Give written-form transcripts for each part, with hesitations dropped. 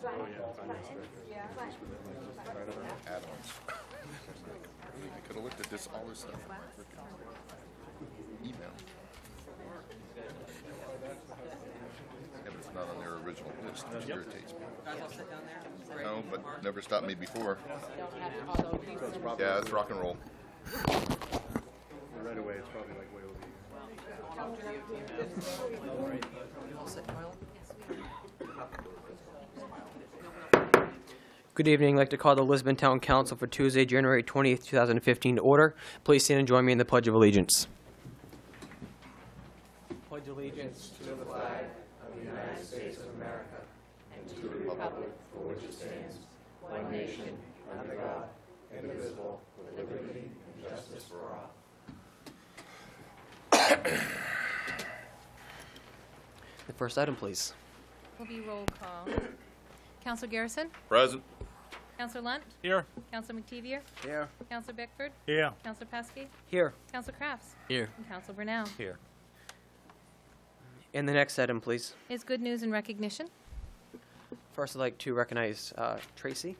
Add-ons. I could have looked at this, all this stuff in my freaking email. Yeah, but it's not on their original list, which irritates me. No, but never stopped me before. Yeah, it's rock and roll. Right away, it's probably like way over here. Good evening. I'd like to call the Lisbon Town Council for Tuesday, January 20th, 2015 to order. Please stand and join me in the Pledge of Allegiance. Pledge allegiance to the flag of the United States of America and to the republic for which it stands, one nation, under God, indivisible, with liberty and justice for all. The first item, please. Will be roll call. Councilor Garrison? Present. Councilor Lunt? Here. Councilor McTevier? Here. Councilor Bickford? Here. Councilor Pesky? Here. Councilor Crafts? Here. And Councilor Brunel. Here. And the next item, please. Is good news and recognition. First, I'd like to recognize Tracy.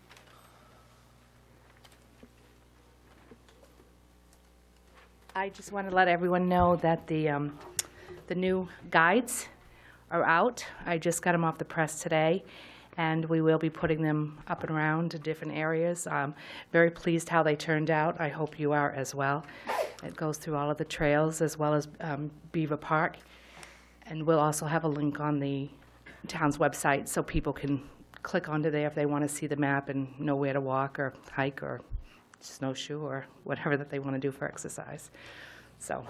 I just want to let everyone know that the new guides are out. I just got them off the press today, and we will be putting them up and around to different areas. Very pleased how they turned out. I hope you are as well. It goes through all of the trails as well as Beaver Park, and we'll also have a link on the town's website so people can click onto there if they want to see the map and know where to walk or hike or snowshoe or whatever that they want to do for exercise. So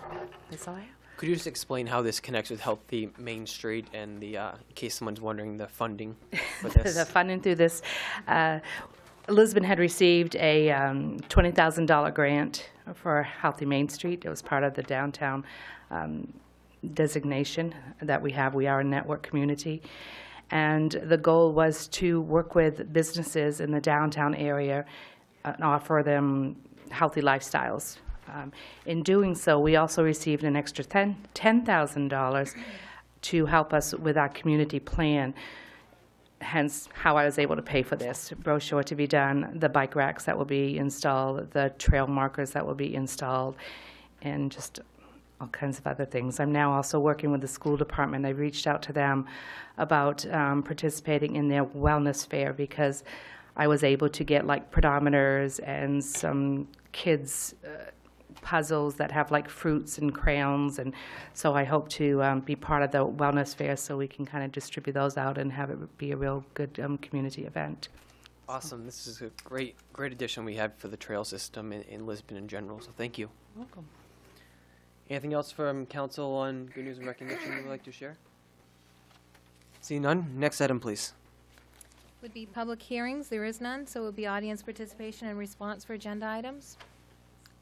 that's all I have. Could you just explain how this connects with Healthy Main Street and the, in case someone's wondering, the funding for this? The funding through this, Lisbon had received a $20,000 grant for Healthy Main Street. It was part of the downtown designation that we have. We are a network community. And the goal was to work with businesses in the downtown area and offer them healthy lifestyles. In doing so, we also received an extra $10,000 to help us with our community plan, hence how I was able to pay for this. Brochure to be done, the bike racks that will be installed, the trail markers that will be installed, and just all kinds of other things. I'm now also working with the school department. I reached out to them about participating in their wellness fair because I was able to get like pedometers and some kids' puzzles that have like fruits and crayons, and so I hope to be part of the wellness fair so we can kind of distribute those out and have it be a real good community event. Awesome. This is a great addition we have for the trail system in Lisbon in general, so thank you. Welcome. Anything else from council on good news and recognition you would like to share? See none. Next item, please. Would be public hearings. There is none, so it would be audience participation and response for agenda items.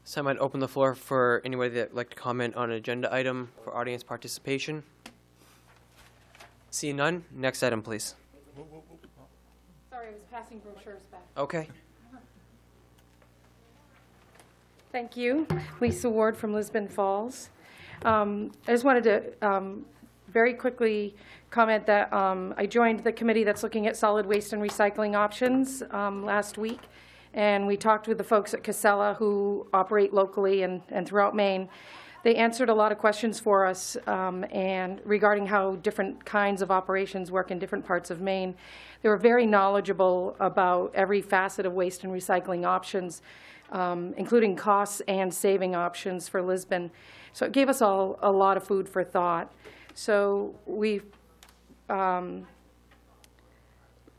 So I might open the floor for anybody that would like to comment on an agenda item for audience participation. See none. Next item, please. Sorry, I was passing brochures back. Okay. Thank you. Lisa Ward from Lisbon Falls. I just wanted to very quickly comment that I joined the committee that's looking at solid waste and recycling options last week. And we talked with the folks at Casella who operate locally and throughout Maine. They answered a lot of questions for us and regarding how different kinds of operations work in different parts of Maine. They were very knowledgeable about every facet of waste and recycling options, including costs and saving options for Lisbon. So it gave us all a lot of food for thought. So we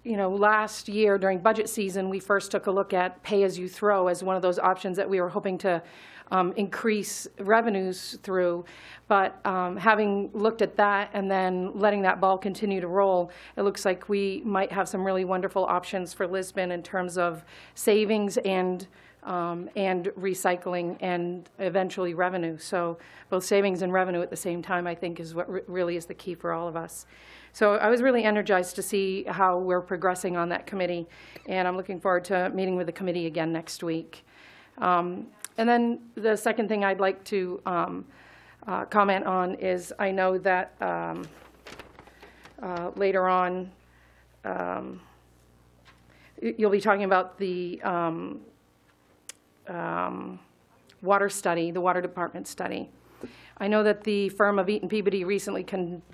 last year during budget season, we first took a look at pay-as-you-throw as one of those options that we were hoping to increase revenues through. But having looked at that and then letting that ball continue to roll, it looks like we might have some really wonderful options for Lisbon in terms of savings and recycling and eventually revenue. So both savings and revenue at the same time, I think, is what really is the key for all of us. So I was really energized to see how we're progressing on that committee, and I'm looking forward to meeting with the committee again next week. And then the second thing I'd like to comment on is I know that later on you'll be talking about the water study, the water department study. I know that the firm of Eaton Peabody recently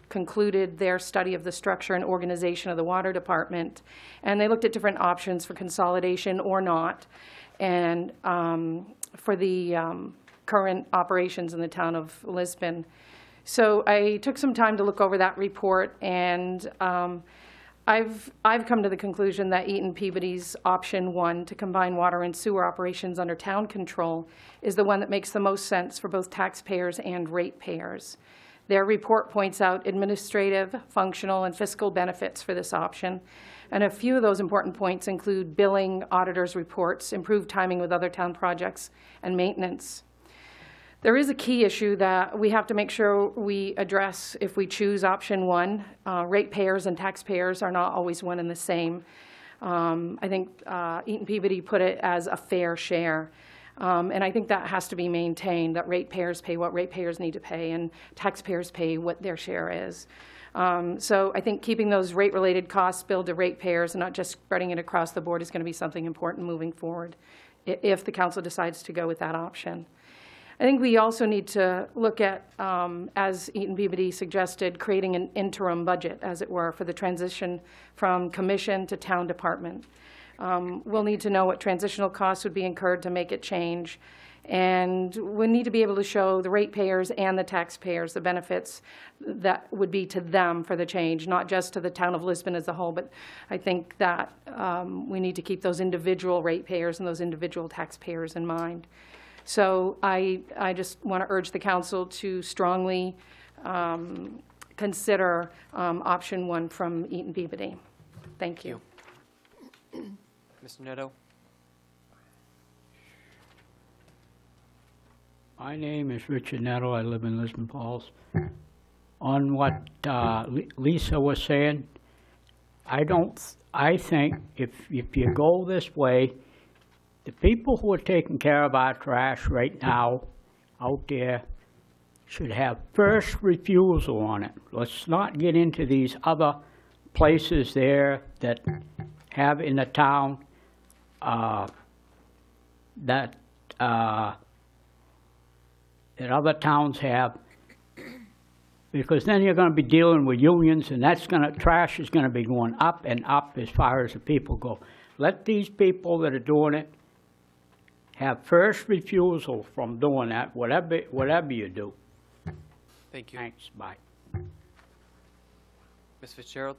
concluded their study of the structure and organization of the water department, and they looked at different options for consolidation or not, and for the current operations in the town of Lisbon. So I took some time to look over that report, and I've come to the conclusion that Eaton Peabody's option 1 to combine water and sewer operations under town control is the one that makes the most sense for both taxpayers and ratepayers. Their report points out administrative, functional, and fiscal benefits for this option, and a few of those important points include billing, auditors' reports, improved timing with other town projects, and maintenance. There is a key issue that we have to make sure we address if we choose option 1. Ratepayers and taxpayers are not always one and the same. I think Eaton Peabody put it as a fair share. And I think that has to be maintained, that ratepayers pay what ratepayers need to pay and taxpayers pay what their share is. So I think keeping those rate-related costs billed to ratepayers and not just spreading it across the board is going to be something important moving forward if the council decides to go with that option. I think we also need to look at, as Eaton Peabody suggested, creating an interim budget, as it were, for the transition from commission to town department. We'll need to know what transitional costs would be incurred to make it change, and we need to be able to show the ratepayers and the taxpayers the benefits that would be to them for the change, not just to the town of Lisbon as a whole, but I think that we need to keep those individual ratepayers and those individual taxpayers in mind. So I just want to urge the council to strongly consider option 1 from Eaton Peabody. Thank you. Mr. Netto? My name is Richard Netto. I live in Lisbon Falls. On what Lisa was saying, I think if you go this way, the people who are taking care of our trash right now out there should have first refusal on it. Let's not get into these other places there that have in the town that other towns have, because then you're going to be dealing with unions, and trash is going to be going up and up as far as the people go. Let these people that are doing it have first refusal from doing that, whatever you do. Thank you. Thanks, bye. Ms. Fitzgerald?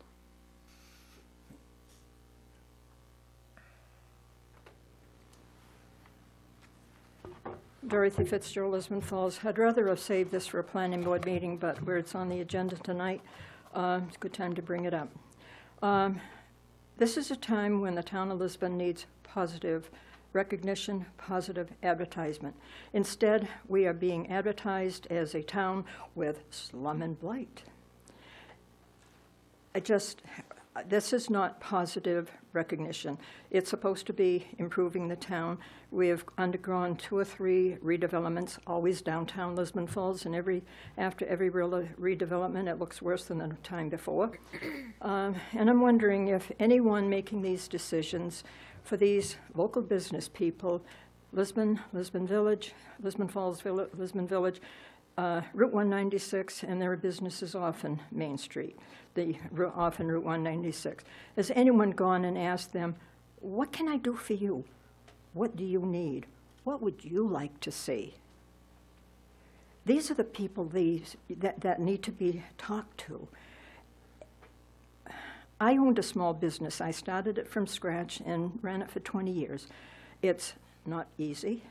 Dorothy Fitzgerald, Lisbon Falls. I'd rather have saved this for a planning board meeting, but where it's on the agenda tonight, it's a good time to bring it up. This is a time when the town of Lisbon needs positive recognition, positive advertisement. Instead, we are being advertised as a town with slum and blight. This is not positive recognition. It's supposed to be improving the town. We have undergone 2 or 3 redevelopments, always downtown Lisbon Falls, and after every redevelopment, it looks worse than the time before. And I'm wondering if anyone making these decisions for these local business people, Lisbon Village, Lisbon Falls Village, Lisbon Village, Route 196, and there are businesses often Main Street, often Route 196. Has anyone gone and asked them, what can I do for you? What do you need? What would you like to see? These are the people that need to be talked to. I owned a small business. I started it from scratch and ran it for 20 years. It's not easy.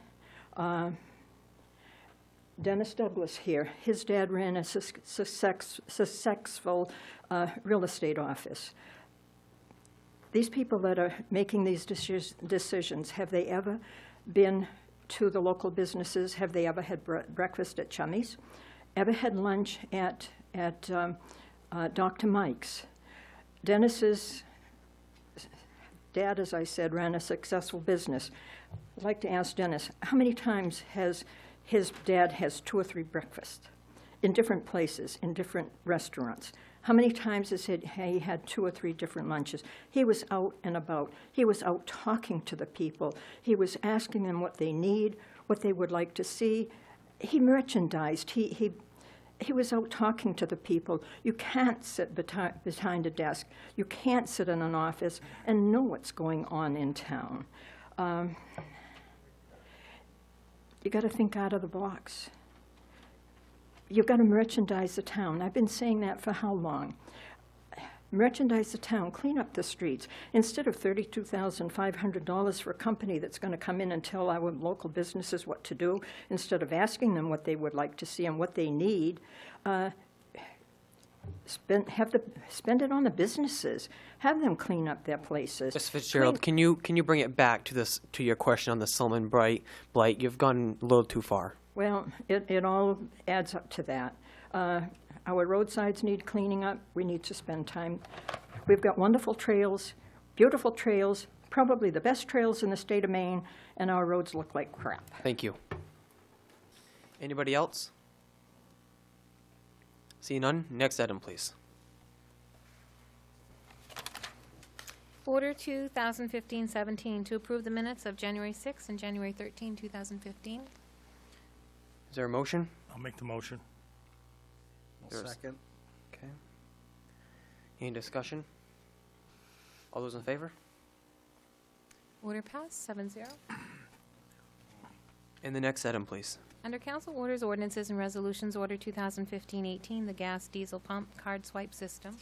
Dennis Douglas here, his dad ran a successful real estate office. These people that are making these decisions, have they ever been to the local businesses? Have they ever had breakfast at Chummy's? Ever had lunch at Dr. Mike's? Dennis's dad, as I said, ran a successful business. I'd like to ask Dennis, how many times has his dad 2 or 3 breakfasts in different places, in different restaurants? How many times has he had 2 or 3 different lunches? He was out and about. He was out talking to the people. He was asking them what they need, what they would like to see. He merchandised. He was out talking to the people. You can't sit behind a desk. You can't sit in an office and know what's going on in town. You got to think out of the box. You've got to merchandise the town. I've been saying that for how long? Merchandise the town, clean up the streets. Instead of $32,500 for a company that's going to come in and tell our local businesses what to do, instead of asking them what they would like to see and what they need, spend it on the businesses. Have them clean up their places. Ms. Fitzgerald, can you bring it back to your question on the Silman blight? You've gone a little too far. Well, it all adds up to that. Our roadsides need cleaning up. We need to spend time. We've got wonderful trails, beautiful trails, probably the best trails in the state of Maine, and our roads look like crap. Thank you. Anybody else? See none? Next item, please. Order 2015-17 to approve the minutes of January 6 and January 13, 2015. Is there a motion? I'll make the motion. There's- Second. Okay. Any discussion? All those in favor? Order passed, 7-0. And the next item, please. Under council orders, ordinances, and resolutions, Order 2015-18, the gas diesel pump card swipe system.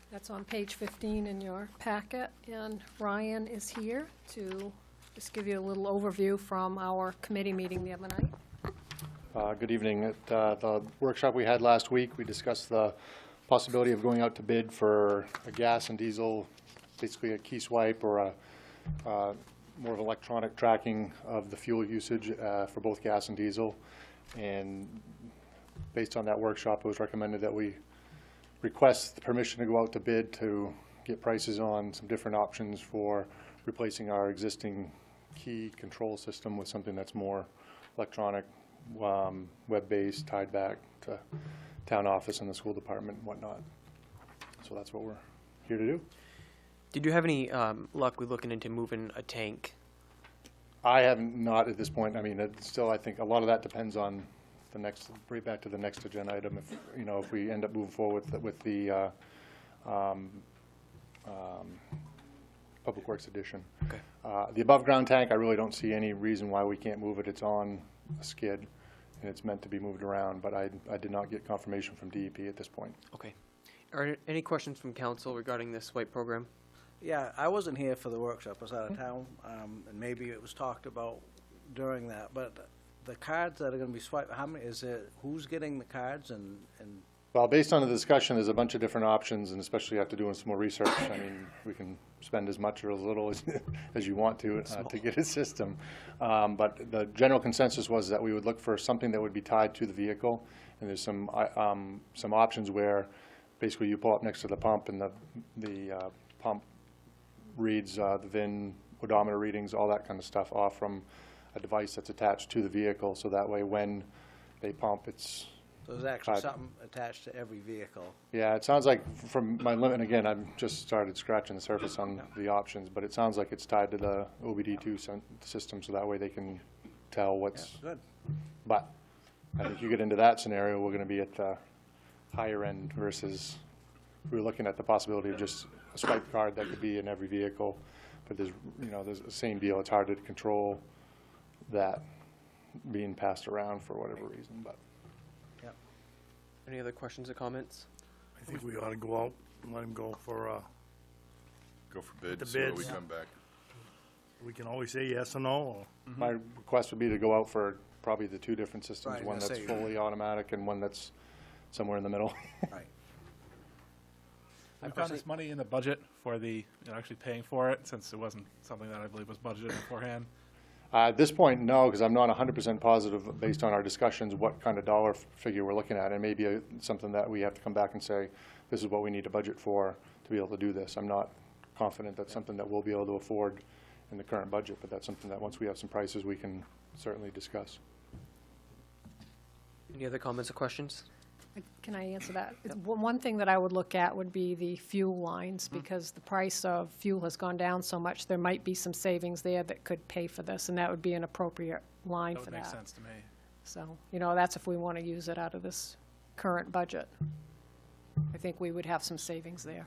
That's on page 15 in your packet, and Ryan is here to just give you a little overview from our committee meeting the other night. Good evening. At the workshop we had last week, we discussed the possibility of going out to bid for a gas and diesel, basically a key swipe or more of electronic tracking of the fuel usage for both gas and diesel. And based on that workshop, it was recommended that we request the permission to go out to bid to get prices on some different options for replacing our existing key control system with something that's more electronic, web-based, tied back to town office and the school department and whatnot. So that's what we're here to do. Did you have any luck with looking into moving a tank? I haven't, not at this point. I mean, it's still, I think a lot of that depends on the next, right back to the next agenda item. If, you know, if we end up moving forward with the Public Works Edition. Okay. The above-ground tank, I really don't see any reason why we can't move it. It's on a skid, and it's meant to be moved around, but I did not get confirmation from DEP at this point. Okay. Are there any questions from council regarding this swipe program? Yeah, I wasn't here for the workshop. I was out of town, and maybe it was talked about during that. But the cards that are going to be swiped, how many is it? Who's getting the cards? And Well, based on the discussion, there's a bunch of different options, and especially after doing some more research, I mean, we can spend as much or as little as you want to get a system. But the general consensus was that we would look for something that would be tied to the vehicle, and there's some options where basically you pull up next to the pump, and the pump reads the VIN, odometer readings, all that kind of stuff off from a device that's attached to the vehicle, so that way when they pump, it's so there's actually something attached to every vehicle. Yeah, it sounds like from my limit, and again, I've just started scratching the surface on the options, but it sounds like it's tied to the OBD2 system, so that way they can tell what's. Yeah, good. But I think you get into that scenario, we're going to be at the higher end versus we were looking at the possibility of just a swipe card that could be in every vehicle, but there's the same deal. It's hard to control that being passed around for whatever reason, but. Any other questions or comments? I think we ought to go out and let him go for, Go for bids, The see what we bids. come back. we can always say yes or no, or My request would be to go out for probably the 2 different systems, Right, one I that's say- fully automatic and one that's somewhere in the middle. Right. We found this money in the budget for the, actually paying for it, since it wasn't something that I believe was budgeted beforehand. At this point, no, because I'm not 100% positive, based on our discussions, what kind of dollar figure we're looking at. And maybe something that we have to come back and say, this is what we need to budget for to be able to do this. I'm not confident that's something that we'll be able to afford in the current budget, but that's something that once we have some prices, we can certainly discuss. Any other comments or questions? Can I answer that? One thing that I would look at would be the fuel lines, because the price of fuel has gone down so much, there might be some savings there that could pay for this, and that would be an appropriate line That for would make that. sense to me. So, that's if we want to use it out of this current budget. I think we would have some savings there.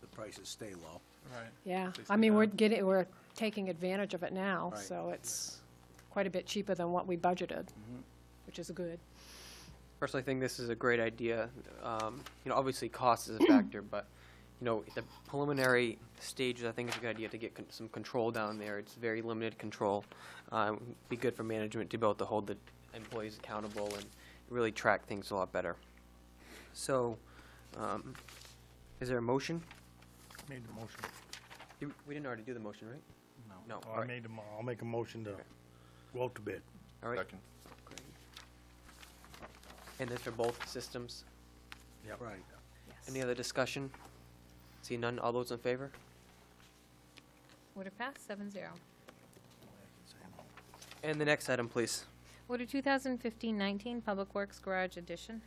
The prices stay low. Right. Yeah, They I mean, stay down. we're taking advantage of it now, Right. so it's quite a bit cheaper than what we budgeted, which is good. Personally, I think this is a great idea. Obviously cost is a factor, but, the preliminary stages, I think it's a good idea to get some control down there. It's very limited control. Be good for management to be able to hold the employees accountable and really track things a lot better. So, is there a motion? Made the motion. We didn't already do the motion, right? No. Oh, All I right. made I'll make a motion to go out to bid. All right. Second. And this for both systems? Yep. Right. Any other discussion? See none, all those in favor? Order passed, 7-0. And the next item, please. Order 2015-19, Public Works Garage Addition.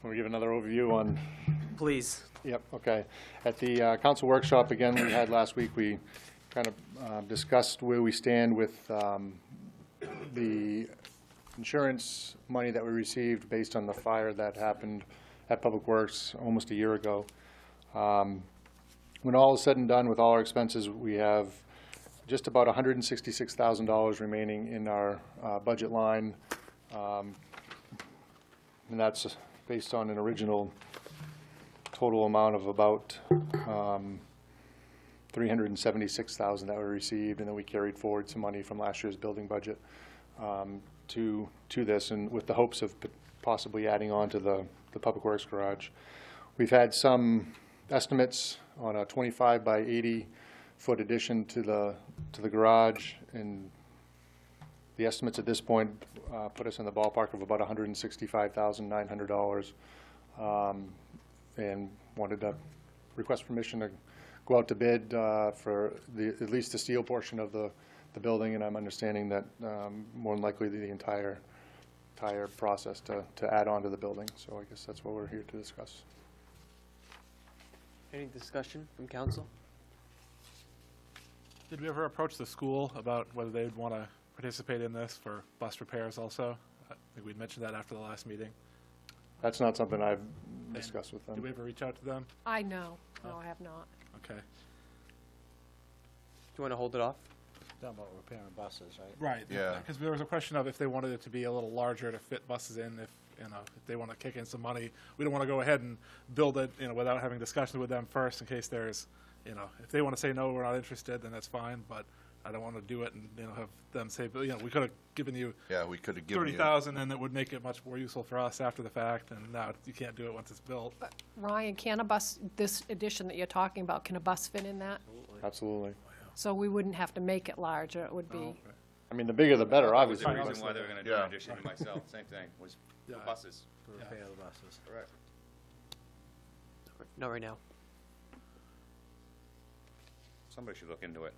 Want to give another overview on? Please. Yep, okay. At the council workshop, again, we had last week, we kind of discussed where we stand with the insurance money that we received based on the fire that happened at Public Works almost a year ago. When all is said and done with all our expenses, we have just about $166,000 remaining in our budget line. And that's based on an original total amount of about $376,000 that we received, and then we carried forward some money from last year's building budget to this, and with the hopes of possibly adding on to the Public Works garage. We've had some estimates on a 25 by 80 foot addition to the garage, and the estimates at this point put us in the ballpark of about $165,900, and wanted to request permission to go out to bid for at least the steel portion of the building, and I'm understanding that more than likely the entire process to add on to the building. So I guess that's what we're here to discuss. Any discussion from council? Did we ever approach the school about whether they would want to participate in this for bus repairs also? I think we'd mentioned that after the last meeting. That's not something I've discussed with Did we them. ever reach out to them? I know. No, I have not. Okay. Do you want to hold it off? Talking about repairing buses, right? Right. Yeah. Because there was a question of if they wanted it to be a little larger to fit buses in, if they want to kick in some money. We don't want to go ahead and build it, without having discussion with them first in case there's, if they want to say no, we're not interested, then that's fine. But I don't want to do it and, have them say, but, we could have given you Yeah, we could have given you. 30,000 and it would make it much more useful for us after the fact. And now you can't do it once it's built. But Ryan, can a bus, this addition that you're talking about, can a bus fit in that? Absolutely. So we wouldn't have to make it larger, it would be, I mean, the bigger the better, That was obviously. the reason why they were gonna do Yeah. an addition to myself, same thing, was Yeah. for buses. To repair the buses. Correct. Not right now. Somebody should look into it.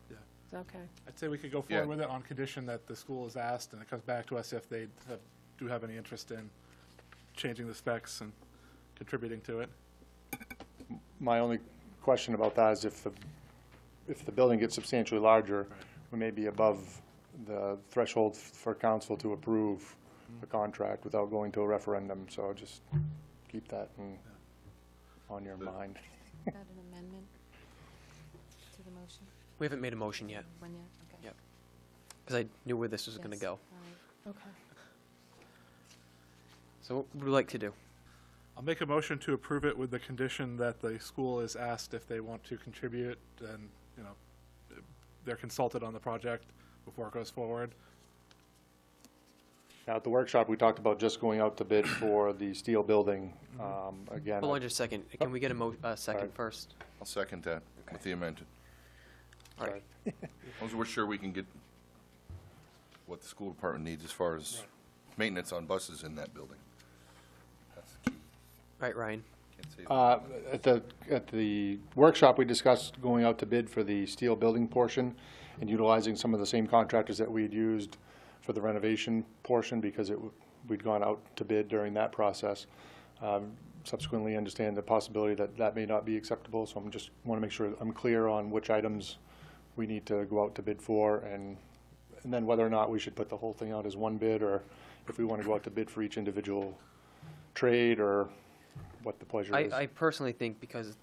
okay. I'd say we could go forward Yeah. with it on condition that the school is asked and it comes back to us if they do have any interest in changing the specs and contributing to it. My only question about that is if the building gets substantially larger, we may be above the threshold for council to approve the contract without going to a referendum, so just keep that on your mind. Is that an amendment to the motion? We haven't made a motion yet, One yet? Okay. Yep. because I knew where this was going to Yes. go. All right. Okay. So what would we like to do? I'll make a motion to approve it with the condition that the school is asked if they want to contribute and, they're consulted on the project before it goes forward. Now, at the workshop, we talked about just going out to bid for the steel building. Again, Hold on just a second. Can we get a second Alright. first? I'll second that with the amendment. All right. As long as we're sure we can get what the school department needs as far as maintenance on buses in that building. That's the key. Right, Ryan. Can't say At the workshop, we discussed going out to bid for the steel building portion and utilizing some of the same contractors that we had used for the renovation portion, because we'd gone out to bid during that process. Subsequently understand the possibility that that may not be acceptable, so I'm just want to make sure I'm clear on which items we need to go out to bid for, and then whether or not we should put the whole thing out as one bid, or if we want to go out to bid for each individual trade, or what the pleasure is. I personally think because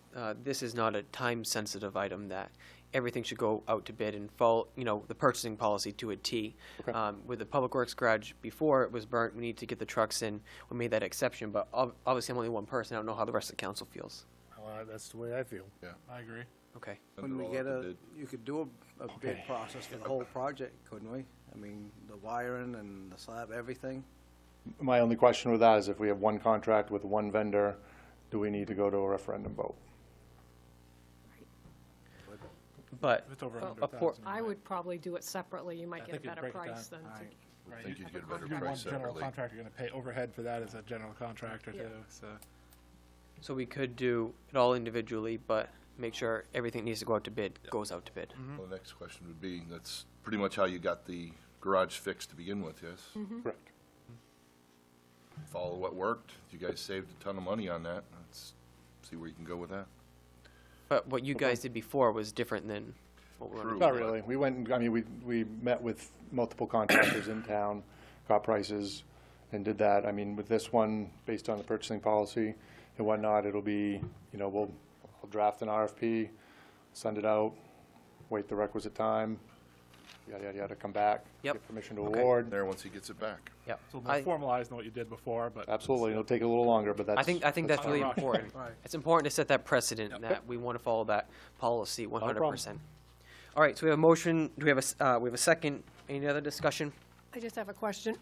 this is not a time-sensitive item, that everything should go out to bid and follow, the purchasing policy to a T. Okay. With the Public Works garage, before it was burnt, we need to get the trucks in. We made that exception, but obviously I'm only one person. I don't know how the rest of the council feels. Well, that's the way I feel. I agree. Okay. When we get you could do a bid process for the whole project, couldn't we? I mean, the wiring and the slab, everything. My only question with that is if we have one contract with one vendor, do we need to go to a referendum vote? But If it's over a 100,000. I would probably do it separately. You might I get a think you'd better break it price down. than to. I think you'd get a better If you do one price general separately. contract, you're gonna pay overhead for that as a general contractor Yeah. too, so. So we could do it all individually, but make sure everything needs to go out to bid, goes out to bid. Well, the next question would be, that's pretty much how you got the garage fixed to begin with, yes? Correct. Follow what worked. You guys saved a ton of money on that. Let's see where you can go with that. But what you guys did before was different than what we're True. going Not really. We went, I mean, we met with multiple contractors in town, got prices, and did that. I mean, with this one, based on the purchasing policy and whatnot, it'll be, we'll draft an RFP, send it out, wait the requisite time, yada, yada, yada, come back. Yep. Get permission to Okay. award. There, once he gets it back. Yep. So more formalized than what you did before, but. Absolutely. It'll take a little longer, but that's. I think that's fine. really Right. important. Right. It's important to set that precedent Yep. that we want to follow that policy 100%. problem. All right, so we have a motion. Do we have a second? Any other discussion? I just have a question.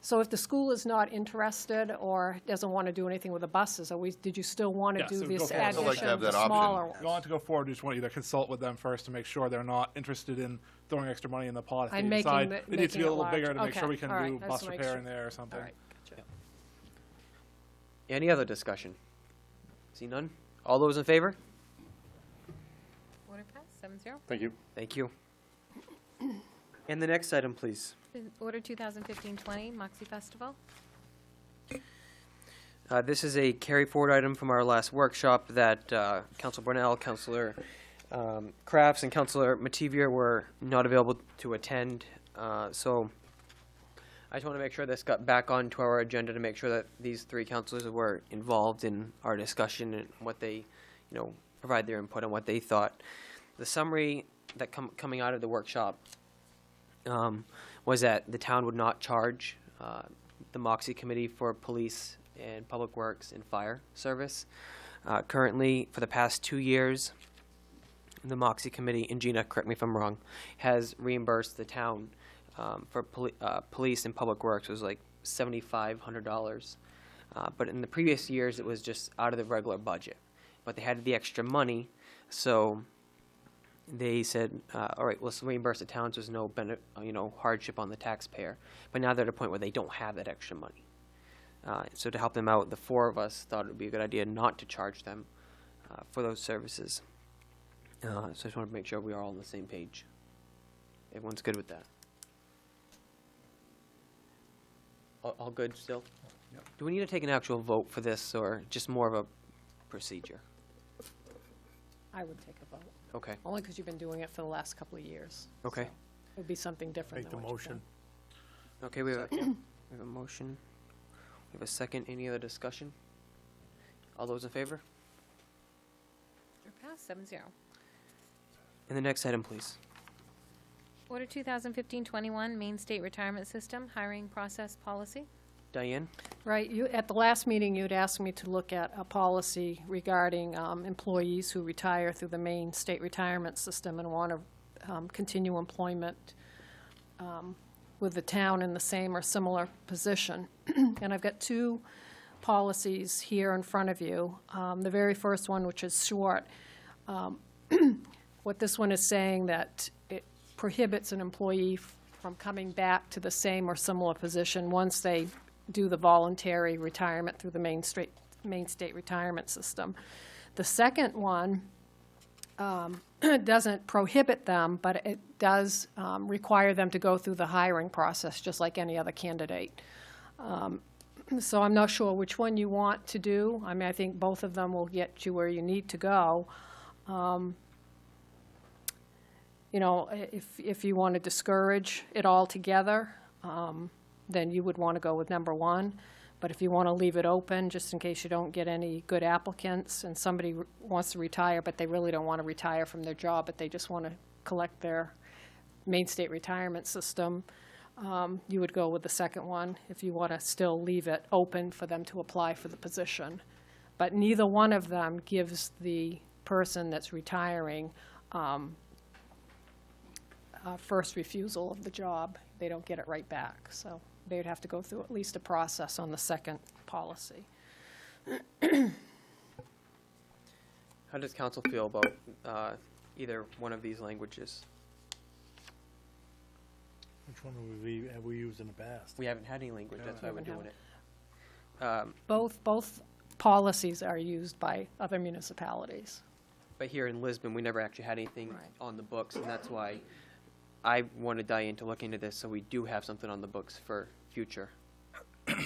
So if the school is not interested or doesn't want to do anything with the buses, did you still want to Yes, do it would this go forward. I'd addition like to have of the that option. smaller If ones? you want to go forward, you just want you to consult with them first to make sure they're not interested in throwing extra money in the pot. If And they making decide it- it needs to be making a it little bigger to larger. make sure Okay, we can all right, do I just bus wanna make repair sure. in there or something. All right, gotcha. Any other discussion? See none? All those in favor? Order passed, 7-0. Thank you. Thank you. And the next item, please. Order 2015-20, Moxie Festival. This is a carry forward item from our last workshop that Councilor Brunel, Councilor Crafts, and Councilor Mativier were not available to attend. So I just want to make sure this got back onto our agenda to make sure that these three councilors were involved in our discussion and what they, provide their input on what they thought. The summary that coming out of the workshop was that the town would not charge the Moxie Committee for police and public works and fire service. Currently, for the past 2 years, the Moxie Committee, and Gina, correct me if I'm wrong, has reimbursed the town for police and public works. It was like $7,500. But in the previous years, it was just out of the regular budget. But they had the extra money, so they said, all right, let's reimburse the towns. There's no hardship on the taxpayer. But now they're at a point where they don't have that extra money. So to help them out, the four of us thought it would be a good idea not to charge them for those services. So I just want to make sure we are all on the same page. Everyone's good with that? All good still? Yep. Do we need to take an actual vote for this, or just more of a procedure? I would take a vote, Okay, only because you've been doing it for the last couple of years. okay. It would be something different Make than the what you've motion. done. Okay, we have a motion. We have a second. Any other discussion? All those in favor? Order passed, 7-0. And the next item, please. Order 2015-21, Maine State Retirement System, Hiring Process Policy. Diane? Right, at the last meeting, you'd asked me to look at a policy regarding employees who retire through the Maine State Retirement System and want to continue employment with the town in the same or similar position. And I've got two policies here in front of you. The very first one, which is short, what this one is saying that it prohibits an employee from coming back to the same or similar position once they do the voluntary retirement through the Maine State Retirement System. The second one doesn't prohibit them, but it does require them to go through the hiring process, just like any other candidate. So I'm not sure which one you want to do. I mean, I think both of them will get you where you need to go. You know, if you want to discourage it altogether, then you would want to go with number one. But if you want to leave it open, just in case you don't get any good applicants, and somebody wants to retire, but they really don't want to retire from their job, but they just want to collect their Maine State retirement system, you would go with the second one if you want to still leave it open for them to apply for the position. But neither one of them gives the person that's retiring first refusal of the job. They don't get it right back. So they'd have to go through at least a process on the second policy. How does council feel about either one of these languages? Which one have we used in the past? We haven't had any language, that's why we're doing it. Both policies are used by other municipalities. But here in Lisbon, we never actually had anything on the books, and that's why I wanted Diane to look into this, so we do have something on the books for future. You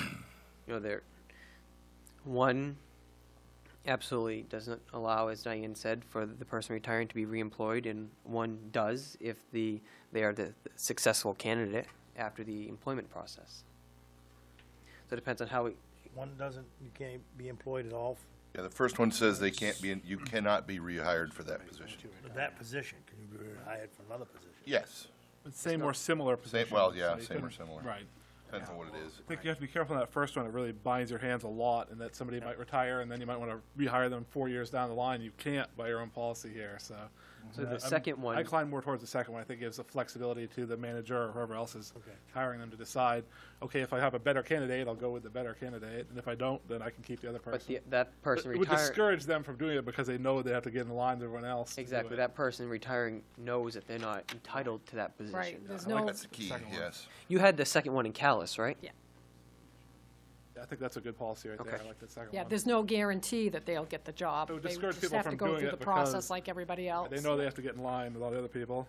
know, one absolutely doesn't allow, as Diane said, for the person retiring to be reemployed, and one does if they are the successful candidate after the employment process. So it depends on how we. One doesn't, you can't be employed at all. Yeah, the first one says you cannot be rehired for that position. For that position, can you be hired for another position? Yes. But same or similar position. Well, yeah, so you same or couldn't- similar. Right. Depends on what it is. I think you have to be careful on that first one. It really binds your hands a lot, and that somebody might retire, and then you might want to rehire them 4 years down the line. You can't by your own policy here, so. So the second one. I incline more towards the second one. I think it gives the flexibility to the manager or whoever else is hiring them to decide, okay, if I have a better candidate, I'll go with the better candidate, and if I don't, then I can keep the other person. But that person It would retiring. discourage them from doing it because they know they have to get in line with everyone else. to do Exactly. it. That person retiring knows that they're not entitled to that position. Right. There's I think no, that's the key, Second one. yes. You had the second one in Callis, right? Yeah. I think that's a good policy right there. Okay. I like the second yeah, one. there's no guarantee that they'll get the job. It would They discourage just people have to from go doing through it the process because like everybody else. They know they have to get in line with all the other people.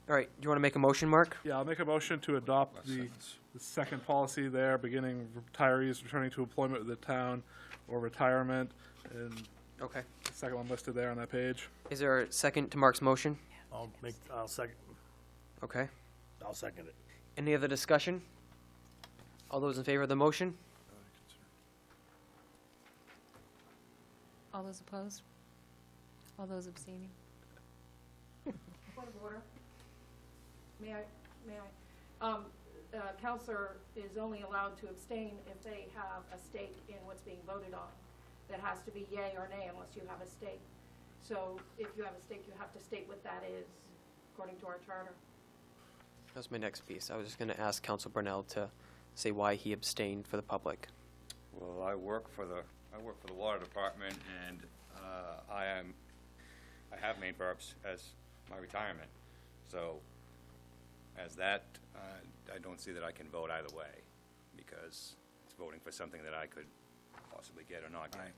All right. Do you want to make a motion, Mark? Yeah, I'll make a motion to adopt Last the sentence. second policy there, beginning retirees returning to employment with the town or retirement, and Okay. the second one listed there on that page. Is there a second to Mark's motion? I'll second Okay. it. Any other discussion? All those in favor of the motion? All those opposed? All those abstaining? Point of order. May I? Counselor is only allowed to abstain if they have a stake in what's being voted on. That has to be yay or nay unless you have a stake. So if you have a stake, you have to state what that is, according to our charter. That's my next piece. I was just going to ask Council Brunel to say why he abstained for the public. Well, I work for the water department, and I have Maine Burps as my retirement. So as that, I don't see that I can vote either way, because it's voting for something that I could possibly get or not get.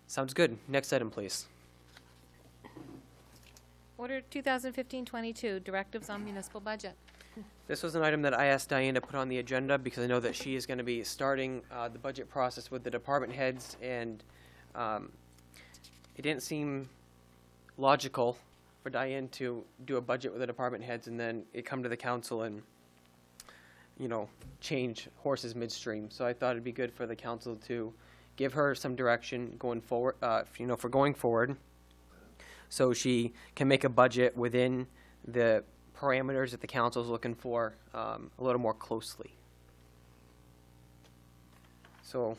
Sounds good. Next item, please. Order 2015-22, directives on municipal budget. This was an item that I asked Diane to put on the agenda because I know that she is going to be starting the budget process with the department heads, and it didn't seem logical for Diane to do a budget with the department heads and then it come to the council and, you know, change horses midstream. So I thought it'd be good for the council to give her some direction going forward, for going forward, so she can make a budget within the parameters that the council is looking for a little more closely. So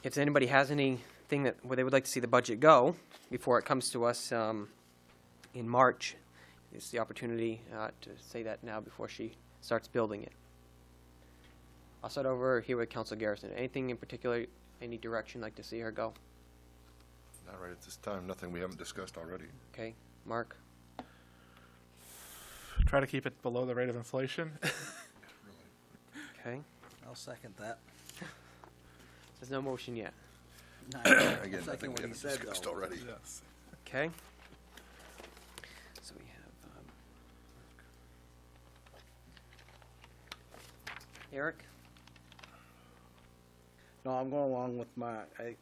if anybody has anything where they would like to see the budget go before it comes to us in March, it's the opportunity to say that now before she starts building it. I'll start over here with Council Garrison. Anything in particular, any direction like to see her go? Not right at this time, nothing we haven't discussed already. Okay, Mark? Try to keep it below the rate of inflation. Okay. I'll second that. There's no motion yet. Again, nothing we haven't discussed already. Yes. Okay. So we have, Eric? No, I'm going along with Mark. I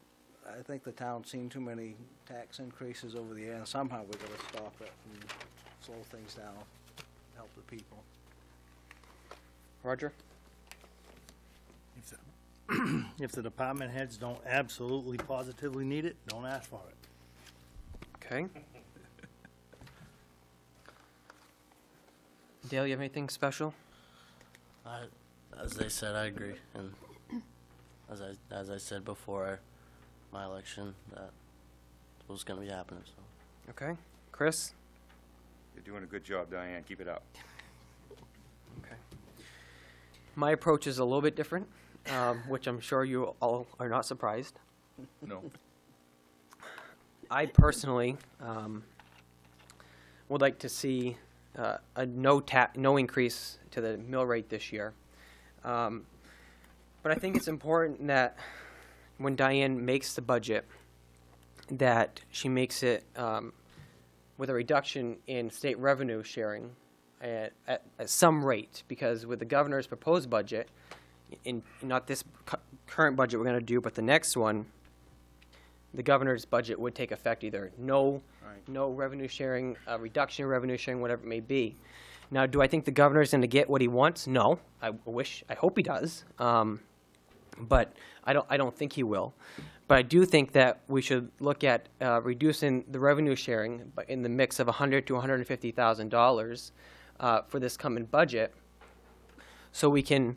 think the town's seen too many tax increases over the year, and somehow we gotta stop it and slow things down, help the people. Roger? If the department heads don't absolutely positively need it, don't ask for it. Okay. Dale, you have anything special? As they said, I agree, and as I said before my election, that was going to be happening. So. Okay. Chris? You're doing a good job, Diane. Keep it up. Okay. My approach is a little bit different, which I'm sure you all are not surprised. No. I personally would like to see a no increase to the mill rate this year. But I think it's important that when Diane makes the budget, that she makes it with a reduction in state revenue sharing at some rate, because with the governor's proposed budget, in not this current budget we're going to do, but the next one, the governor's budget would take effect either no revenue sharing, reduction in revenue sharing, whatever it may be. Now, do I think the governor's going to get what he wants? No. I hope he does, but I don't think he will. But I do think that we should look at reducing the revenue sharing in the mix of $100,000 to $150,000 for this coming budget, so we can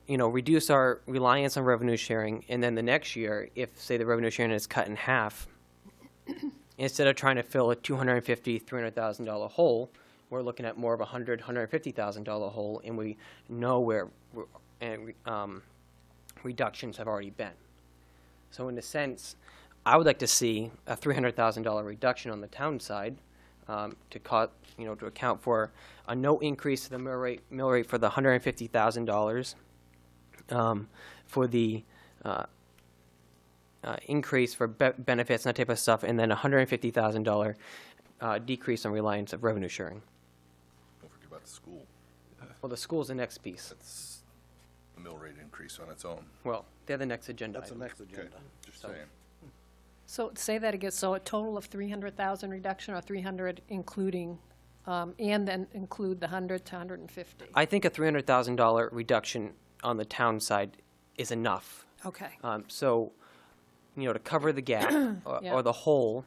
reduce our reliance on revenue sharing, and then the next year, if say the revenue sharing is cut in half, instead of trying to fill a $250,000, $300,000 hole, we're looking at more of a $100,000, $150,000 hole, and we know where reductions have already been. So in a sense, I would like to see a $300,000 reduction on the town side to account for a no increase to the mill rate for the $150,000, for the increase for benefits and that type of stuff, and then a $150,000 decrease in reliance of revenue sharing. Don't forget about the school. Well, the school's the next piece. That's the mill rate increase on its own. Well, they're the next agenda That's the item. next agenda. Just saying. So say that again, so a total of 300,000 reduction, or 300 including, and then include the 100 to 150? I think a $300,000 reduction on the town side is enough. Okay. So, to cover the gap Yeah. or the hole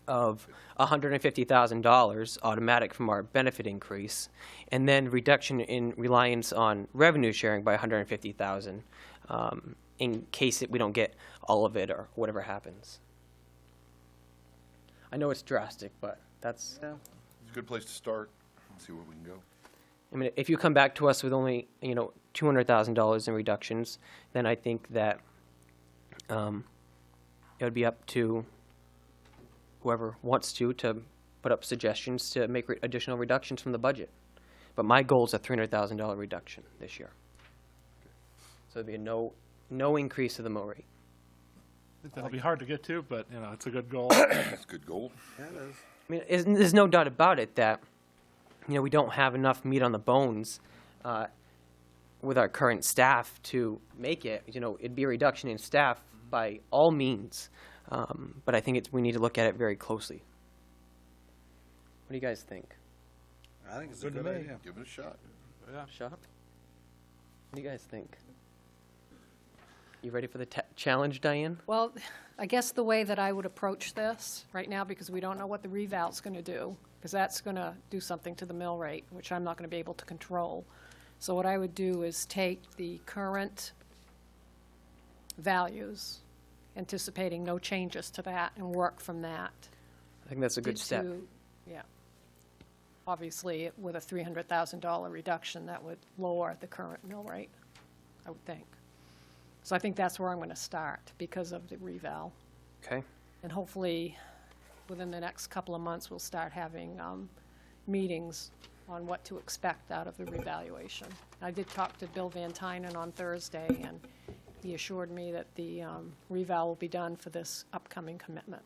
of $150,000 automatic from our benefit increase, and then reduction in reliance on revenue sharing by $150,000 in case we don't get all of it or whatever happens. I know it's drastic, but that's. It's a good place to start. See where we can go. I mean, if you come back to us with only $200,000 in reductions, then I think that it would be up to whoever wants to put up suggestions to make additional reductions from the budget. But my goal is a $300,000 reduction this year. So it'd be a no increase of the mill rate. I think that'll be hard to get to, but, it's a good goal. That's a good goal. Yeah, it is. I mean, there's no doubt about it that, we don't have enough meat on the bones with our current staff to make it. It'd be a reduction in staff by all means, but I think we need to look at it very closely. What do you guys think? I think it's a Good to good me. idea. Give it a shot. Shop? What do you guys think? You ready for the challenge, Diane? Well, I guess the way that I would approach this right now, because we don't know what the reval's going to do, because that's going to do something to the mill rate, which I'm not going to be able to control. So what I would do is take the current values, anticipating no changes to that, and work from that. I think that's a good step. Yeah. Obviously, with a $300,000 reduction, that would lower the current mill rate, I would think. So I think that's where I'm going to start because of the reval. Okay. And hopefully, within the next couple of months, we'll start having meetings on what to expect out of the revaluation. I did talk to Bill Van Tynen on Thursday, and he assured me that the reval will be done for this upcoming commitment.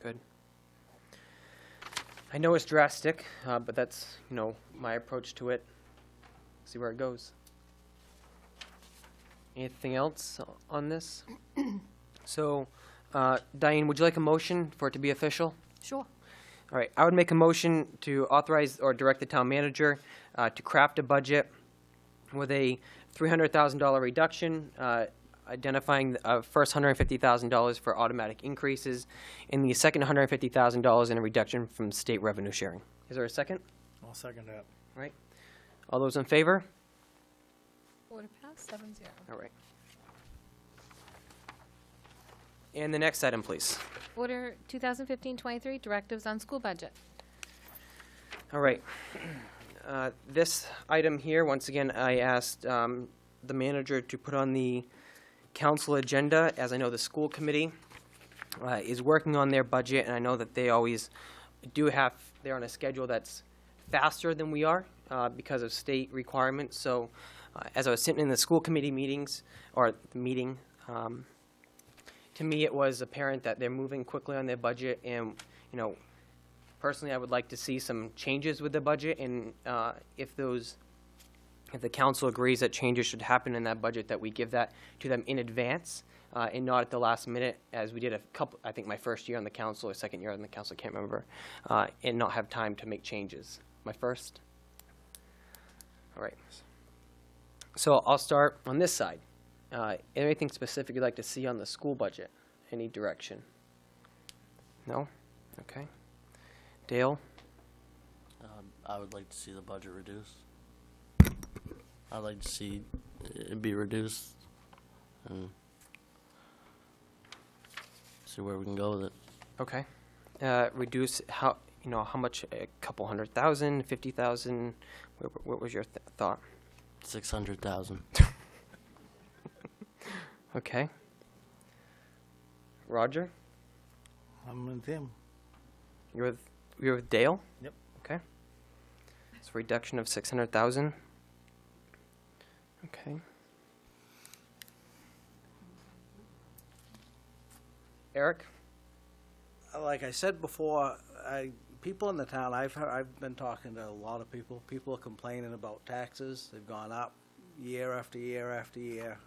Good. I know it's drastic, but that's, my approach to it. see where it goes. Anything else on this? So, Diane, would you like a motion for it to be official? Sure. All right, I would make a motion to authorize or direct the town manager to craft a budget with a $300,000 reduction, identifying the first $150,000 for automatic increases, and the second $150,000 in a reduction from state revenue sharing. Is there a second? I'll second that. All right. All those in favor? Order passed, 7-0. All right. And the next item, please. Order 2015-23, directives on school budget. All right. This item here, once again, I asked the manager to put on the council agenda, as I know the school committee is working on their budget, and I know that they always they're on a schedule that's faster than we are because of state requirements. So as I was sitting in the school committee meetings, or meeting, to me it was apparent that they're moving quickly on their budget, and, you know, personally I would like to see some changes with the budget, and if the council agrees that changes should happen in that budget, that we give that to them in advance and not at the last minute, as we did I think my first year on the council or second year on the council, I can't remember, and not have time to make changes. My first? All right. So I'll start on this side. Anything specific you'd like to see on the school budget? Any direction? No? Okay. Dale? I would like to see the budget reduced. I'd like to see it be reduced and see where we can go with it. Okay. Reduce how much? A couple 100,000, 50,000? What was your thought? 600,000. Okay. Roger? I'm with him. You're with Dale? Yep. Okay. It's a reduction of 600,000. Okay. Eric? Like I said before, people in the town, I've been talking to a lot of people. People are complaining about taxes. They've gone up year after year after year.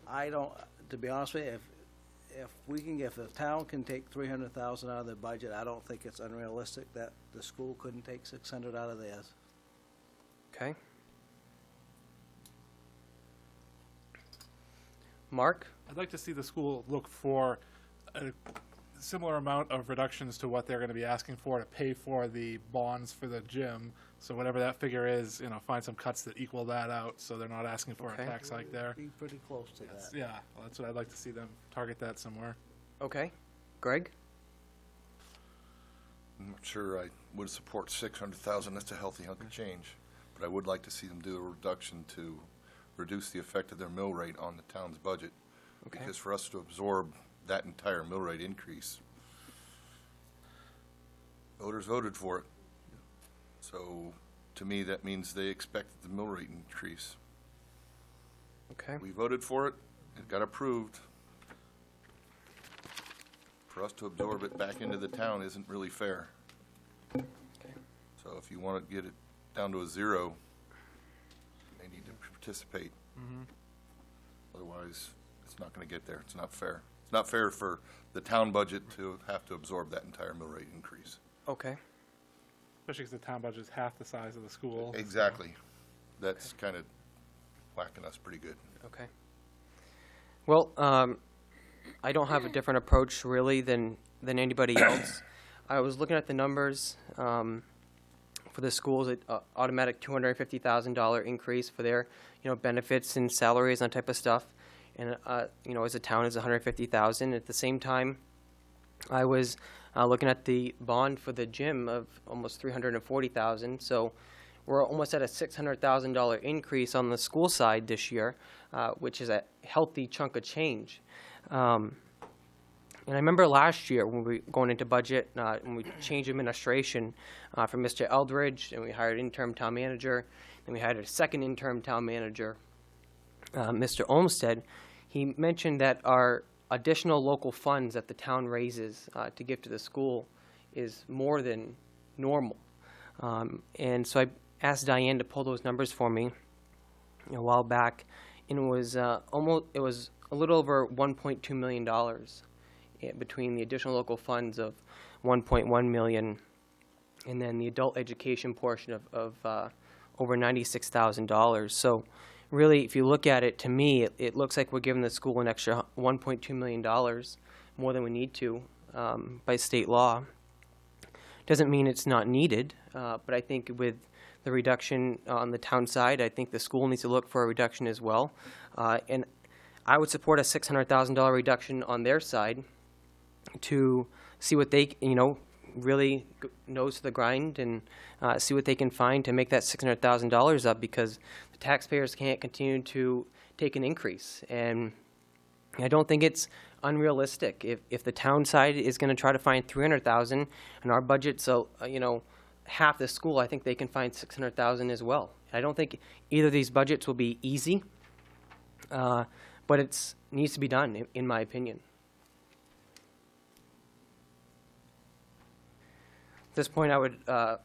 To be honest with you, if the town can take 300,000 out of their budget, I don't think it's unrealistic that the school couldn't take 600 out of theirs. Okay. Mark? I'd like to see the school look for a similar amount of reductions to what they're going to be asking for to pay for the bonds for the gym. So whatever that figure is, find some cuts that equal that out, so they're not asking for Okay. a tax hike there. Be pretty close to that. Yeah, well, that's what I'd like to see them target that somewhere. Okay. Greg? I'm not sure I would support 600,000. That's a healthy hunk of change. But I would like to see them do a reduction to reduce the effect of their mill rate on the town's budget. Okay. Because for us to absorb that entire mill rate increase, voters voted for it. So to me, that means they expect the mill rate increase. Okay. We voted for it. It got approved. For us to absorb it back into the town isn't really fair. Okay. So if you want to get it down to a zero, they need to participate. Otherwise, it's not going to get there. It's not fair. It's not fair for the town budget to have to absorb that entire mill rate increase. Okay. Especially because the town budget is half the size of the school. Exactly. That's kind of whacking us pretty good. Okay. Well, I don't have a different approach really than anybody else. I was looking at the numbers for the schools, automatic $250,000 increase for their benefits and salaries and that type of stuff, and as a town is $150,000. At the same time, I was looking at the bond for the gym of almost $340,000. So we're almost at a $600,000 increase on the school side this year, which is a healthy chunk of change. And I remember last year when we were going into budget, when we changed administration from Mr. Eldridge, and we hired interim town manager, and we hired a second interim town manager, Mr. Olmsted. He mentioned that our additional local funds that the town raises to give to the school is more than normal. And so asked Diane to pull those numbers for me a while back, and it was a little over $1.2 million between the additional local funds of $1.1 million and then the adult education portion of over $96,000. So really, if you look at it, to me, it looks like we're giving the school an extra $1.2 million more than we need to by state law. Doesn't mean it's not needed, but I think with the reduction on the town side, I think the school needs to look for a reduction as well. And I would support a $600,000 reduction on their side to see what they, really nose to the grind and see what they can find to make that $600,000 up, because the taxpayers can't continue to take an increase. And I don't think it's unrealistic. If the town side is going to try to find $300,000 and our budget's half the school, I think they can find $600,000 as well. I don't think either of these budgets will be easy, but it needs to be done, in my opinion. At this point, I would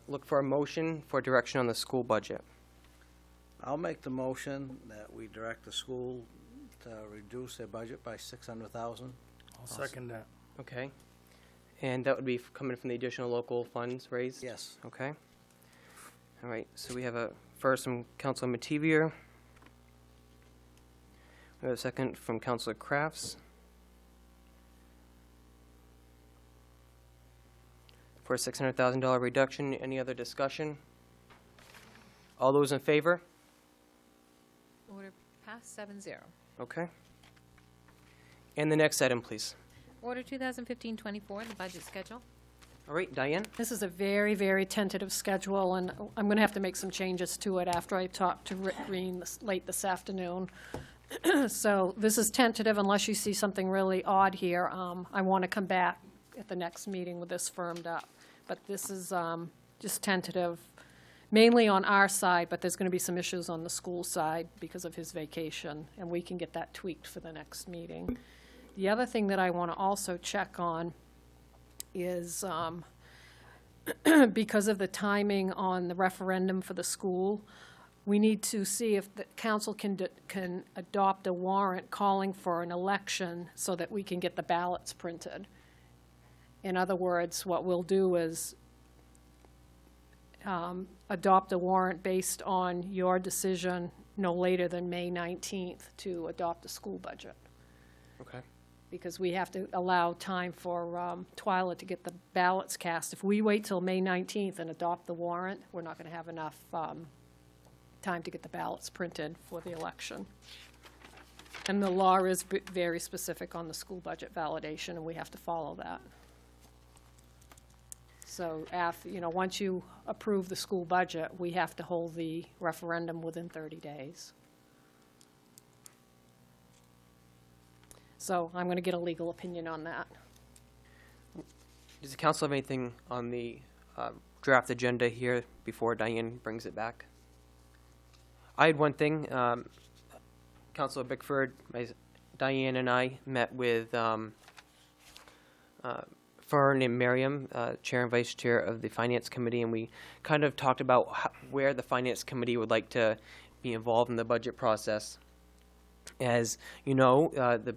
look for a motion for direction on the school budget. I'll make the motion that we direct the school to reduce their budget by $600,000. I'll second that. Okay. And that would be coming from the additional local funds raised? Yes. Okay. All right, so we have a first from Councilor Mativier. We have a second from Councilor Crafts. For a $600,000 reduction. Any other discussion? All those in favor? Order passed 7-0. Okay. And the next item, please. Order 2015-24, the budget schedule. All right, Diane? This is a very, very tentative schedule, and I'm going to have to make some changes to it after I talk to Rick Green late this afternoon. So this is tentative unless you see something really odd here. I want to come back at the next meeting with this firmed up. But this is just tentative, mainly on our side, but there's going to be some issues on the school side because of his vacation, and we can get that tweaked for the next meeting. The other thing that I want to also check on is because of the timing on the referendum for the school, we need to see if the council can adopt a warrant calling for an election so that we can get the ballots printed. In other words, what we'll do is adopt a warrant based on your decision no later than May 19th to adopt a school budget. Okay. Because we have to allow time for Twyla to get the ballots cast. If we wait till May 19th and adopt the warrant, we're not going to have enough time to get the ballots printed for the election. And the law is very specific on the school budget validation, and we have to follow that. So once you approve the school budget, we have to hold the referendum within 30 days. So I'm going to get a legal opinion on that. Does the council have anything on the draft agenda here before Diane brings it back? I had one thing. Councilor Bickford, Diane and I met with Fern and Miriam, Chair and Vice Chair of the Finance Committee, and we kind of talked about where the Finance Committee would like to be involved in the budget process. As you know, the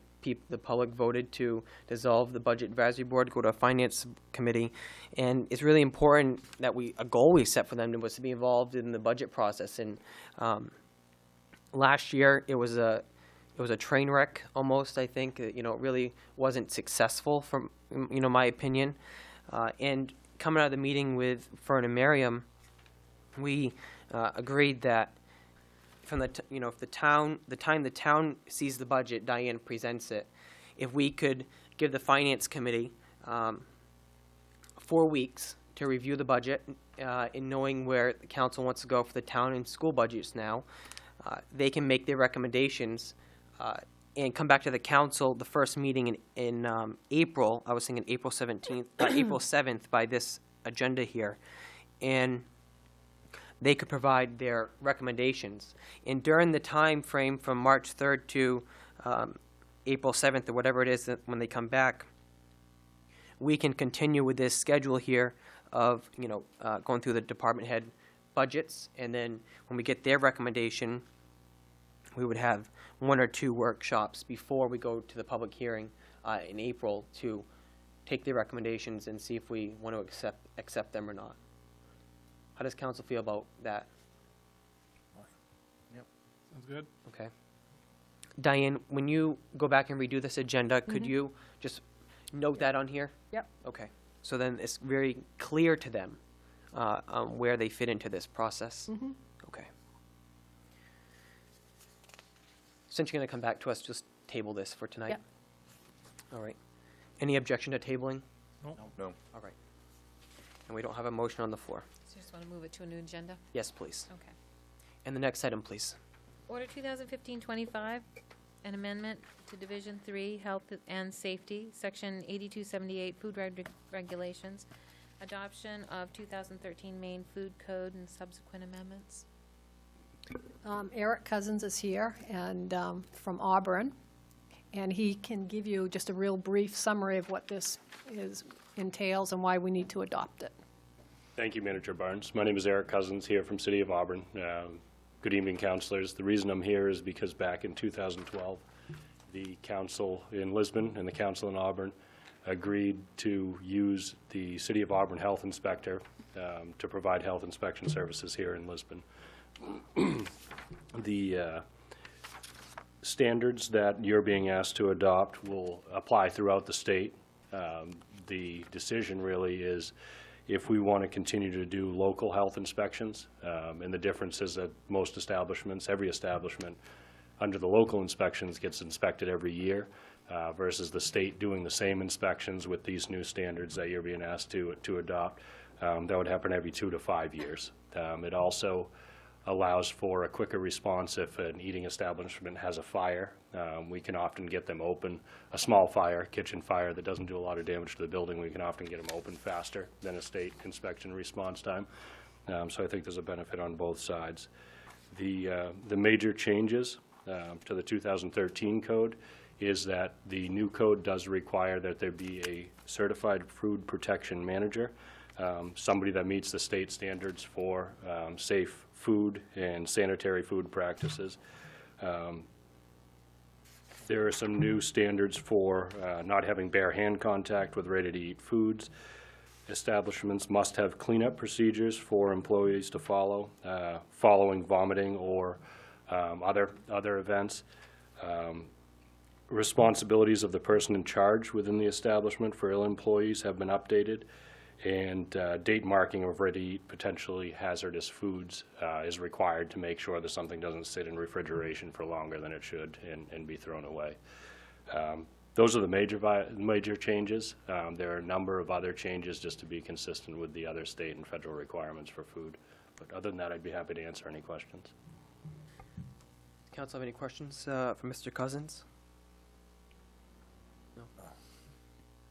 public voted to dissolve the Budget Advisory Board, go to a Finance Committee, and it's really important that a goal we set for them was to be involved in the budget process. And last year, it was a train wreck almost, I think. It really wasn't successful from, my opinion. And coming out of the meeting with Fern and Miriam, we agreed that from if the time the town sees the budget, Diane presents it, if we could give the Finance Committee 4 weeks to review the budget, in knowing where the council wants to go for the town and school budgets now, they can make their recommendations and come back to the council the first meeting in April. I was thinking April 17th, April 7th by this agenda here, and they could provide their recommendations. And during the time frame from March 3rd to April 7th or whatever it is when they come back, we can continue with this schedule here of going through the department head budgets, and then when we get their recommendation, we would have 1 or 2 workshops before we go to the public hearing in April to take their recommendations and see if we want to accept them or not. How does council feel about that? Sounds good. Okay. Diane, when you go back and redo this agenda, could you just note that on here? Yep. Okay. So then it's very clear to them where they fit into this process. Okay. Since you're going to come back to us, just table this for tonight. Yep. All right. Any objection to tabling? No. All right. And we don't have a motion on the floor. So you just want to move it to a new agenda? Yes, please. Okay. And the next item, please. Order 2015-25, an amendment to Division 3, Health and Safety, Section 8278, Food Regulations, adoption of 2013 Maine Food Code and subsequent amendments. Eric Cousins is here, and from Auburn, and he can give you just a real brief summary of what this entails and why we need to adopt it. Thank you, Manager Barnes. My name is Eric Cousins, here from City of Auburn. Good evening, councilors. The reason I'm here is because back in 2012, the council in Lisbon and the council in Auburn agreed to use the City of Auburn Health Inspector to provide health inspection services here in Lisbon. The standards that you're being asked to adopt will apply throughout the state. The decision really is if we want to continue to do local health inspections, and the difference is that most establishments, every establishment under the local inspections gets inspected every year, versus the state doing the same inspections with these new standards that you're being asked to adopt. That would happen every 2 to 5 years. It also allows for a quicker response if an eating establishment has a fire. We can often get them open, a small fire, kitchen fire that doesn't do a lot of damage to the building. We can often get them open faster than a state inspection response time. So I think there's a benefit on both sides. The major changes to the 2013 code is that the new code does require that there be a certified food protection manager, somebody that meets the state standards for safe food and sanitary food practices. There are some new standards for not having bare hand contact with ready-to-eat foods. Establishments must have cleanup procedures for employees to follow, following vomiting or other events. Responsibilities of the person in charge within the establishment for ill employees have been updated, and date marking of ready-to-eat potentially hazardous foods is required to make sure that something doesn't sit in refrigeration for longer than it should and be thrown away. Those are the major changes. There are a number of other changes just to be consistent with the other state and federal requirements for food. But other than that, I'd be happy to answer any questions. Council have any questions for Mr. Cousins? No.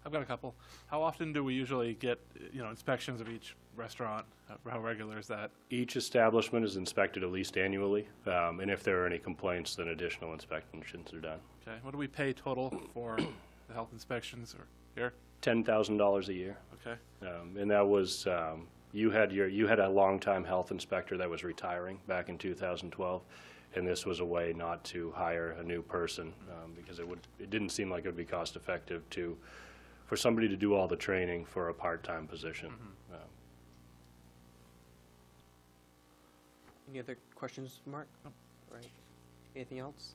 I've got a couple. How often do we usually get, inspections of each restaurant? How regular is that? Each establishment is inspected at least annually, and if there are any complaints, then additional inspections are done. Okay. What do we pay total for the health inspections or here? $10,000 a year. Okay. And that was, you had a longtime health inspector that was retiring back in 2012, and this was a way not to hire a new person because it didn't seem like it would be cost effective for somebody to do all the training for a part-time position. Any other questions, Mark? No. Right. Anything else?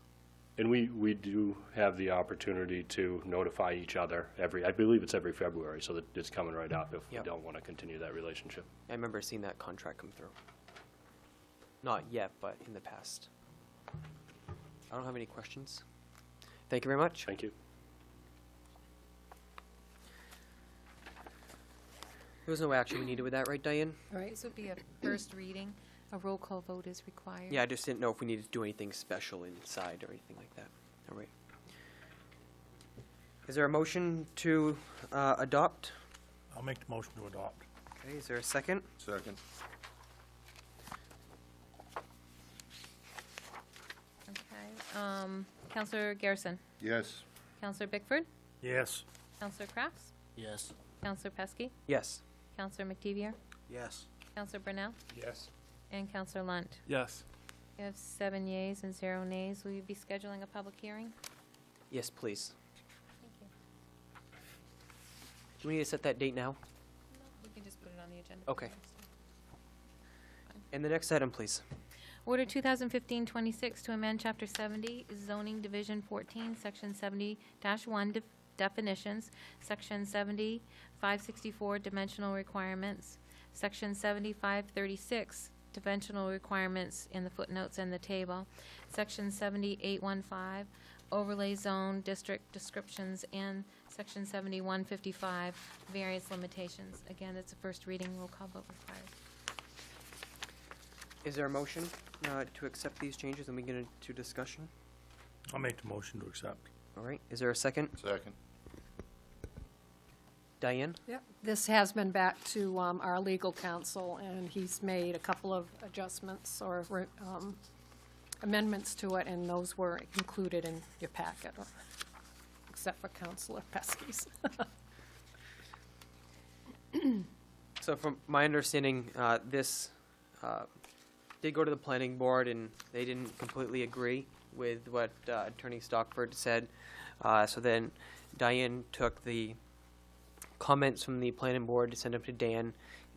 And we do have the opportunity to notify each other I believe it's every February, so that it's coming right up if we don't want to continue that relationship. I remember seeing that contract come through. Not yet, but in the past. I don't have any questions. Thank you very much. Thank you. There was no action we needed with that, right, Diane? All right, this would be a first reading. A roll call vote is required. Yeah, I just didn't know if we needed to do anything special inside or anything like that. All right. Is there a motion to adopt? I'll make the motion to adopt. Okay, is there a second? Second. Okay. Counselor Garrison? Yes. Counselor Bickford? Yes. Counselor Crafts? Yes. Counselor Pesky? Yes. Counselor McTevier? Yes. Counselor Brunel? Yes. And Counselor Lunt. Yes. You have 7 yeas and 0 nays. Will you be scheduling a public hearing? Yes, please. Thank you. Do we need to set that date now? We can just put it on the agenda. for Okay. next time. And the next item, please. Order 2015-26 to amend Chapter 70, Zoning Division 14, Section 70-1 definitions, Section 70-564 dimensional requirements, Section 70-536 dimensional requirements in the footnotes and the table, Section 70-815 overlay zone district descriptions, and Section 70-155 variance limitations. Again, it's a first reading, roll call vote required. Is there a motion to accept these changes and we get into discussion? I'll make the motion to accept. All right, is there a second? Second. Diane? Yep. This has been back to our legal counsel, and he's made a couple of adjustments or amendments to it, and those were included in your packet, except for Counselor Pesky's. So from my understanding, this did go to the planning board, and they didn't completely agree with what Attorney Stockford said. So then Diane took the comments from the planning board to send them to Dan.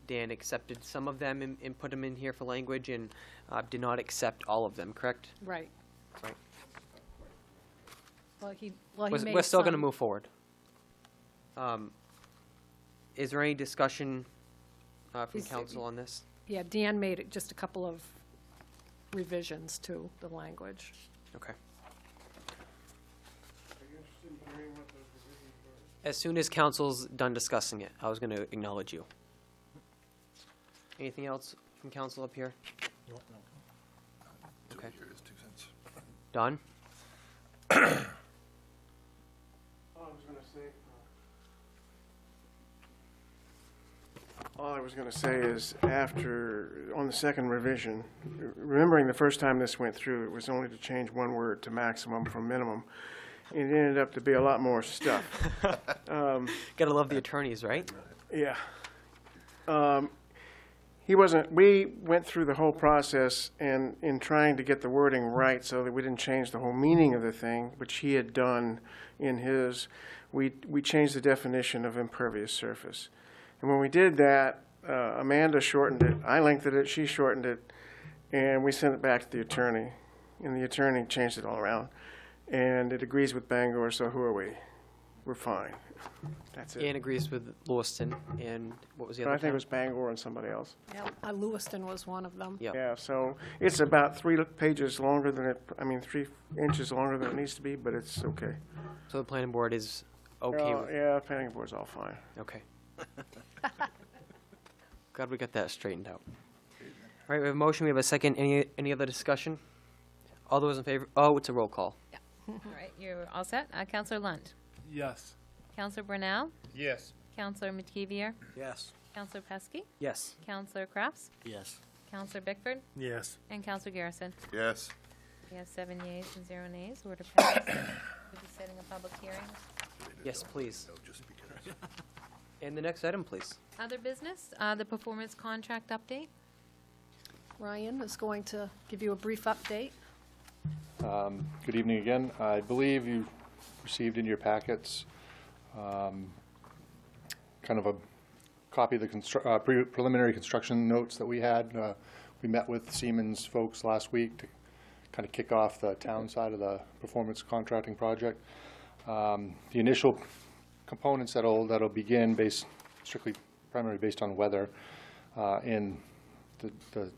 Dan accepted some of them and put them in here for language, and did not accept all of them, correct? Right. Right. Well, he We're still going to move forward. Is there any discussion from He's- council on this? Yeah, Dan made just a couple of revisions to the language. Okay. As soon as council's done discussing it, I was going to acknowledge you. Anything else from council up here? Okay. Don? All I was going to say is after, on the second revision, remembering the first time this went through, it was only to change one word to maximum from minimum. It ended up to be a lot more stuff. Gotta love the attorneys, right? Yeah. We went through the whole process and in trying to get the wording right so that we didn't change the whole meaning of the thing, which he had done in his, we changed the definition of impervious surface. And when we did that, Amanda shortened it, I lengthened it, she shortened it, and we sent it back to the attorney. And the attorney changed it all around. And it agrees with Bangor, so who are we? We're fine. That's it. Ann agrees with Lewiston, and what was the But other I think it town? was Bangor and somebody else. Yeah, Lewiston was one of them. Yep. Yeah, so it's about 3 pages longer than it, 3 inches longer than it needs to be, but it's okay. So the planning board is okay with, Yeah, planning board's all fine. okay. Glad we got that straightened out. All right, we have a motion, we have a second. Any other discussion? All those in favor? Oh, it's a roll call. All right, you're all set. Counselor Lunt. Yes. Counselor Brunel. Yes. Counselor McKeevier. Yes. Counselor Pesky. Yes. Counselor Crafts. Yes. Counselor Bickford. Yes. And Counselor Garrison. Yes. We have 7 yeas and 0 nays. Order passes. We'll be setting a public hearing. Yes, please. No, just because. And the next item, please. Other business, the performance contract update. Ryan is going to give you a brief update. Good evening again. I believe you received in your packets kind of a copy of the preliminary construction notes that we had. We met with Siemens folks last week to kind of kick off the town side of the performance contracting project. The initial components that'll begin strictly primarily based on weather, and the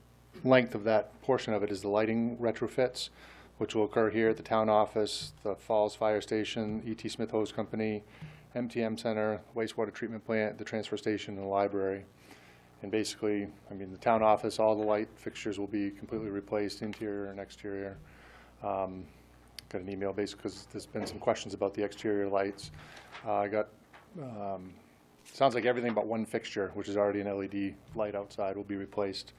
length of that portion of it is the lighting retrofits, which will occur here at the town office, the Falls Fire Station, E.T. Smith Hose Company, MTM Center, wastewater treatment plant, the transfer station, and the library. And basically, the town office, all the light fixtures will be completely replaced, interior and exterior. Got an email basically because there's been some questions about the exterior lights. I got, sounds like everything but one fixture, which is already an LED light outside, will be replaced.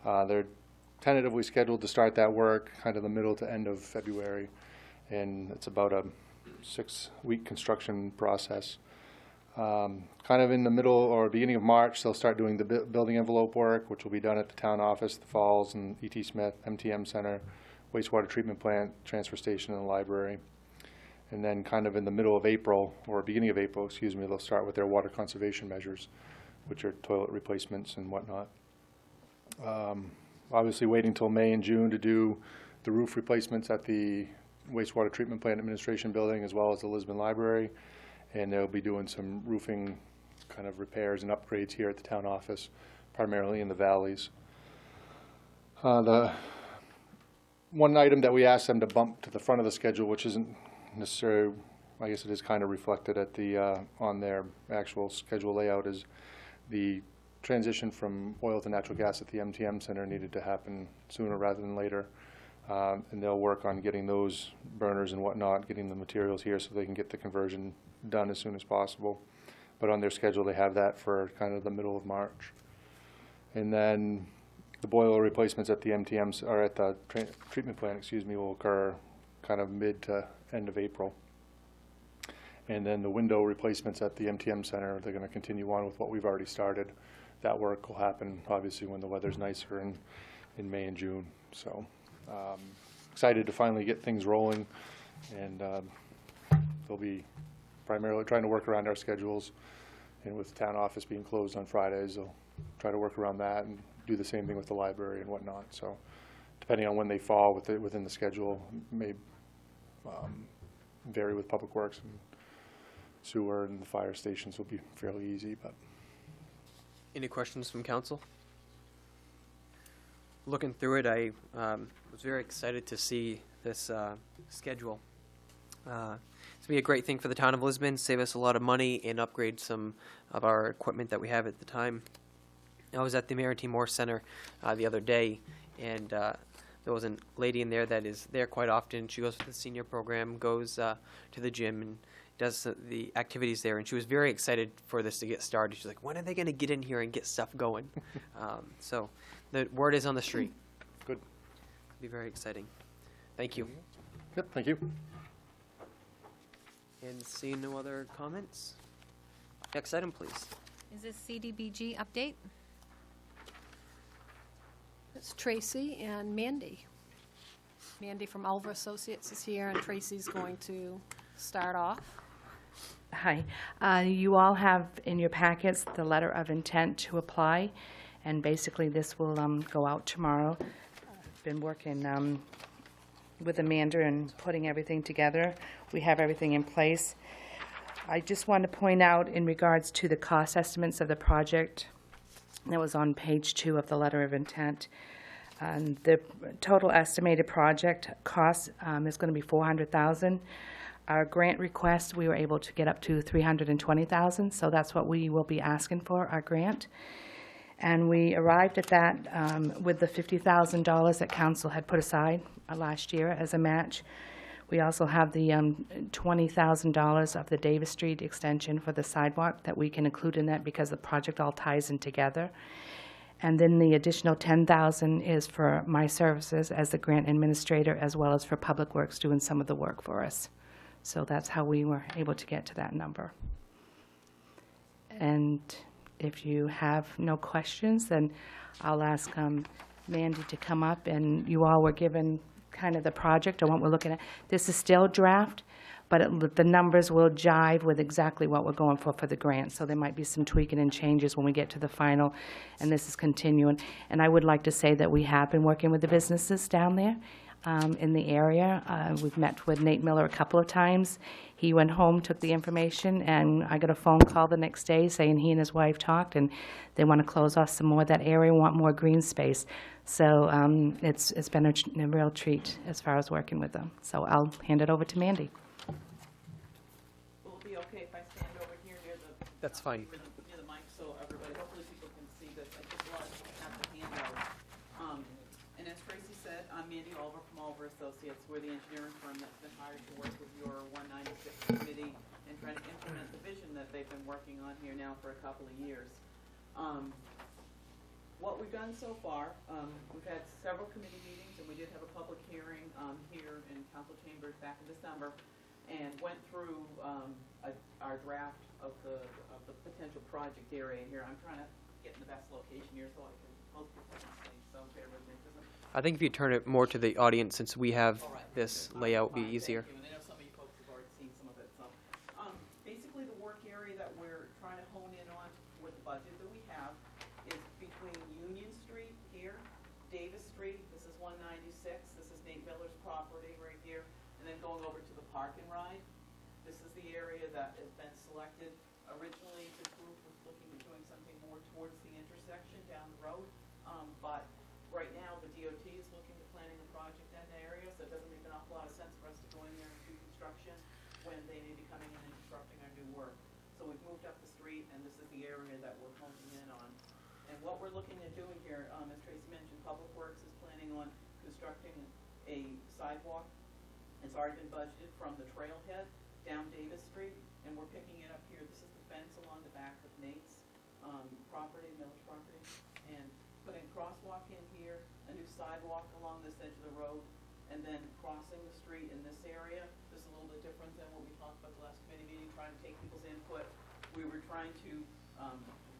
They're tentatively scheduled to start that work kind of the middle to end of February, and it's about a 6-week construction process. Kind of in the middle or beginning of March, they'll start doing the building envelope work, which will be done at the town office, the Falls, and E.T. Smith, MTM Center, wastewater treatment plant, transfer station, and the library. And then kind of in the middle of April, or beginning of April, excuse me, they'll start with their water conservation measures, which are toilet replacements and whatnot. Obviously waiting until May and June to do the roof replacements at the wastewater treatment plant administration building, as well as the Lisbon Library. And they'll be doing some roofing kind of repairs and upgrades here at the town office, primarily in the valleys. The one item that we asked them to bump to the front of the schedule, which isn't necessarily, I guess it is kind of reflected at the on their actual schedule layout, is the transition from oil to natural gas at the MTM Center needed to happen sooner rather than later. And they'll work on getting those burners and whatnot, getting the materials here so they can get the conversion done as soon as possible. But on their schedule, they have that for kind of the middle of March. And then the boiler replacements at the MTM, or at the treatment plant, excuse me, will occur kind of mid to end of April. And then the window replacements at the MTM Center, they're going to continue on with what we've already started. That work will happen, obviously, when the weather's nicer in May and June. So excited to finally get things rolling, and they'll be primarily trying to work around our schedules, and with the town office being closed on Fridays, they'll try to work around that and do the same thing with the library and whatnot. So depending on when they fall within the schedule, may vary with Public Works and sewer, and the fire stations will be fairly easy. But any questions from council? Looking through it, I was very excited to see this schedule. It's going to be a great thing for the town of Lisbon, save us a lot of money, and upgrade some of our equipment that we have at the time. I was at the Maritime Moore Center the other day, and there was a lady in there that is there quite often. She goes to the senior program, goes to the gym, and does the activities there, and she was very excited for this to get started. She's like, when are they going to get in here and get stuff going? So the word is on the street. Good. It'll be very exciting. Thank you. Yep, thank you. And seeing no other comments, next item, please. Is this CDBG update? It's Tracy and Mandy. Mandy from Oliver Associates is here, and Tracy's going to start off. Hi. You all have in your packets the letter of intent to apply, and basically this will go out tomorrow. I've been working with Amanda and putting everything together. We have everything in place. I just want to point out in regards to the cost estimates of the project that was on page 2 of the letter of intent. The total estimated project cost is going to be $400,000. Our grant request, we were able to get up to $320,000, so that's what we will be asking for, our grant. And we arrived at that with the $50,000 that council had put aside last year as a match. We also have the $20,000 of the Davis Street extension for the sidewalk that we can include in that because the project all ties in together. And then the additional $10,000 is for my services as the grant administrator, as well as for Public Works doing some of the work for us. So that's how we were able to get to that number. And if you have no questions, then I'll ask Mandy to come up, and you all were given kind of the project or what we're looking at. This is still draft, but the numbers will jive with exactly what we're going for the grant. So there might be some tweaking and changes when we get to the final, and this is continuing. And I would like to say that we have been working with the businesses down there in the area. We've met with Nate Miller a couple of times. He went home, took the information, and I got a phone call the next day saying he and his wife talked, and they want to close off some more of that area, want more green space. So it's been a real treat as far as working with them. So I'll hand it over to Mandy. Will it be okay if I stand over here near the... That's fine. Near the mic so everybody, hopefully people can see this. I just want to have the handout. And as Tracy said, I'm Mandy Oliver from Oliver Associates. We're the engineering firm that's been hired to work with your 196 committee and trying to implement the vision that they've been working on here now for a couple of years. What we've done so far, we've had several committee meetings, and we did have a public hearing here in council chambers back in December. and went through our draft of the potential project area here. I'm trying to get in the best location here so I can most people can see, so bear with me. I think if you turn it more to the audience, since we have this layout, be easier. Thank you, and I know some of you folks have already seen some of it. So, basically, the work area that we're trying to hone in on with the budget that we have is between Union Street here, Davis Street, this is 196, this is Nate Miller's property right here, and then going over to the Park and Ride. This is the area that has been selected. Originally, the group was looking at doing something more towards the intersection down the road, but right now, the DOT is looking at planning a project in that area, so it doesn't make an awful lot of sense for us to go in there and do construction when they may be coming in and disrupting our new work. So we've moved up the street, and this is the area that we're honing in on. And what we're looking at doing here, as Tracy mentioned, Public Works is planning on constructing a sidewalk. It's already been budgeted from the trailhead down Davis Street, and we're picking it up here. This is the fence along the back of Nate's property, Miller's property, and putting a crosswalk in here, a new sidewalk along this edge of the road, and then crossing the street in this area. This is a little bit different than what we talked about the last committee meeting, trying to take people's input. We were trying to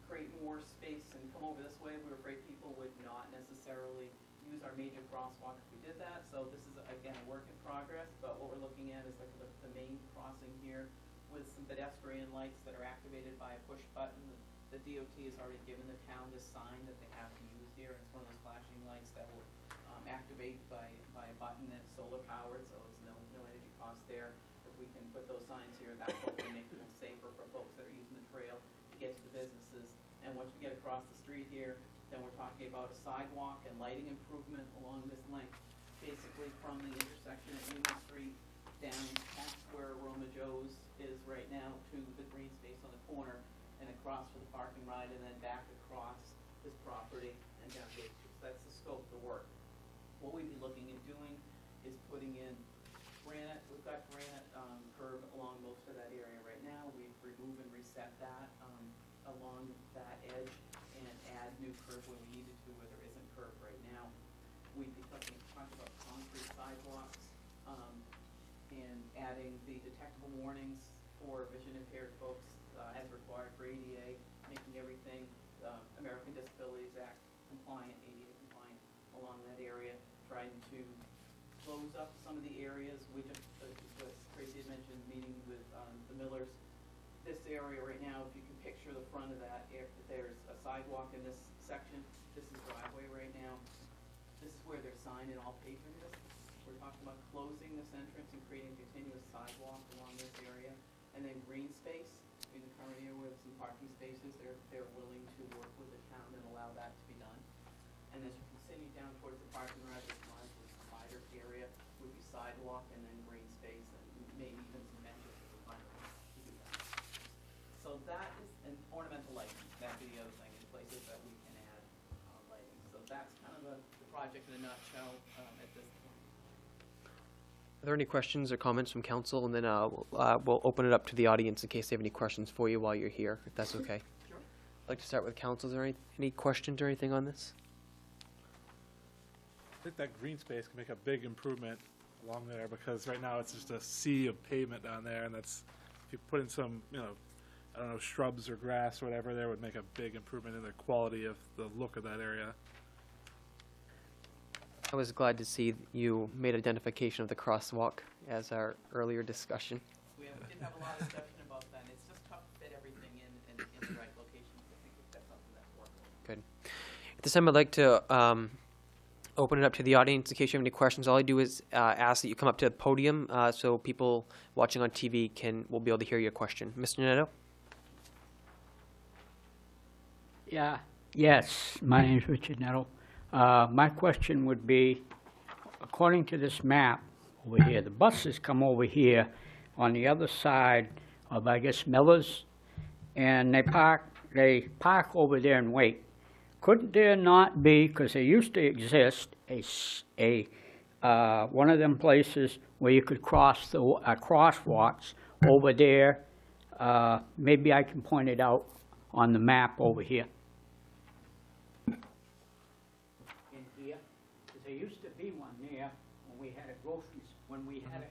create more space and come over this way. We were afraid people would not necessarily use our major crosswalk if we did that. So this is, again, a work in progress, but what we're looking at is like the main crossing here with some pedestrian lights that are activated by a push button. The DOT has already given the town this sign that they have to use here. It's one of those flashing lights that will activate by a button that's solar powered, so it's no energy cost there. If we can put those signs here, that will hopefully make it safer for folks that are using the trail to get to the businesses. And once we get across the street here, then we're talking about a sidewalk and lighting improvement along this length, basically from the intersection at Union Street down past where Roma Joe's is right now to the green space on the corner, and across for the Park and Ride, and then back across this property and down Gate Street. So that's the scope of the work. What we'd be looking at doing is putting in granite. We've got granite curb along most of that area right now. We've removed and reset that along that edge and add new curb where we needed to, where there isn't curb right now. We'd be talking about concrete sidewalks and adding the detectable warnings for vision impaired folks as required for ADA, making everything American Disabilities Act compliant, ADA compliant along that area, trying to close up some of the areas. We just, as Tracy had mentioned, meeting with the Millers. This area right now, if you can picture the front of that, there's a sidewalk in this section. This is driveway right now. This is where their sign and all pavement is. We're talking about closing this entrance and creating a continuous sidewalk along this area. And then green space in the current area with some parking spaces. They're willing to work with the town and allow that to be done. And as you continue down towards the parking lot, this line towards the wider area would be sidewalk and then green space and maybe even some benches if we find a way to do that. So that is an ornamental lighting. That'd be the other thing, in places that we can add lighting. So that's kind of the project in a nutshell at this point. Are there any questions or comments from council? And then we'll open it up to the audience in case they have any questions for you while you're here, if that's okay. Sure. I'd like to start with council. Is there any questions or anything on this? I think that green space can make a big improvement along there, because right now it's just a sea of pavement down there, and that's, if you put in some, I don't know, shrubs or grass or whatever, there would make a big improvement in the quality of the look of that area. I was glad to see you made identification of the crosswalk as our earlier discussion. We did have a lot of discussion about that. It's just tough to fit everything in the right locations. I think that's something that's workable. Good. At this time, I'd like to open it up to the audience in case you have any questions. All I do is ask that you come up to the podium so people watching on TV will be able to hear your question. Mr. Neto? Yeah. Yes, my name is Richard Nettle. My question would be, according to this map over here, the buses come over here on the other side of, I guess, Miller's, and they park over there and wait. Couldn't there not be, because there used to exist, one of them places where you could cross the crosswalks over there? Maybe I can point it out on the map over here. There used to be one there when we had a grocery, when we had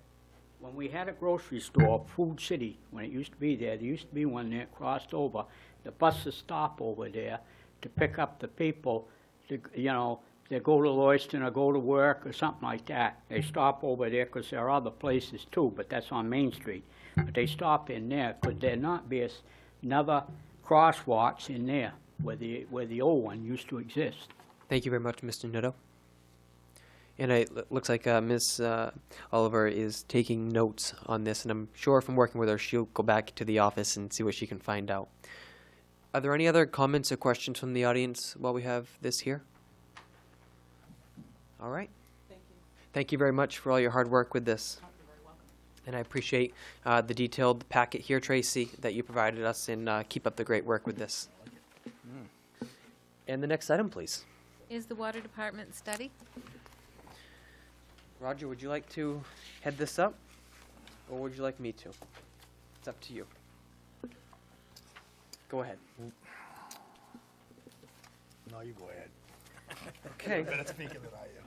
when we had a grocery store, Food City, when it used to be there used to be one there crossed over. The buses stop over there to pick up the people, to, you know, they go to Lewiston or go to work or something like that. They stop over there because there are other places too, but that's on Main Street. But they stop in there. Could there not be another crosswalks in there where the old one used to exist? Thank you very much, Mr. Nutto. And it looks like Ms. Oliver is taking notes on this, and I'm sure from working with her, she'll go back to the office and see what she can find out. Are there any other comments or questions from the audience while we have this here? All right. Thank you. Thank you very much for all your hard work with this. And I appreciate the detailed packet here, Tracy, that you provided us, and keep up the great work with this. And the next item, please. Is the Water Department study? Roger, would you like to head this up, or would you like me to? It's up to you. Go ahead. No, you go ahead. Okay. You're better at speaking than I am.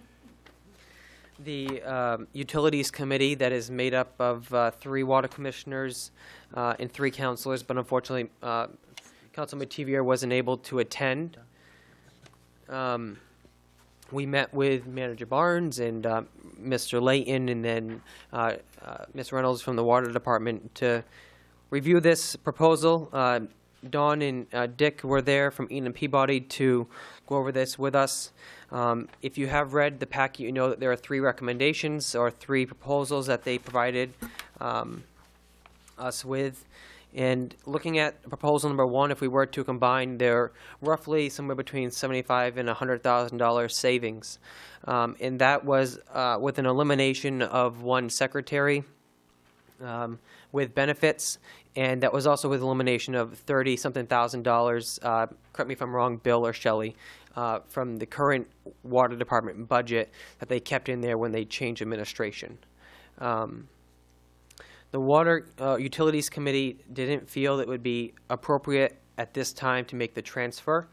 The Utilities Committee that is made up of 3 water commissioners and 3 councilors, but unfortunately, Councilman Mativier wasn't able to attend. We met with Manager Barnes and Mr. Layton, and then Ms. Reynolds from the Water Department to review this proposal. Dawn and Dick were there from Eaton and Peabody to go over this with us. If you have read the packet, you know that there are 3 recommendations or 3 proposals that they provided us with. And looking at proposal number 1, if we were to combine, they're roughly somewhere between $75,000 and $100,000 savings. And that was with an elimination of 1 secretary with benefits, and that was also with elimination of $30-something thousand, correct me if I'm wrong, Bill or Shelley, from the current Water Department budget that they kept in there when they changed administration. The Water Utilities Committee didn't feel it would be appropriate at this time to make the transfer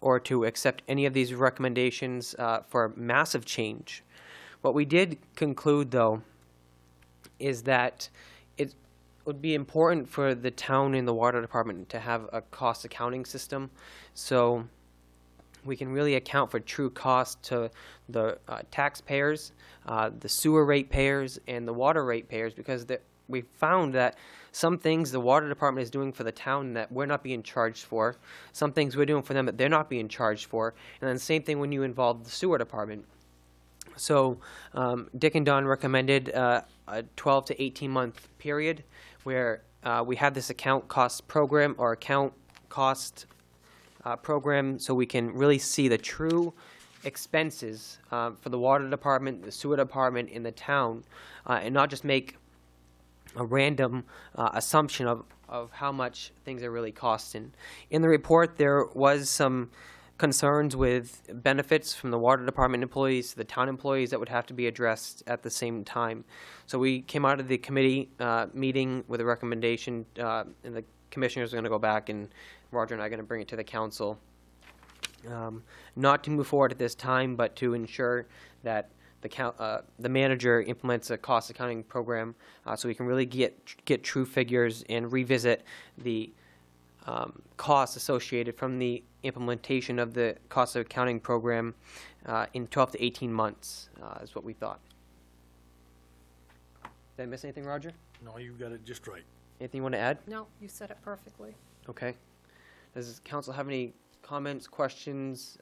or to accept any of these recommendations for massive change. What we did conclude, though, is that it would be important for the town and the Water Department to have a cost accounting system, so we can really account for true cost to the taxpayers, the sewer ratepayers, and the water ratepayers, because we found that some things the Water Department is doing for the town that we're not being charged for, some things we're doing for them that they're not being charged for, and then same thing when you involve the sewer department. So Dick and Don recommended a 12 to 18-month period where we have this account cost program or account cost program, so we can really see the true expenses for the water department, the sewer department, in the town, and not just make a random assumption of how much things are really costing. In the report, there was some concerns with benefits from the water department employees to the town employees that would have to be addressed at the same time. So we came out of the committee meeting with a recommendation, and the commissioners are going to go back, and Roger and I are going to bring it to the council. Not to move forward at this time, but to ensure that the manager implements a cost accounting program so we can really get true figures and revisit the costs associated from the implementation of the cost accounting program in 12 to 18 months is what we thought. Did I miss anything, Roger? No, you got it just right. Anything you want to add? No, you said it perfectly. Okay. Does council have any comments, questions,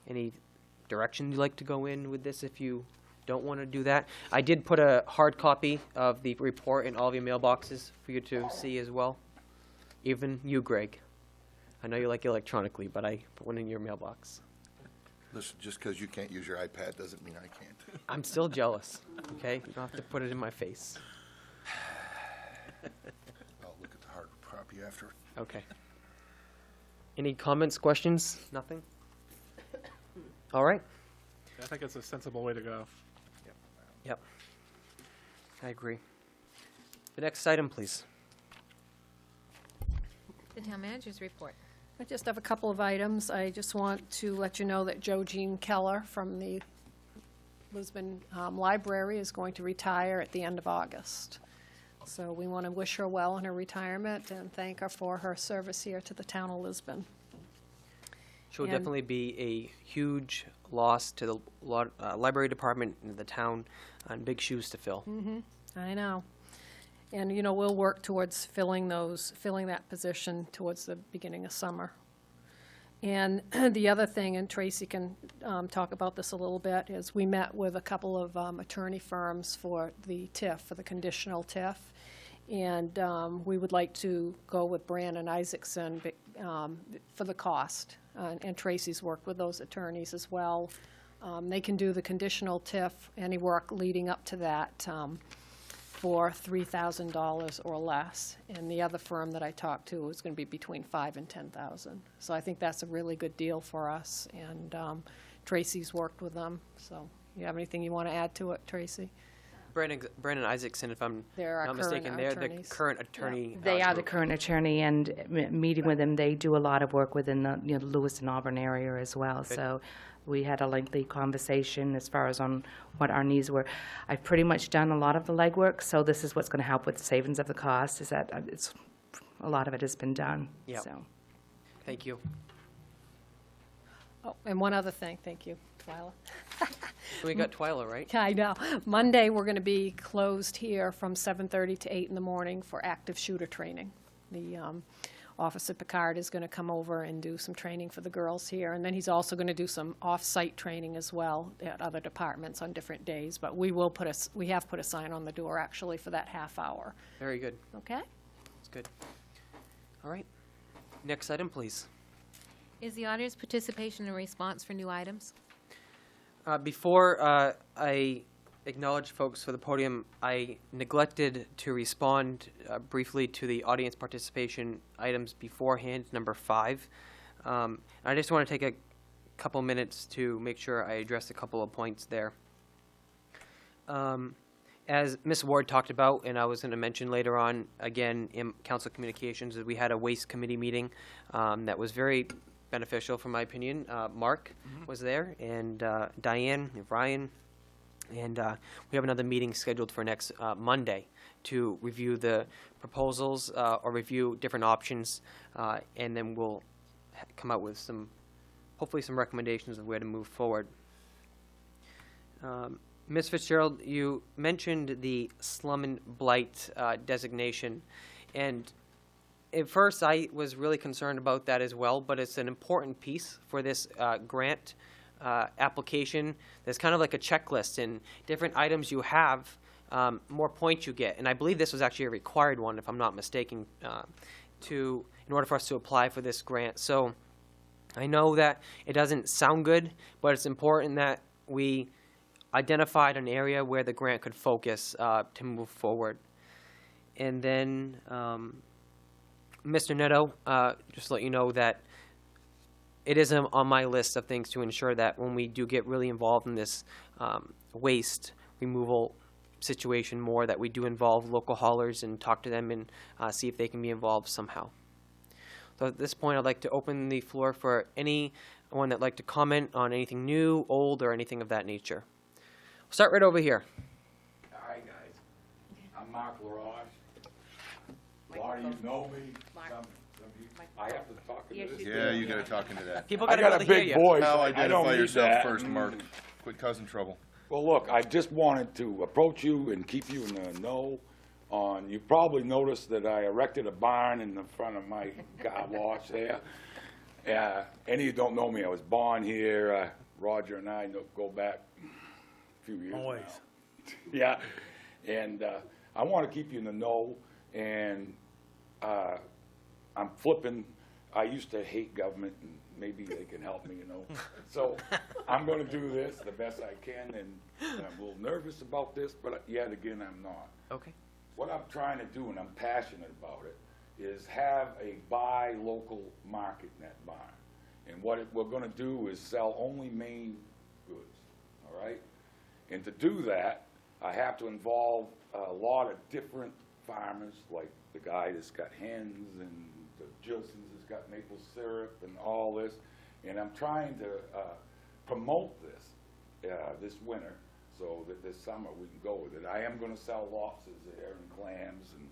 any direction you'd like to go in with this if you don't want to do that? I did put a hard copy of the report in all of your mailboxes for you to see as well. Even you, Greg. I know you like it electronically, but I put one in your mailbox. Listen, just because you can't use your iPad doesn't mean I can't. I'm still jealous, okay? You don't have to put it in my face. I'll look at the hard copy after. Okay. Any comments, questions? Nothing? All right. I think it's a sensible way to go. Yep. I agree. The next item, please. The town manager's report. I just have a couple of items. I just want to let you know that Joe Jean Keller from the Lisbon Library is going to retire at the end of August. So we want to wish her well in her retirement and thank her for her service here to the town of Lisbon. She'll And- definitely be a huge loss to the library department and the town, and big shoes to fill. I know. And, you know, we'll work towards filling that position towards the beginning of summer. And the other thing, and Tracy can talk about this a little bit, is we met with a couple of attorney firms for the TIF, for the conditional TIF. And we would like to go with Brandon Isaacson for the cost. And Tracy's worked with those attorneys as well. They can do the conditional TIF, any work leading up to that, for $3,000 or less. And the other firm that I talked to was going to be between $5,000 and $10,000. So I think that's a really good deal for us. And Tracy's worked with them. So you have anything you want to add to it, Tracy? Brandon Isaacson, if I'm They're our not current mistaken, they're the attorneys. current attorney. They are the group. current attorney, and meeting with them, they do a lot of work within the Lewis and Auburn area as well. Good. So we had a lengthy conversation as far as on what our needs were. I've pretty much done a lot of the legwork, so this is what's going to help with the savings of the cost, is that a lot of it has been done. Yep. So. Thank you. Oh, and one other thing, thank you, Twyla. We got Twyla, right? I know. Monday, we're going to be closed here from 7:30 to 8 in the morning for active shooter training. The Officer Picard is going to come over and do some training for the girls here, and then he's also going to do some off-site training as well at other departments on different days. But we have put a sign on the door, actually, for that half hour. Very good. Okay? That's good. All right. Next item, please. Is the auditor's participation and response for new items? Before I acknowledge folks for the podium, I neglected to respond briefly to the audience participation items beforehand, number 5. I just want to take a couple minutes to make sure I address a couple of points there. As Ms. Ward talked about, and I was going to mention later on, again, in council communications, is we had a waste committee meeting that was very beneficial, from my opinion. Mark was there, and Diane, and Ryan, and we have another meeting scheduled for next Monday to review the proposals or review different options, and then we'll come out with hopefully some recommendations of where to move forward. Ms. Fitzgerald, you mentioned the slum and blight designation, and at first I was really concerned about that as well, but it's an important piece for this grant application. There's kind of like a checklist, and different items you have, more points you get. And I believe this was actually a required one, if I'm not mistaken, in order for us to apply for this grant. So I know that it doesn't sound good, but it's important that we identified an area where the grant could focus to move forward. And then, Mr. Neto, just to let you know that it is on my list of things to ensure that when we do get really involved in this waste removal situation more, that we do involve local haulers and talk to them and see if they can be involved somehow. So at this point, I'd like to open the floor for anyone that'd like to comment on anything new, old, or anything of that nature. We'll start right over here. Hi, guys. I'm Mark LaRoche. A lot of you know me. Some of you, I have to talk into this. Yeah, you gotta talk into that. People I gotta got be a able to hear big you. voice. Now I don't identify need yourself that. first, Mark. Quit causing trouble. Well, look, I just wanted to approach you and keep you in the know on, you probably noticed that I erected a barn in the front of my car wash there. Any of you don't know me, I was born here. Roger and I go back a few years Always. now. Yeah, and I want to keep you in the know, and I'm flipping. I used to hate government, and maybe they can help me, you know. So I'm going to do this the best I can, and I'm a little nervous about this, but yet again, I'm not. Okay. What I'm trying to do, and I'm passionate about it, is have a buy local market in that barn. And what we're going to do is sell only Maine goods, all right? And to do that, I have to involve a lot of different farmers, like the guy that's got hens, and the Gilsons has got maple syrup and all this. And I'm trying to promote this this winter so that this summer we can go with it. I am gonna sell lobsters there and clams and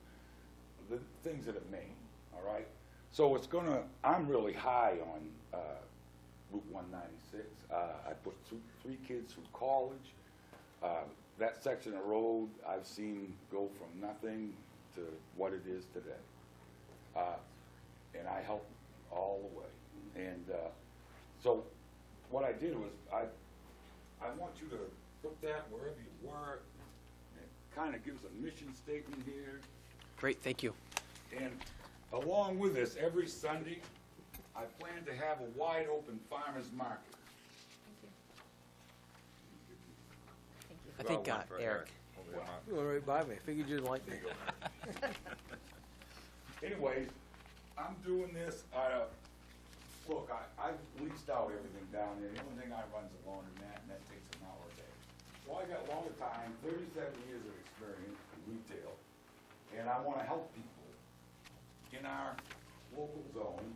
the things that are Maine, all right? So it's gonna, I'm really high on Route 196. I put three kids through college. That section of road I've seen go from nothing to what it is today. And I help all the way. And so what I did was I want you to put that wherever you work. It kind of gives a mission statement here. Great, thank you. And along with this, every Sunday, I plan to have a wide open farmer's market. I think Eric. You were right by me. Figured you didn't like me. Anyways, I'm doing this, look, I've leased out everything down there. The only thing I run is a laundromat, and that takes an hour a day. So I got a lot of time, 37 years of experience in retail, and I want to help people in our local zone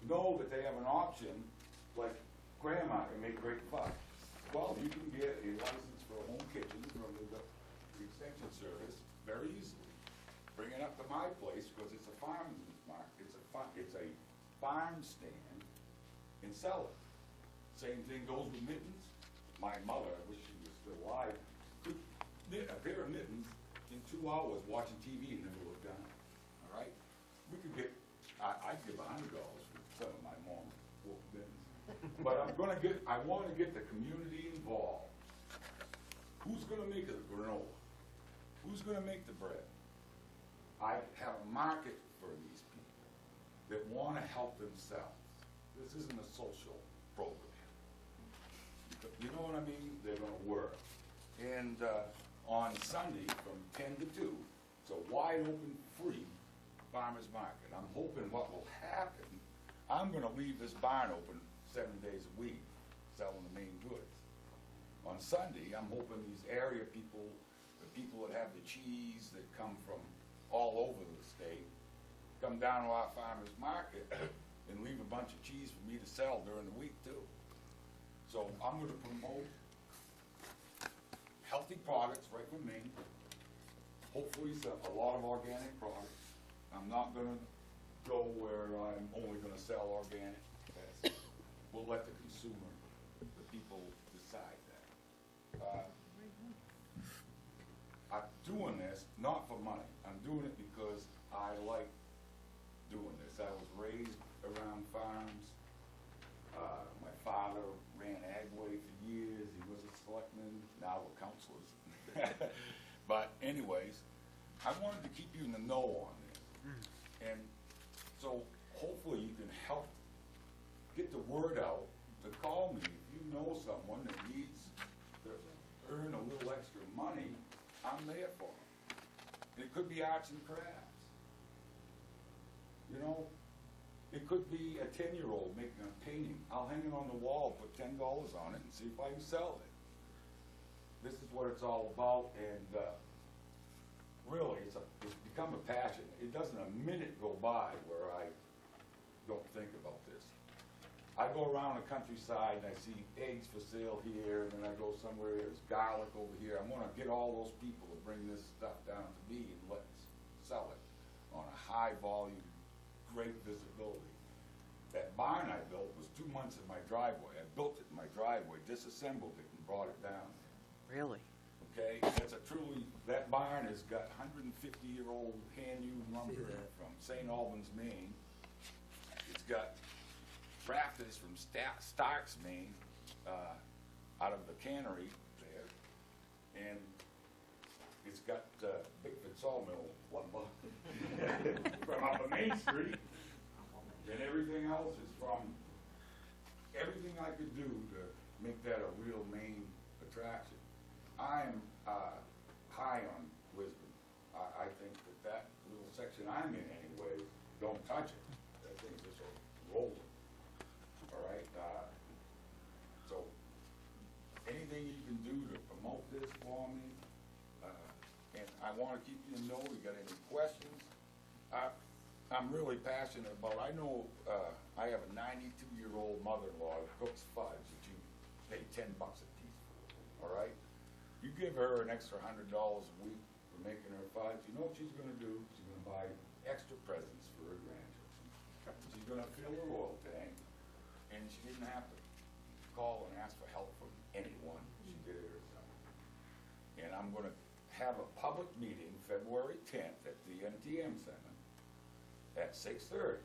know that they have an option, like Grandma can make great fun. Well, you can get a license for a home kitchen from the Extension Service very easily. Bring it up to my place because it's a farmer's market. It's a farm stand and sell it. Same thing goes with mittens. My mother, I wish she was still alive, could knit a pair of mittens in 2 hours watching TV and never look down. All right? We could get, I'd give $100 for some of my mom's wool mittens. But I want to get the community involved. Who's going to make the granola? Who's going to make the bread? I have a market for these people that want to help themselves. This isn't a social program. You know what I mean? They're going to work. And on Sunday from 10 to 2, it's a wide open, free farmer's market. I'm hoping what will happen, I'm going to leave this barn open 7 days a week selling the main goods. On Sunday, I'm hoping these area people, the people that have the cheese that come from all over the state, come down to our farmer's market and leave a bunch of cheese for me to sell during the week too. So I'm going to promote healthy products right from Maine, hopefully a lot of organic products. I'm not going to go where I'm only going to sell organic. We'll let the consumer, the people decide that. I'm doing this not for money. I'm doing it because I like doing this. I was raised around farms. My father ran Agway for years. He was a selectman. Now we're counselors. But anyways, I wanted to keep you in the know on this. And so hopefully you can help get the word out to call me. If you know someone that needs to earn a little extra money, I'm there for them. It could be arts and crafts. You know, it could be a 10-year-old making a painting. I'll hang it on the wall, put $10 on it, and see if I can sell it. This is what it's all about, and really, it's become a passion. It doesn't a minute go by where I don't think about this. I go around the countryside and I see eggs for sale here, and then I go somewhere, there's garlic over here. I want to get all those people to bring this stuff down to me and let's sell it on a high volume, great visibility. That barn I built was 2 months in my driveway. I built it in my driveway, disassembled it, and brought it down. Really? Okay, it's a truly, that barn has got 150-year-old hand-hewn lumber from St. Albans, Maine. It's got rafters from Starks, Maine, out of the cannery there. And it's got Bickford Sawmill lumber from up on Main Street. And everything else is from, everything I could do to make that a real Maine attraction. I'm high on Lisbon. I think that little section I'm in anyway, don't touch it. That thing's just rolling. All right? So anything you can do to promote this for me, and I want to keep you in know. You got any questions? I'm really passionate about, I know I have a 92-year-old mother-in-law that cooks fudge that you pay $10 a piece for, all right? You give her an extra $100 a week for making her files, you know what she's gonna do? She's gonna buy extra presents for her grandchildren. She's gonna fill her oil tank, and she didn't have to call and ask for help from anyone. She did it herself. And I'm gonna have a public meeting February 10th at the NTM Center at 6:30.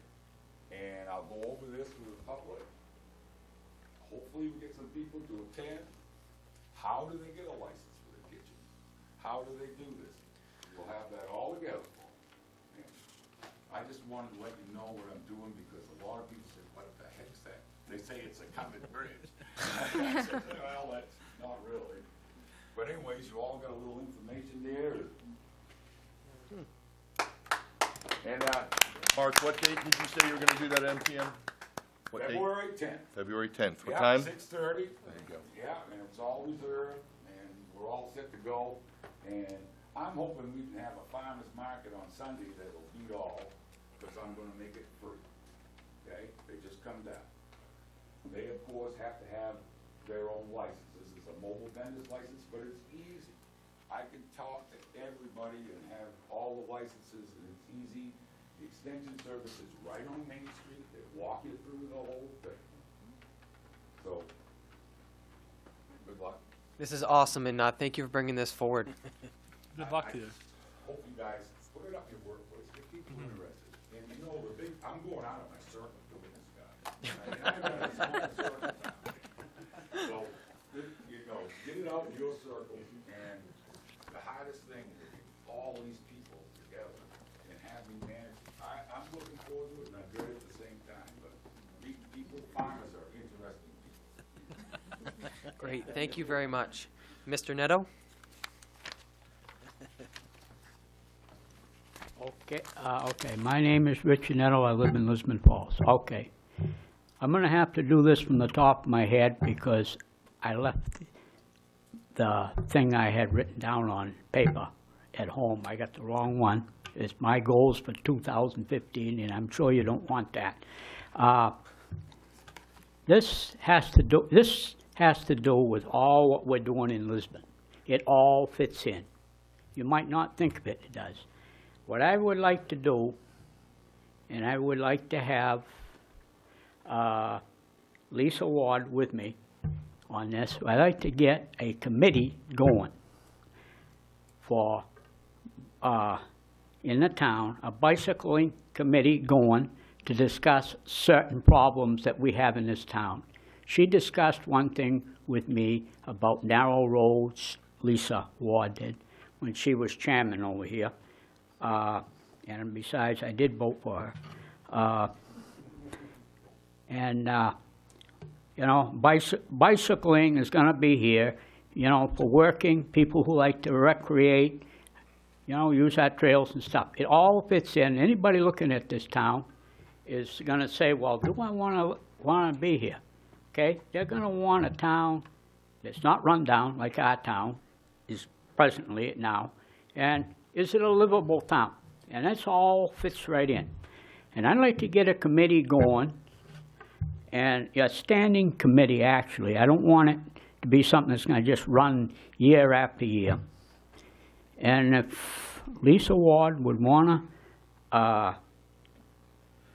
And I'll go over this with the public. Hopefully we get some people to attend. How do they get a license for their kitchen? How do they do this? We'll have that all together for them. And I just wanted to let you know what I'm doing because a lot of people say, what the heck's that? They say it's a covered bridge. I said, well, that's not really. But anyways, you all got a little information there. And Mark, what date did you say you were gonna do that MTM? What date? February 10th. February 10th. What Yeah, time? 6:30. There you go. Yeah, and it's all reserved, and we're all set to go. And I'm hoping we can have a farmer's market on Sunday that'll beat all, because I'm gonna make it free. Okay? They just come down. They, of course, have to have their own license. This is a mobile vendor's license, but it's easy. I can talk to everybody and have all the licenses, and it's easy. The extension service is right on Main Street. They walk you through the whole thing. So, good luck. This is awesome, and thank you for bringing this forward. Good luck to you. Hope you guys put it up your workplace, get people interested. And you know, I'm going out of my circle doing this, guys. I'm in a small circle now. So, you know, get it out in your circle, and the hardest thing is to get all these people together and have me manage. I'm looking forward to it, and I'm good at the same time, but people, farmers are interesting people. Great, thank you very much. Mr. Neto? Okay, my name is Richard Neto, I live in Lisbon Falls. Okay. I'm gonna have to do this from the top of my head because I left the thing I had written down on paper at home. I got the wrong one. It's my goals for 2015, and I'm sure you don't want that. This has to do with all what we're doing in Lisbon. It all fits in. You might not think of it, it does. What I would like to do, and I would like to have Lisa Ward with me on this, I'd like to get a committee going for, in the town, a bicycling committee going to discuss certain problems that we have in this town. She discussed one thing with me about narrow roads, Lisa Ward did, when she was chairman over here. And besides, I did vote for her. You know, bicycling is going to be here, you know, for working, people who like to recreate, you know, use our trails and stuff. It all fits in. Anybody looking at this town is going to say, well, do I want to be here? Okay? They're going to want a town that's not run down like our town is presently now. And is it a livable town? And that's all fits right in. And I'd like to get a committee going, and a standing committee, actually. I don't want it to be something that's going to just run year after year. And if Lisa Ward would want to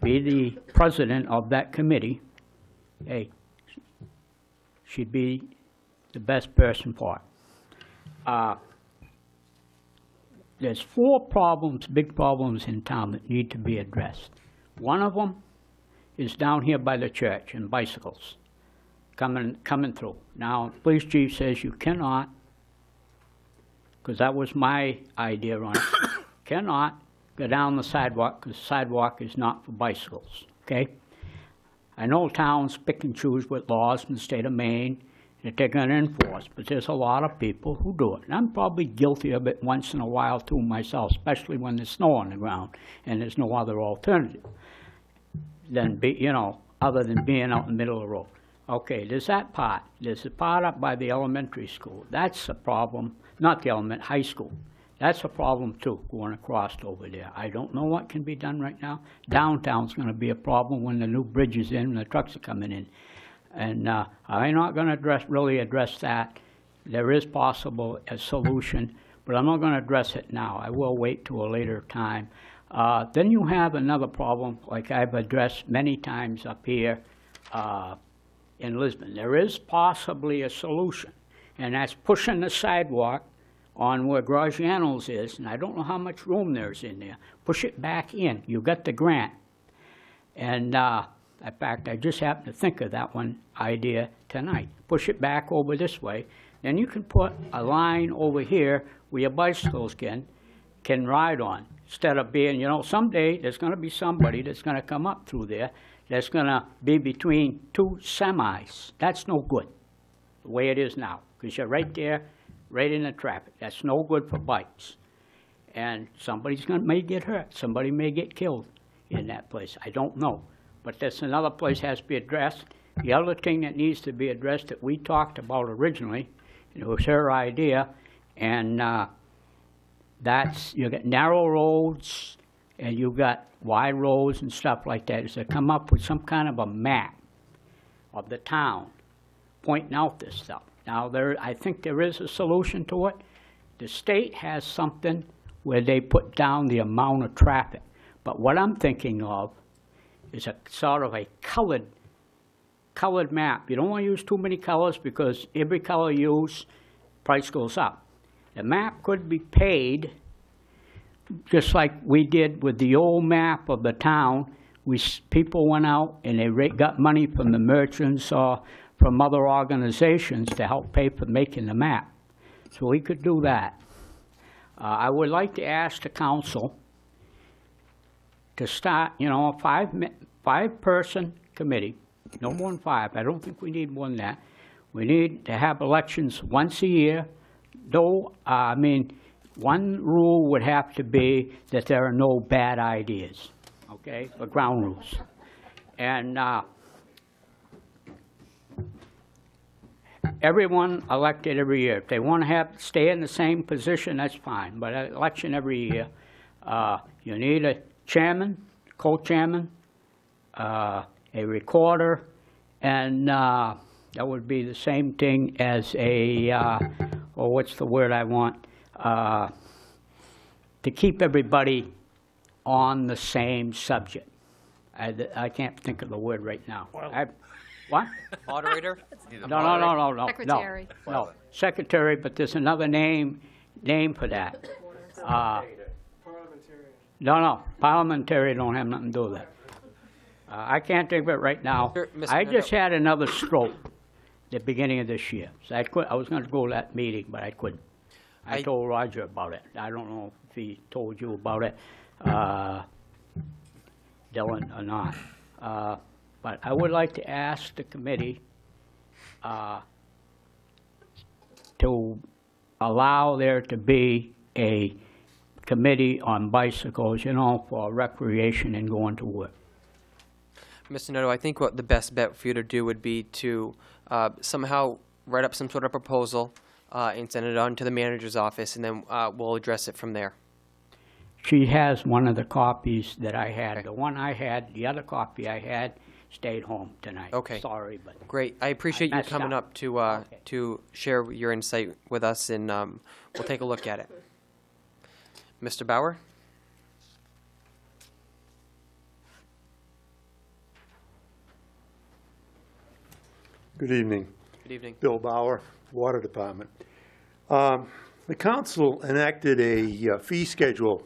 be the president of that committee, hey, she'd be the best person for it. There's 4 problems, big problems in town that need to be addressed. One of them is down here by the church and bicycles coming through. Now, the police chief says you cannot, because that was my idea on it, cannot go down the sidewalk because the sidewalk is not for bicycles, okay? I know towns pick and choose with laws in the state of Maine that they're going to enforce, but there's a lot of people who do it. And I'm probably guilty of it once in a while too myself, especially when there's snow on the ground and there's no other alternative than other than being out in the middle of the road. Okay, there's that part. There's the part up by the elementary school. That's a problem, not the high school. That's a problem too, going across over there. I don't know what can be done right now. Downtown's going to be a problem when the new bridge is in and the trucks are coming in. And I'm not going to really address that there is possible a solution, but I'm not going to address it now. I will wait to a later time. Then you have another problem, like I've addressed many times up here in Lisbon. There is possibly a solution, and that's pushing the sidewalk on where Graziano's is, and I don't know how much room there's in there. Push it back in. You got the grant. And in fact, I just happened to think of that one idea tonight. Push it back over this way. Then you can put a line over here where your bicycles can ride on. Instead of being, you know, someday there's going to be somebody that's going to come up through there that's going to be between two semis. That's no good, the way it is now, because you're right there, right in the traffic. That's no good for bikes. And somebody's may get hurt. Somebody may get killed in that place. I don't know. But that's another place has to be addressed. The other thing that needs to be addressed that we talked about originally, it was her idea, and that's, you got narrow roads and you got wide roads and stuff like that, is to come up with some kind of a map of the town pointing out this stuff. Now, I think there is a solution to it. The state has something where they put down the amount of traffic. But what I'm thinking of is a sort of a colored map. You don't want to use too many colors because every color you use, price goes up. The map could be paid just like we did with the old map of the town. People went out and they got money from the merchants or from other organizations to help pay for making the map. So we could do that. I would like to ask the council to start, you know, a five-person committee, no more than five. I don't think we need more than that. We need to have elections once a year. Though, I mean, one rule would have to be that there are no bad ideas, okay, or ground rules. And everyone elected every year. If they want to stay in the same position, that's fine, but an election every year. You need a chairman, co-chairman, a recorder, and that would be the same thing as a, or what's the word I want, to keep everybody on the same subject. I can't think of the word right now. What? Moderator? No. Secretary. No, secretary, but there's another name for that. No, parliamentary don't have nothing to do with that. I can't think of it right now. I just had another stroke at the beginning of this year. So I was going to go to that meeting, but I couldn't. I told Roger about it. I don't know if he told you about it, Dylan, or not. But I would like to ask the committee to allow there to be a committee on bicycles, you know, for recreation and going to work. Mr. Neto, I think what the best bet for you to do would be to somehow write up some sort of proposal and send it on to the manager's office, and then we'll address it from there. She has one of the copies that I had. The one I had, the other copy I had, stayed home tonight. Okay. Sorry, but great. I appreciate you coming up to share your insight with us, and we'll take a look at it. Mr. Bauer? Good evening. Good evening. Bill Bauer, Water Department. The council enacted a fee schedule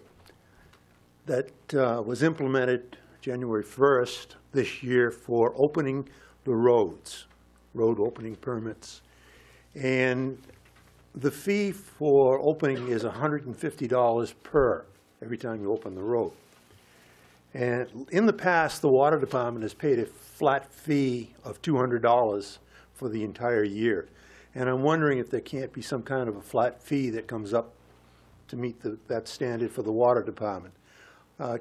that was implemented January 1st this year for opening the roads, road opening permits. And the fee for opening is $150 per every time you open the road. And in the past, the Water Department has paid a flat fee of $200 for the entire year. And I'm wondering if there can't be some kind of a flat fee that comes up to meet that standard for the Water Department.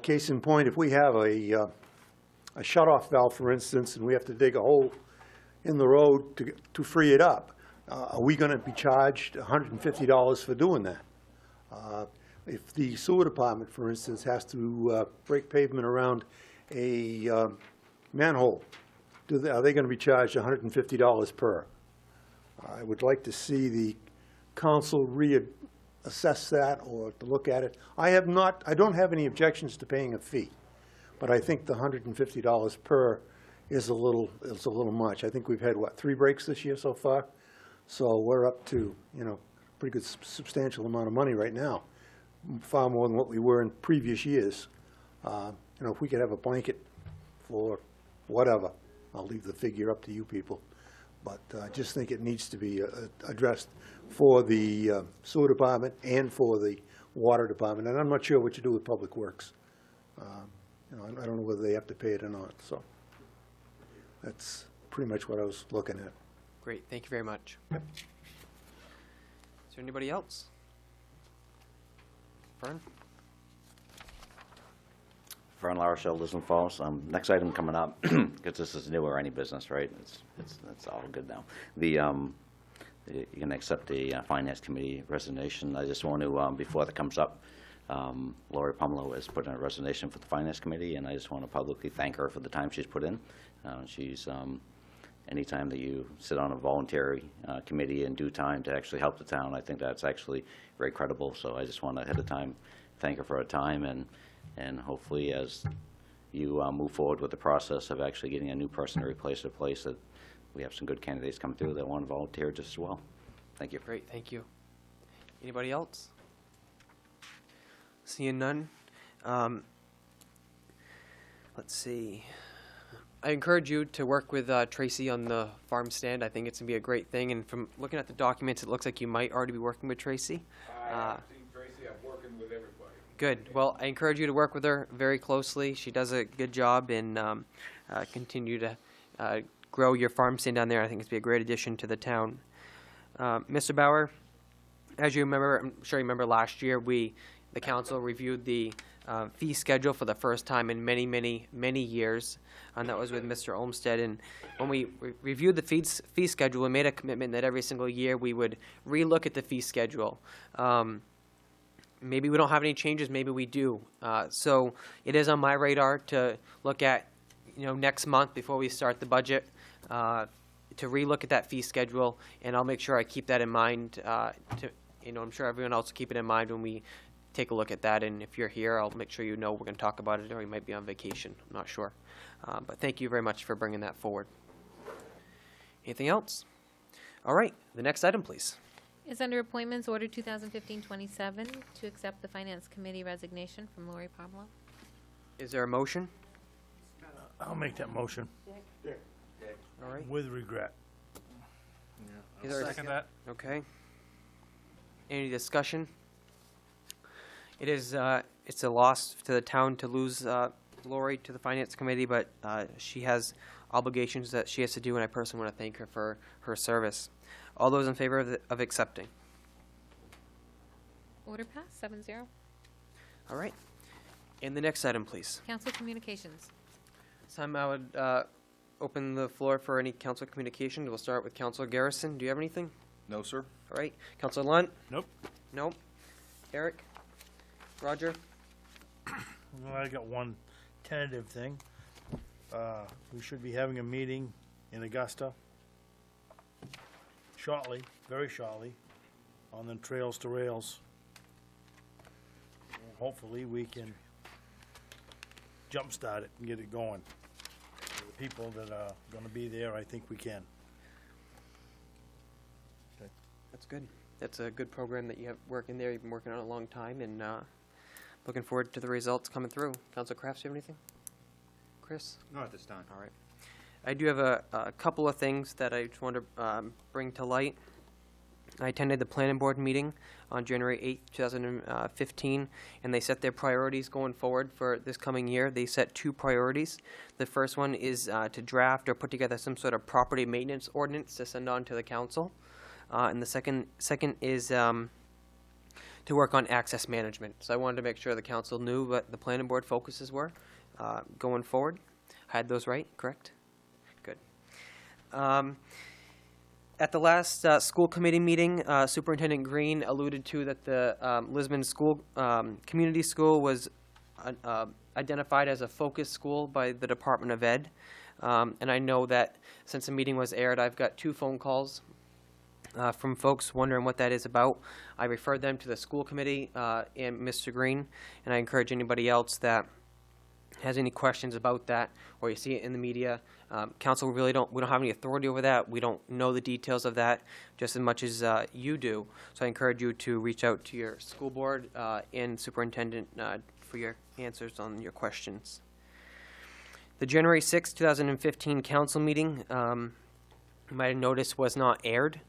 Case in point, if we have a shutoff valve, for instance, and we have to dig a hole in the road to free it up, are we going to be charged $150 for doing that? If the sewer department, for instance, has to break pavement around a manhole, are they going to be charged $150 per? I would like to see the council reassess that or to look at it. I don't have any objections to paying a fee, but I think the $150 per is a little much. I think we've had, what, 3 breaks this year so far? So we're up to, you know, pretty good substantial amount of money right now, far more than what we were in previous years. You know, if we could have a blanket for whatever, I'll leave the figure up to you people. But I just think it needs to be addressed for the sewer department and for the water department. And I'm not sure what you do with Public Works. You know, I don't know whether they have to pay it or not. So that's pretty much what I was looking at. Great, thank you very much. Is there anybody else? Fern? Fern LaRochelle, Lisbon Falls. Next item coming up, because this is new or any business, right? It's all good now. You can accept the Finance Committee resignation. I just want to, before that comes up, Lori Pumlow has put in a resignation for the Finance Committee, and I just want to publicly thank her for the time she's put in. She's, anytime that you sit on a voluntary committee in due time to actually help the town, I think that's actually very credible. So I just want to ahead of time thank her for her time, and hopefully as you move forward with the process of actually getting a new person to replace her place, that we have some good candidates come through that want to volunteer just as well. Thank you. Great, thank you. Anybody else? Seeing none. Let's see. I encourage you to work with Tracy on the farm stand. I think it's going to be a great thing. And from looking at the documents, it looks like you might already be working with Tracy. I've seen Tracy. I'm working with everybody. Good. Well, I encourage you to work with her very closely. She does a good job, and continue to grow your farm stand down there. I think it's be a great addition to the town. Mr. Bauer, as you remember, I'm sure you remember last year, the council reviewed the fee schedule for the first time in many, many, many years, and that was with Mr. Olmsted. And when we reviewed the fee schedule, we made a commitment that every single year we would relook at the fee schedule. Maybe we don't have any changes, maybe we do. So it is on my radar to look at, next month before we start the budget, to relook at that fee schedule, and I'll make sure I keep that in mind. I'm sure everyone else will keep it in mind when we take a look at that. And if you're here, I'll make sure you know we're going to talk about it, or you might be on vacation. I'm not sure. But thank you very much for bringing that forward. Anything else? All right, the next item, please. Is under appointments, Order 2015-27, to accept the Finance Committee resignation from Lori Pablo. Is there a motion? I'll make that motion. All right. With regret. Is there second that. Okay. Any discussion? It is, it's a loss to the town to lose Lori to the Finance Committee, but she has obligations that she has to do, and I personally want to thank her for her service. All those in favor of accepting? Order passed, 7-0. All right. And the next item, please. Council Communications. This time I would open the floor for any council communication. We'll start with Councilor Garrison. Do you have anything? No, sir. All right. Councilor Lunt? Nope. Nope. Eric? Roger? Well, I got one tentative thing. We should be having a meeting in Augusta shortly, very shortly, on the Trails to Rails. Hopefully, we can jumpstart it and get it going. For the people that are going to be there, I think we can. That's good. That's a good program that you have working there. You've been working on it a long time, and looking forward to the results coming through. Councilor Crafts, do you have anything? Chris? No, at this time. All right. I do have a couple of things that I just want to bring to light. I attended the planning board meeting on January 8th, 2015, and they set their priorities going forward for this coming year. They set 2 priorities. The first one is to draft or put together some sort of property maintenance ordinance to send on to the council. And the second is to work on access management. So I wanted to make sure the council knew what the planning board focuses were going forward. I had those right, correct? Good. At the last school committee meeting, Superintendent Green alluded to that the Lisbon School Community School was identified as a focus school by the Department of Ed. And I know that since the meeting was aired, I've got 2 phone calls from folks wondering what that is about. I referred them to the school committee and Mr. Green, and I encourage anybody else that has any questions about that, or you see it in the media. Council we don't have any authority over that. We don't know the details of that just as much as you do. So I encourage you to reach out to your school board and superintendent for your answers on your questions. The January 6, 2015 council meeting, you might have noticed, was not aired.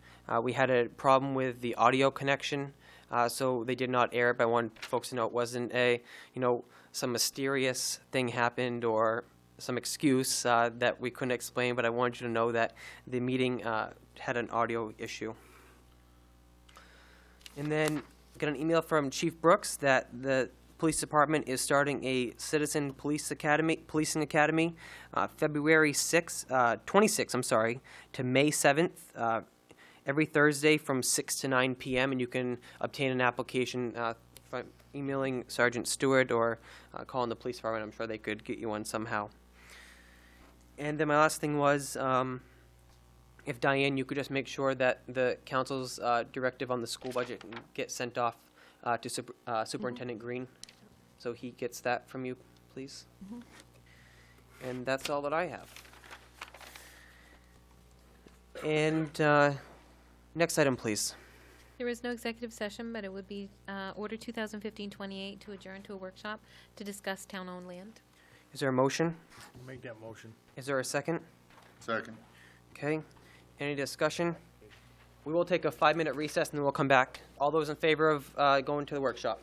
We had a problem with the audio connection, so they did not air it. But I want folks to know it wasn't some mysterious thing happened or some excuse that we couldn't explain, but I wanted you to know that the meeting had an audio issue. And then got an email from Chief Brooks that the police department is starting a citizen policing academy, February 26th, to May 7th, every Thursday from 6 to 9 p.m. And you can obtain an application by emailing Sergeant Stewart or calling the police department. I'm sure they could get you one somehow. And then my last thing was, if Diane, you could just make sure that the council's directive on the school budget can get sent off to Superintendent Green, so he gets that from you, please. And that's all that I have. And next item, please. There is no executive session, but it would be Order 2015-28 to adjourn to a workshop to discuss town-owned land. Is there a motion? I'll make that motion. Is there a second? Second. Okay. Any discussion? We will take a 5-minute recess and then we'll come back. All those in favor of going to the workshop?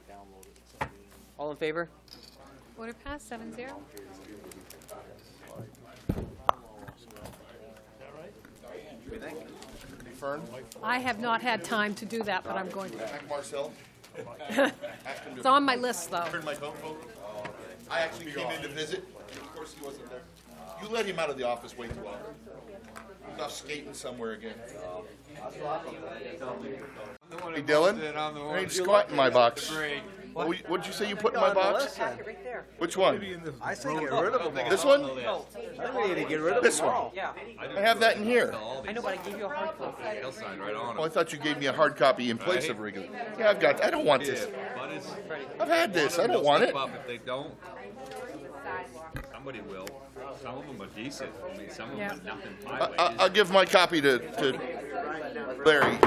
All in favor? Order passed, 7-0. Fern? I have not had time to do that, but I'm going to. Marcel? It's on my list, though. Turn my phone. I actually came in to visit. Of course, he wasn't there. You let him out of the office way too long. He's off skating somewhere again. Hey, Dylan, there ain't squat in my box. What'd you say you put in my box? Which one? I say get rid of them. This one? I need to get rid of This them one? all. Yeah. I have that in here. I know, but I gave you a hard copy. He'll sign right on Oh, I thought you gave me a hard copy in place of regular. Yeah, I've got, I don't want this. I've had this, I don't want it. If they don't, somebody will. Some of them are decent. I mean, some of them are nothing highways. I'll give my copy to Larry.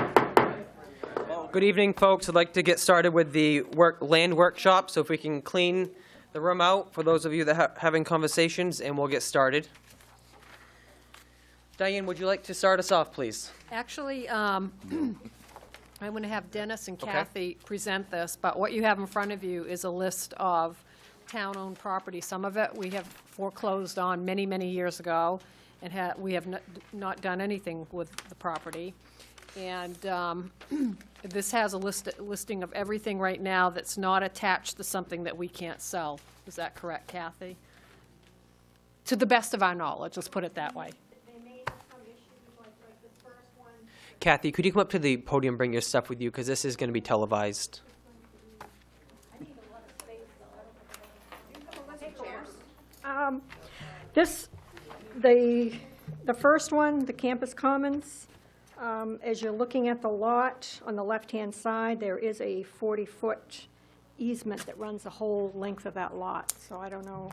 Good evening, folks. I'd like to get started with the land workshop, so if we can clean the room out for those of you that are having conversations, and we'll get started. Diane, would you like to start us off, please? Actually, I'm going to have Dennis and Kathy present this, but what you have in front of you is a list of town-owned property. Some of it we have foreclosed on many, many years ago, and we have not done anything with the property. And this has a listing of everything right now that's not attached to something that we can't sell. Is that correct, Kathy? To the best of our knowledge, let's put it that way. Kathy, could you come up to the podium and bring your stuff with you, because this is going to be televised. The first one, the Campus Commons, as you're looking at the lot, on the left-hand side, there is a 40-foot easement that runs the whole length of that lot. So I don't know,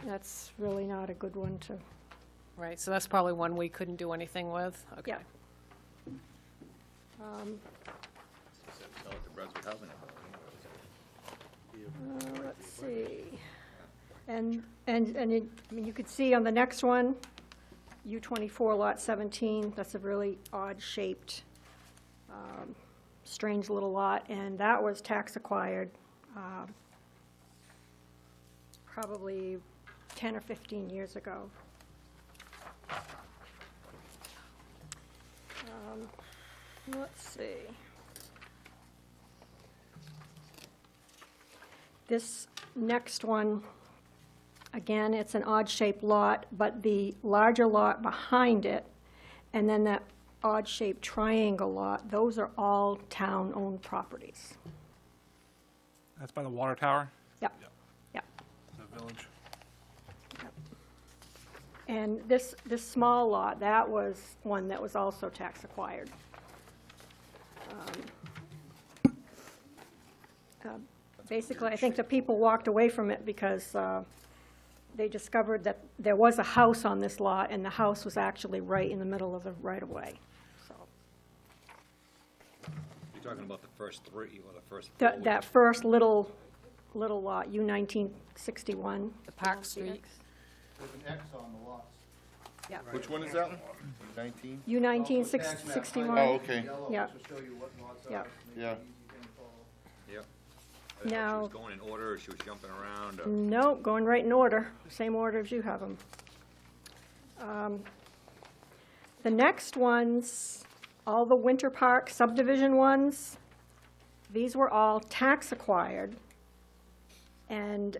that's really not a good one to. Right, so that's probably one we couldn't do anything with? Okay. Yeah. Let's see. And I mean, you could see on the next one, U-24 Lot 17, that's a really odd-shaped, strange little lot, and that was tax acquired probably 10 or 15 years ago. Let's see. This next one, again, it's an odd-shaped lot, but the larger lot behind it, and then that odd-shaped triangle lot, those are all town-owned properties. That's by the water tower? Yep, yep. The village. And this small lot, that was one that was also tax acquired. Basically, I think the people walked away from it because they discovered that there was a house on this lot, and the house was actually right in the middle of the right-of-way. So You're talking about the first three, or the first four? that first little lot, U 1961. The Park Street. There's an X on the lots. Yeah. Which one is that one? 19? U 1961. Oh, okay. Yeah. Yeah. Yeah. Yep. Now- She was going in order, or she was jumping around, or? No, going right in order, same order as you have them. The next ones, all the Winter Park subdivision ones, these were all tax acquired. And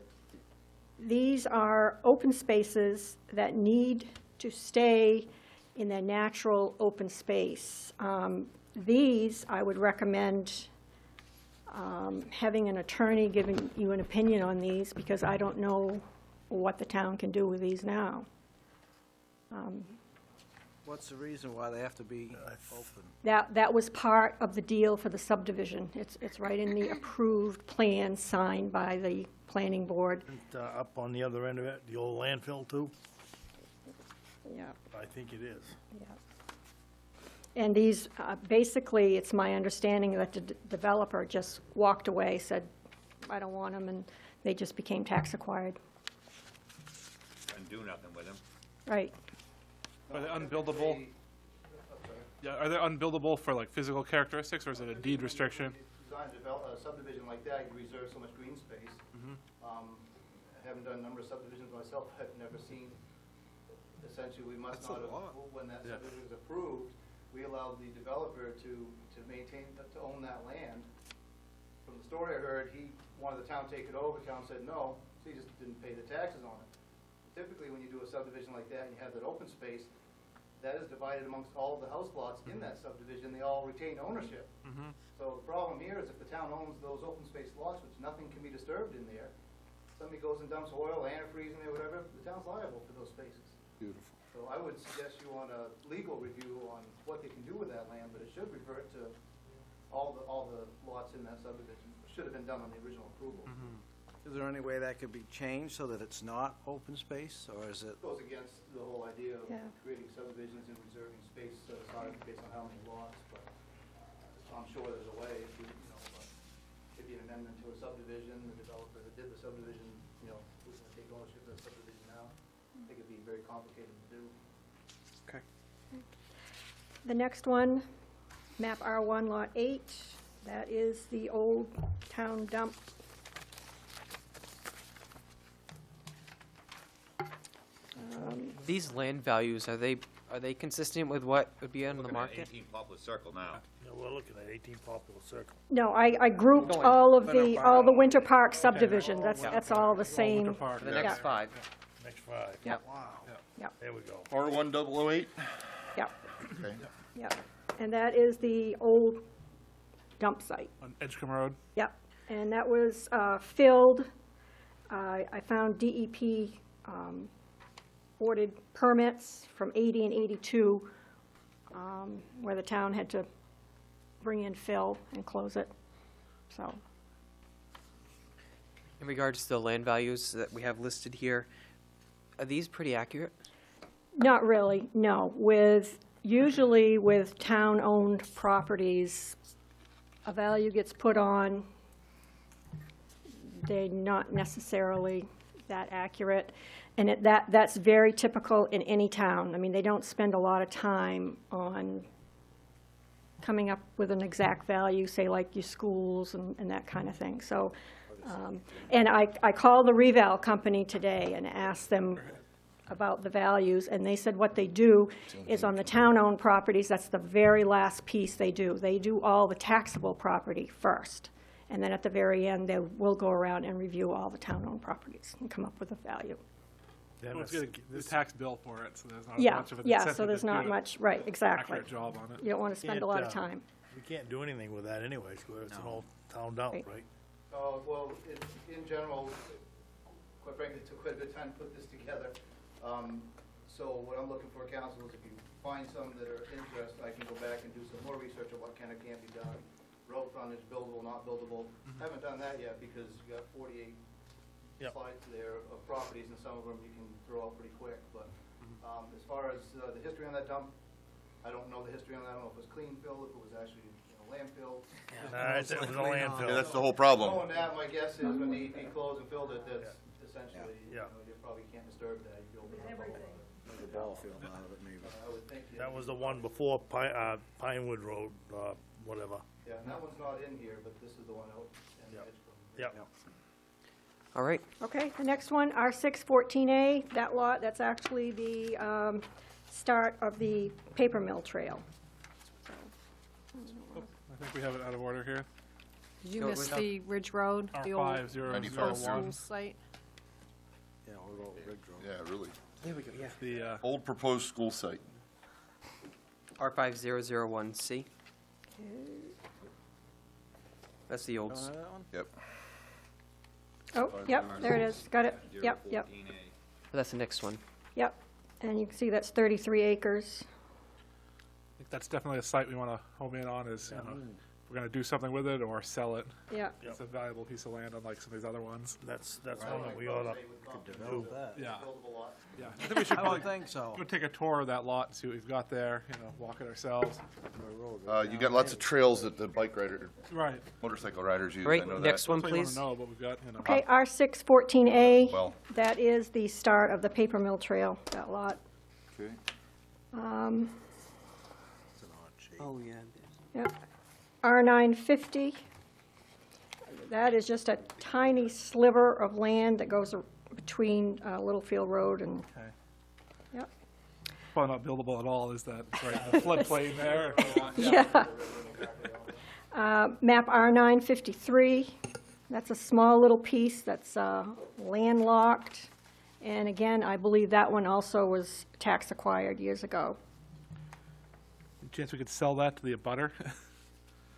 these are open spaces that need to stay in their natural open space. These, I would recommend having an attorney giving you an opinion on these, because I don't know what the town can do with these now. What's the reason why they have to be open? That was part of the deal for the subdivision. It's right in the approved plan signed by the planning board. And, up on the other end of it, the old landfill too? Yeah. I think it is. And these, basically, it's my understanding that the developer just walked away, said, I don't want them, and they just became tax acquired. And do nothing with them. Right. Are they unbuildable? Yeah, are they unbuildable for like physical characteristics, or is it a deed restriction? Design a subdivision like that, you reserve so much green space. I haven't done a number of subdivisions myself, I've never seen, essentially, we must not have, when that subdivision is approved, we allowed the developer to maintain, to own that land. From the story I heard, he wanted the town to take it over, the town said no, so he just didn't pay the taxes on it. Typically, when you do a subdivision like that and you have that open space, that is divided amongst all of the house lots in that subdivision, they all retain ownership. So the problem here is if the town owns those open space lots, which nothing can be disturbed in there, somebody goes and dumps oil, antifreeze in there, whatever, the town's liable for those spaces. Beautiful. So I would suggest you want a legal review on what they can do with that land, but it should revert to all the lots in that subdivision. It should have been done on the original approval. Is there any way that could be changed so that it's not open space, or is it? It goes against the whole idea of Yeah. creating subdivisions and reserving space set aside based on how many lots, but I'm sure there's a way, if you know, if you an amendment to a subdivision, the developer that did the subdivision, who's gonna take ownership of the subdivision now? I think it'd be very complicated to do. Okay. The next one, map R1, lot 8, that is the old town dump. These land values, are they consistent with what would be on the Looking at market? 18 Poplar Circle now. Yeah, we're looking at 18 Poplar Circle. No, I grouped all the Winter Park subdivisions, that's all the same. For the next 5. Next 5. Yep. Wow. Yep. There we go. R1008? Yep, Okay. yep. And that is the old dump site. On Edgecombe Road? Yep, and that was filled. I found DEP ordered permits from 80 and 82, where the town had to bring in fill and close it, so. In regards to the land values that we have listed here, are these pretty accurate? Not really, no. Usually with town-owned properties, a value gets put on, they're not necessarily that accurate. And that's very typical in any town. I mean, they don't spend a lot of time on coming up with an exact value, say like your schools and that kind of thing. So, and I called the Reval company today and asked them about the values, and they said what they do is on the town-owned properties, that's the very last piece they do. They do all the taxable property first, and then at the very end, they will go around and review all the town-owned properties and come up with a value. Well, it's getting the tax bill for it, so there's not Yeah, much of an yeah, incentive so there's to not do much, right, exactly. accurate job on it. You don't want to spend a lot of time. We can't do anything with that anyways, because it's an old town dump, Right. right? Well, in general, quite frankly, it took quite a bit of time to put this together. So what I'm looking for, council, is if you find some that are interested, I can go back and do some more research on what can or can't be done. Road frontage, buildable, not buildable. Haven't done that yet because you got 48 slides there of properties, and some of them you can throw out pretty quick. But as far as the history on that dump, I don't know the history on that. I don't know if it was clean fill, if it was actually landfill. It was a landfill. Yeah, that's the whole problem. Knowing that, my guess is when the EP closed and filled it, that's essentially, you know, you probably can't disturb that. You open up all of it. The ball field out of it, maybe. I would think. That was the one before Pinewood Road, whatever. Yeah, and that one's not in here, but this is the one out in Edgecombe. Yep. All right. Okay, the next one, R614A, that lot, that's actually the start of the paper mill trail. I think we have it out of order here. Did you miss the Ridge Road, the old old school site? Yeah, old Ridge Road. Yeah, really. There we go, yeah. The, Old proposed school site. R5001C. That's the old. Yep. Oh, yep, there it is, got it, yep, yep, That's the next one. yep. And you can see that's 33 acres. I think that's definitely a site we want to home in on is, you know, if we're going to do something with it or sell it. Yeah. It's a valuable piece of land unlike some of these other ones. That's one that we ought to do. Yeah. Yeah. I think we should I probably would think so. go take a tour of that lot and see what we've got there, you know, walk it ourselves. You got lots of trails that the bike rider, Right. motorcycle riders use. Right, I know next that. one, That's what you please. want to know, but we've got, you know. Okay, R614A, Well. that is the start of the paper mill trail, that lot. Okay. Oh, yeah. Yep. R950, that is just a tiny sliver of land that goes between Littlefield Road and, Okay. yep. Probably not buildable at all, is that, it's right in the floodplain there. Yeah. Map R953, that's a small little piece that's landlocked. And again, I believe that one also was tax acquired years ago. Chance we could sell that to the abutter?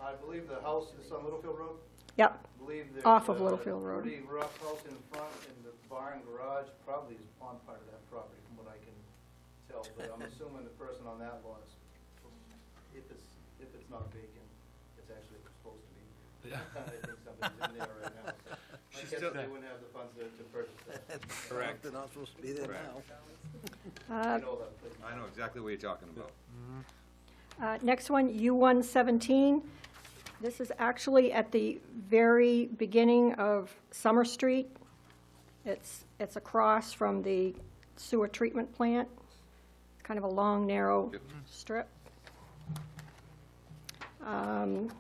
I believe the house is on Littlefield Road. Yep, I believe there's off of Littlefield Road. Pretty rough house in front, and the barn garage probably is on part of that property, from what I can tell. But I'm assuming the person on that lot is, if it's not vacant, it's actually supposed to be. Yeah. I think somebody's in there right now. So I guess they wouldn't have the funds to purchase that. Correct. They're not supposed to be there now. I know that place. I know exactly what you're talking about. Next one, U117. This is actually at the very beginning of Summer Street. It's across from the sewer treatment plant. Kind of a long, narrow strip.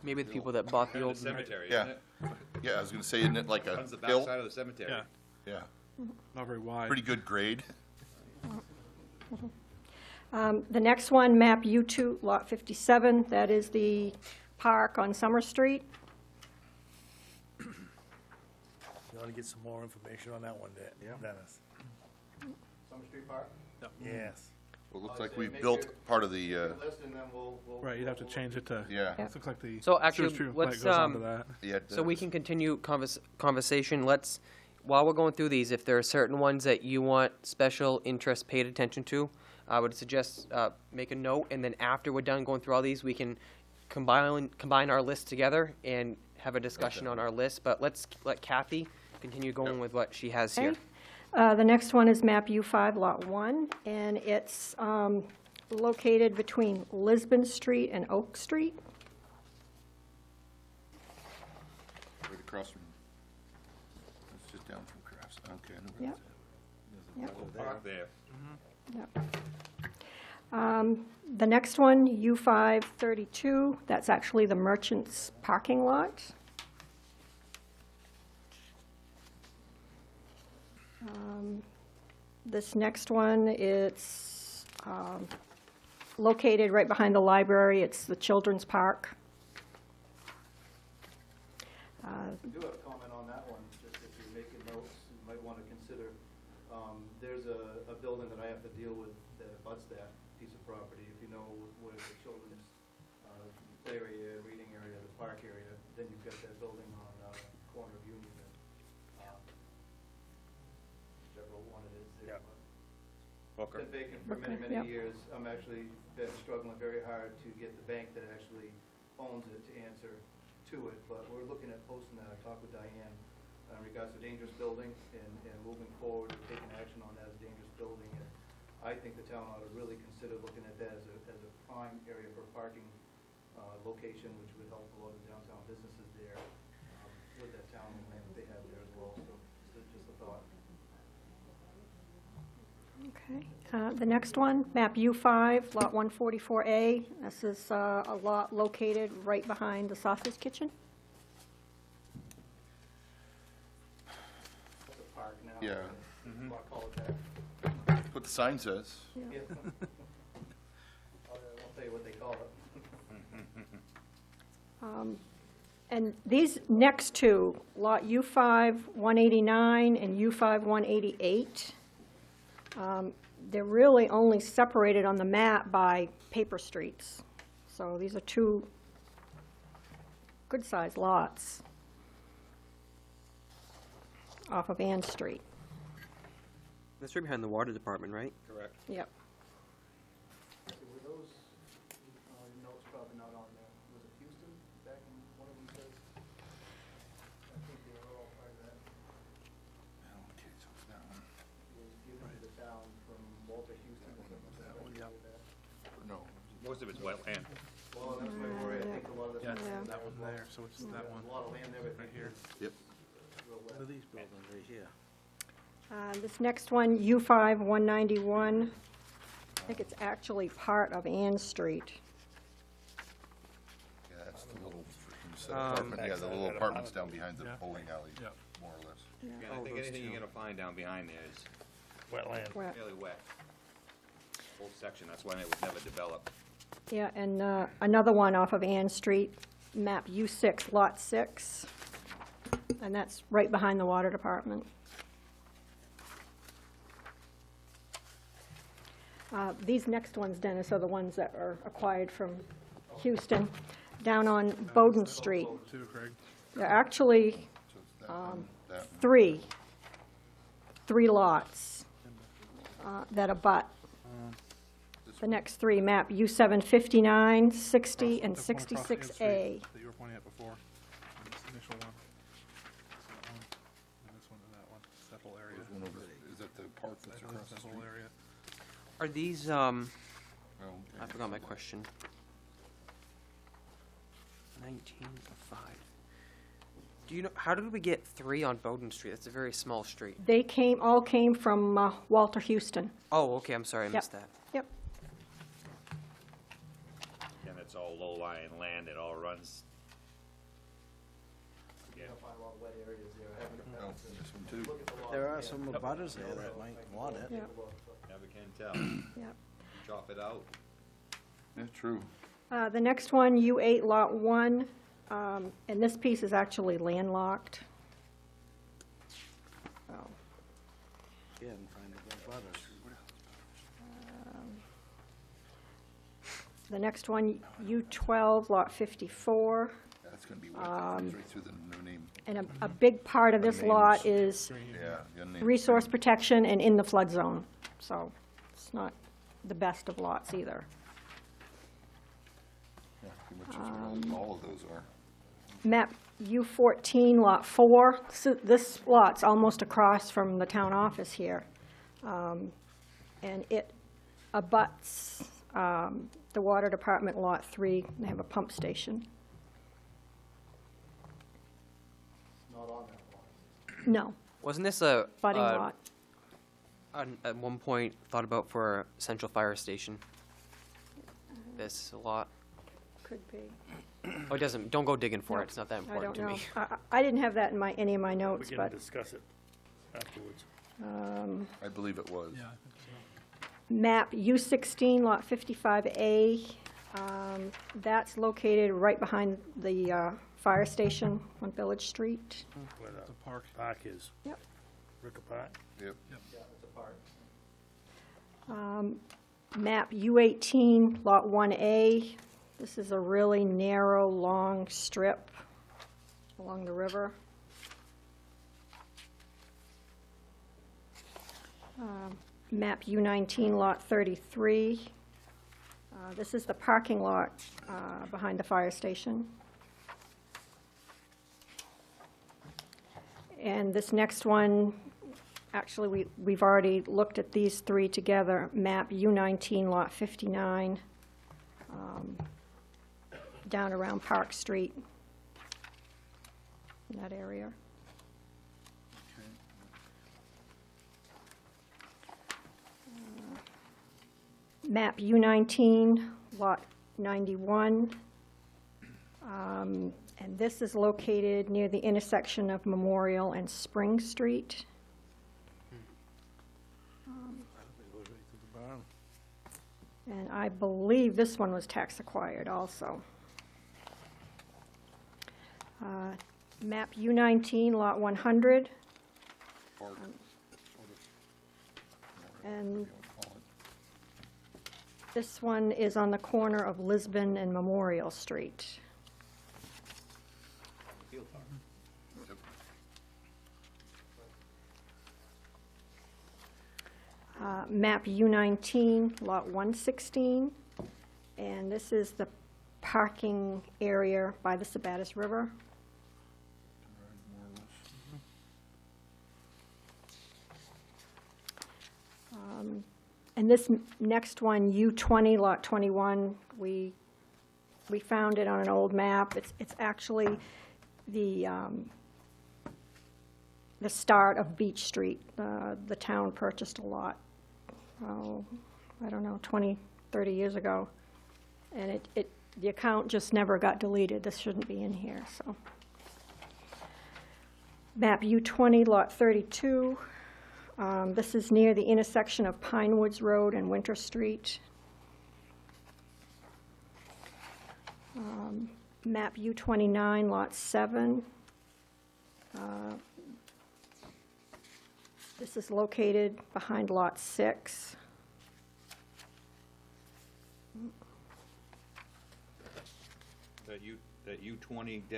Maybe the people that bought the old. Cemetery, Yeah. isn't it? Yeah, I was gonna say, isn't it like a Runs the hill? backside of the cemetery. Yeah. Yeah. Not very wide. Pretty good grade. The next one, map U2, lot 57, that is the park on Summer Street. You ought to get some more information on that one, Dennis. Summer Street Park? Yes. Well, it looks like we built part of the, List, and then we'll. Right, you'd have to change it to. Yeah. It looks like the. So sewage actually, treatment plant let's, goes onto that. yeah. So we can continue conversation. Let's, while we're going through these, if there are certain ones that you want special interest paid attention to, I would suggest make a note, and then after we're done going through all these, we can combine our list together and have a discussion on our list. But let's let Kathy continue going with what she has here. Okay. The next one is map U5, lot 1, and it's located between Lisbon Street and Oak Street. Right across from, it's just down from Crafts. Okay, I know where Yep. it's at. Yep. Park there. Yep. The next one, U532, that's actually the Merchants parking lot. This next one, it's located right behind the library. It's the Children's Park. I do have a comment on that one, just if you're making notes, you might want to consider, there's a building that I have to deal with that abuts that piece of property. If you know where the children's play area, reading area, the park area, then you've got that building on corner of Union and whichever one it is there. Booker. Been vacant for many, Booker, many yep. years. I'm actually been struggling very hard to get the bank that actually owns it to answer to it, but we're looking at posting that. I talked with Diane in regards to dangerous building and moving forward and taking action on that as a dangerous building. And I think the town ought to really consider looking at that as a prime area for parking location, which would help a lot of downtown businesses there with that town land that they have there as well. So just a thought. Okay. The next one, map U5, lot 144A. This is a lot located right behind the sausage kitchen. It's a park now. Yeah. I'll call it that. That's what the sign says. Yeah. Yeah. I won't tell you what they call it. And these next two, lot U5 189 and U5 188, they're really only separated on the map by paper streets. So these are two good-sized lots off of Ann Street. That's right behind the water department, right? Correct. Yep. Were those, notes probably not on there. Was it Houston back in one of these days? I think they were all part of that. Okay, so it's that one. It was given to the town from Walter Houston or something like that. No. Most of it's wetland. Well, that's my worry. I think a lot of this. Yeah, is that one there, so it's that one. There's a lot of land there, but Right here. Yep. real wet. What are these buildings right here? This next one, U5 191, I think it's actually part of Ann Street. Yeah, that's the little freaking set apartment. Yeah, the little apartments down behind the bowling alley, more or less. Again, I think anything you're gonna find down behind there is Wetland. Wet. fairly wet. Whole section, that's why it was never developed. Yeah, and another one off of Ann Street, map U6, lot 6, and that's right behind the water department. These next ones, Dennis, are the ones that are acquired from Houston, down on Bowden Street. Too, Craig. There are actually So it's that one, that one. three lots that abut. The next three, map U7 59, 60, and That's one across Ann Street 66A. That you were pointing at before, this initial one. That one, and this one and that one, it's that whole area. There's one over, is that the park that's That across the whole street? area. Are these, Oh, I forgot my question. 19 of 5. Do you know, how did we get 3 on Bowden Street? That's a very small street. They all came from Walter Houston. Oh, okay, I'm sorry, I Yep. missed that. Yep. And it's all low-lying land, it all runs. You're gonna find a lot of wet areas there. I haven't Oh, found this one too. Look at the lot. There are some abutters there that might want it. Yep. Never can tell. Yep. Chop it out. Yeah, true. The next one, U8, lot 1, and this piece is actually landlocked. Oh. Again, find the abutters. The next one, U12, lot 54, That's gonna be wet. That runs right through the new name. and a big part of this lot is Yeah. your name- resource protection and in the flood zone, so it's not the best of lots either. Yeah, pretty much is what all of those are. Map U14, lot 4, this lot's almost across from the town office here. And it abuts the water department, lot 3, they have a pump station. Not on that lot. No, Wasn't this a budding lot. At one point thought about for a central fire station? This a lot. Could be. Oh, it doesn't. Don't go digging for No, it. It's not that I important don't to know. me. I didn't have that in any of my We notes, can but discuss it afterwards. I believe it was. Yeah, I think so. map U16, lot 55A, that's located right behind the fire station on Village Street. Where the The park. park is. Yep. Ricker Park. Yep. Yeah, it's a park. Map U18, lot 1A, this is a really narrow, long strip along the river. map U19, lot 33. This is the parking lot behind the fire station. And this next one, actually, we've already looked at these three together. Map U19, lot 59, down around Park Street, in that area. Map U19, lot 91. And this is located near the intersection of Memorial and Spring Street. And I believe this one was tax acquired also. Map U19, lot 100. And this one is on the corner of Lisbon and Memorial Street. Map U19, lot 116, and this is the parking area by the Sabattis River. And this next one, U20, lot 21, we found it on an old map. It's actually the start of Beach Street. The town purchased a lot, I don't know, 20, 30 years ago. And the account just never got deleted. This shouldn't be in here, so. Map U20, lot 32. This is near the intersection of Pine Woods Road and Winter Street. Map U29, lot 7. This is located behind lot 6. That U20-032,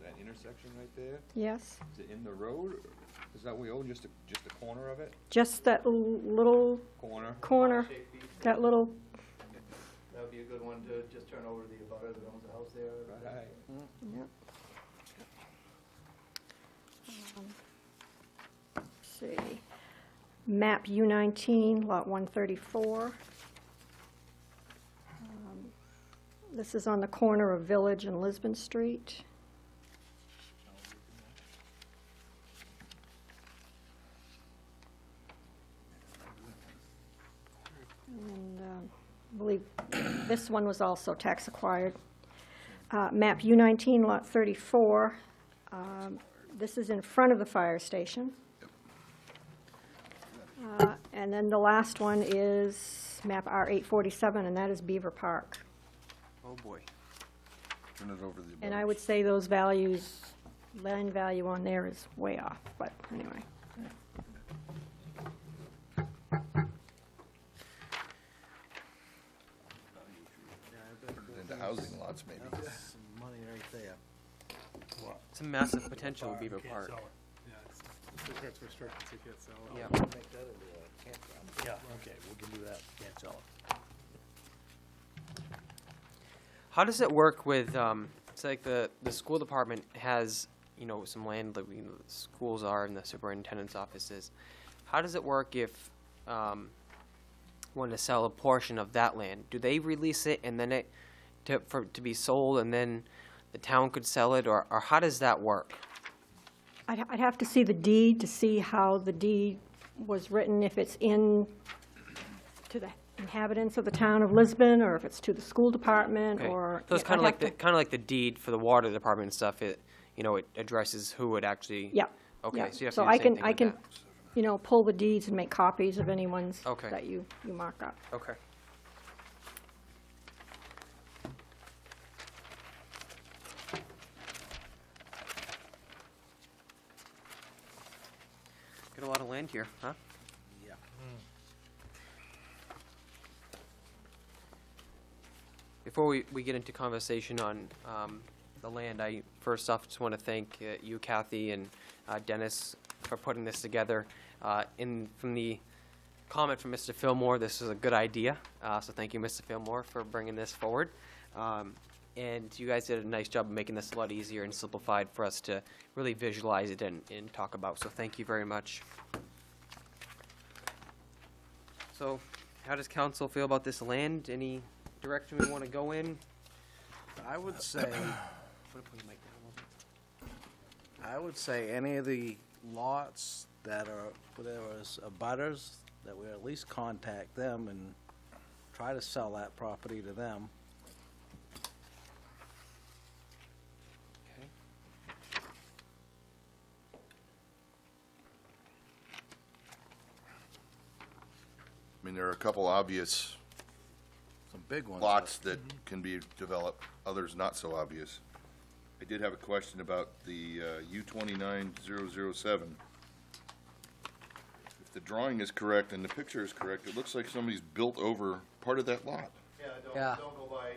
that intersection right there? Yes. Is it in the road? Or is that we own just a corner of it? Just that little corner, that little. That would be a good one to just turn over to the abutter that owns the house there. Right. Yep. Let's see. Map U19, lot 134. This is on the corner of Village and Lisbon Street. And I believe this one was also tax acquired. Map U19, lot 34. This is in front of the fire station. And then the last one is map R847, and that is Beaver Park. Oh, boy. Turn it over to the. And I would say those values, land value on there is way off, but anyway. Into housing lots, maybe. Some money right there. It's a massive potential with Beaver Park. Yeah, it's restricted, so you can't sell it. Yeah. Make that into a campground. Yeah, okay, we can do that, can't sell it. How does it work with, it's like the school department has, some land that the schools are in the superintendent's offices. How does it work if, want to sell a portion of that land? Do they release it and then to be sold and then the town could sell it, or how does that work? I'd have to see the deed to see how the deed was written, if it's in to the inhabitants of the town of Lisbon, or if it's to the school department, Okay. or. So it's kind of like the deed for the water department and stuff. It addresses who would actually. Yeah. Okay. yeah. So you have to So do the I same can, thing I with can, that. pull the deeds and make copies of any ones Okay. that you mark up. Okay. Got a lot of land here, huh? Yeah. Before we get into conversation on the land, I first off just want to thank you, Kathy, and Dennis for putting this together. From the comment from Mr. Fillmore, this is a good idea, so thank you, Mr. Fillmore, for bringing this forward. And you guys did a nice job of making this a lot easier and simplified for us to really visualize it and talk about, so thank you very much. So, how does council feel about this land? Any direction we want to go in? I would say, any of the lots that are, where there was abutters, that we at least contact them and try to sell that property to them. I mean, there are a couple obvious Some big ones. lots that can be developed, others not so obvious. I did have a question about the U29007. If the drawing is correct and the picture is correct, it looks like somebody's built over part of that lot. Yeah. Don't go by,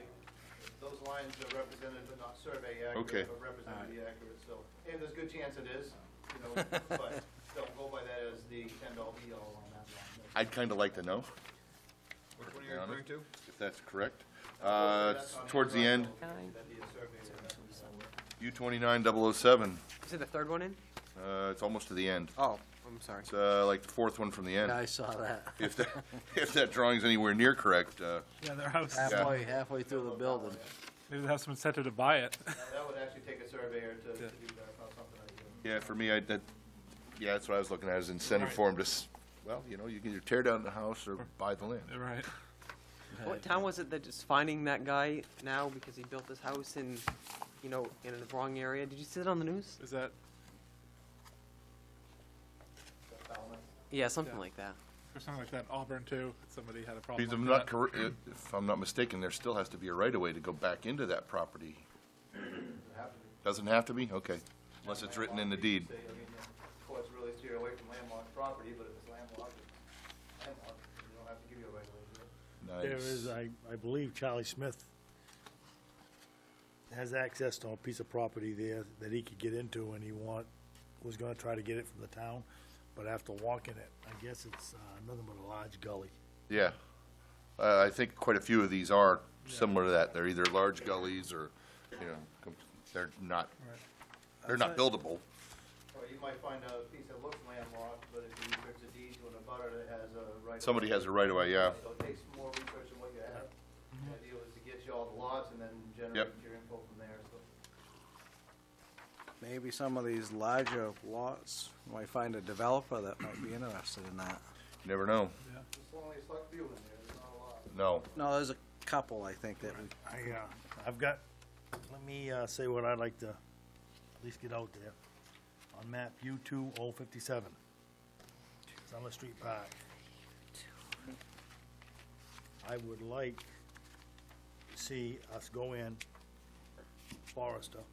those lines are represented but not survey Okay. accurate, but represented to be accurate, so, and there's a good chance it is, you know, but don't go by that as the end-all be-all on that line. I'd kind of like to know. Which one are you referring to? If that's correct. It's towards the end, That'd be a survey. U29007. Is it the third one in? It's almost to the end. Oh, I'm sorry. It's like the fourth one from the end. Yeah, I saw that. If that drawing's anywhere near correct, Yeah, their house, Halfway through the building. maybe they have some incentive to buy it. That would actually take a surveyor to do that, it's not something I do. yeah, for me, yeah, that's what I was looking at, is incentive for them to, well, you know, you can either tear down the house or buy the land. Right. What town was it that is finding that guy now because he built this house in, you know, in the wrong area? Did you see it on the news? Is that, Yeah, something like that. or something like that in Auburn too? Somebody had a problem If with I'm that. not if I'm not mistaken, there still has to be a right-of-way to go back into that property. Doesn't have to be? Okay, unless it's written in the deed. Say, I mean, the courts really steer away from landlocked property, but if it's landlocked, it's landlocked, you don't have to give you a right of way to it. There Nice. is, I believe Charlie Smith has access to a piece of property there that he could get into, and was gonna try to get it from the town, but after walking it, I guess it's nothing but a large gully. Yeah. I think quite a few of these are similar to that. They're either large gullies or, you know, they're not buildable. Or you might find a piece that looks landlocked, but if you research the deed to an abutter that has a right. Somebody has a right-of-way, yeah. So it takes more research than what you have. The idea was to get you all the lots and then generate Yep. your info from there, so. Maybe some of these larger lots, you might find a developer that might be interested in that. You never know. There's only a select few in there, there's not a lot. No. No, there's a couple, I think, that we, I've got, let me say what I'd like to at least get out there. On map U2057, Summer Street Park. I would like to see us go in, Forester,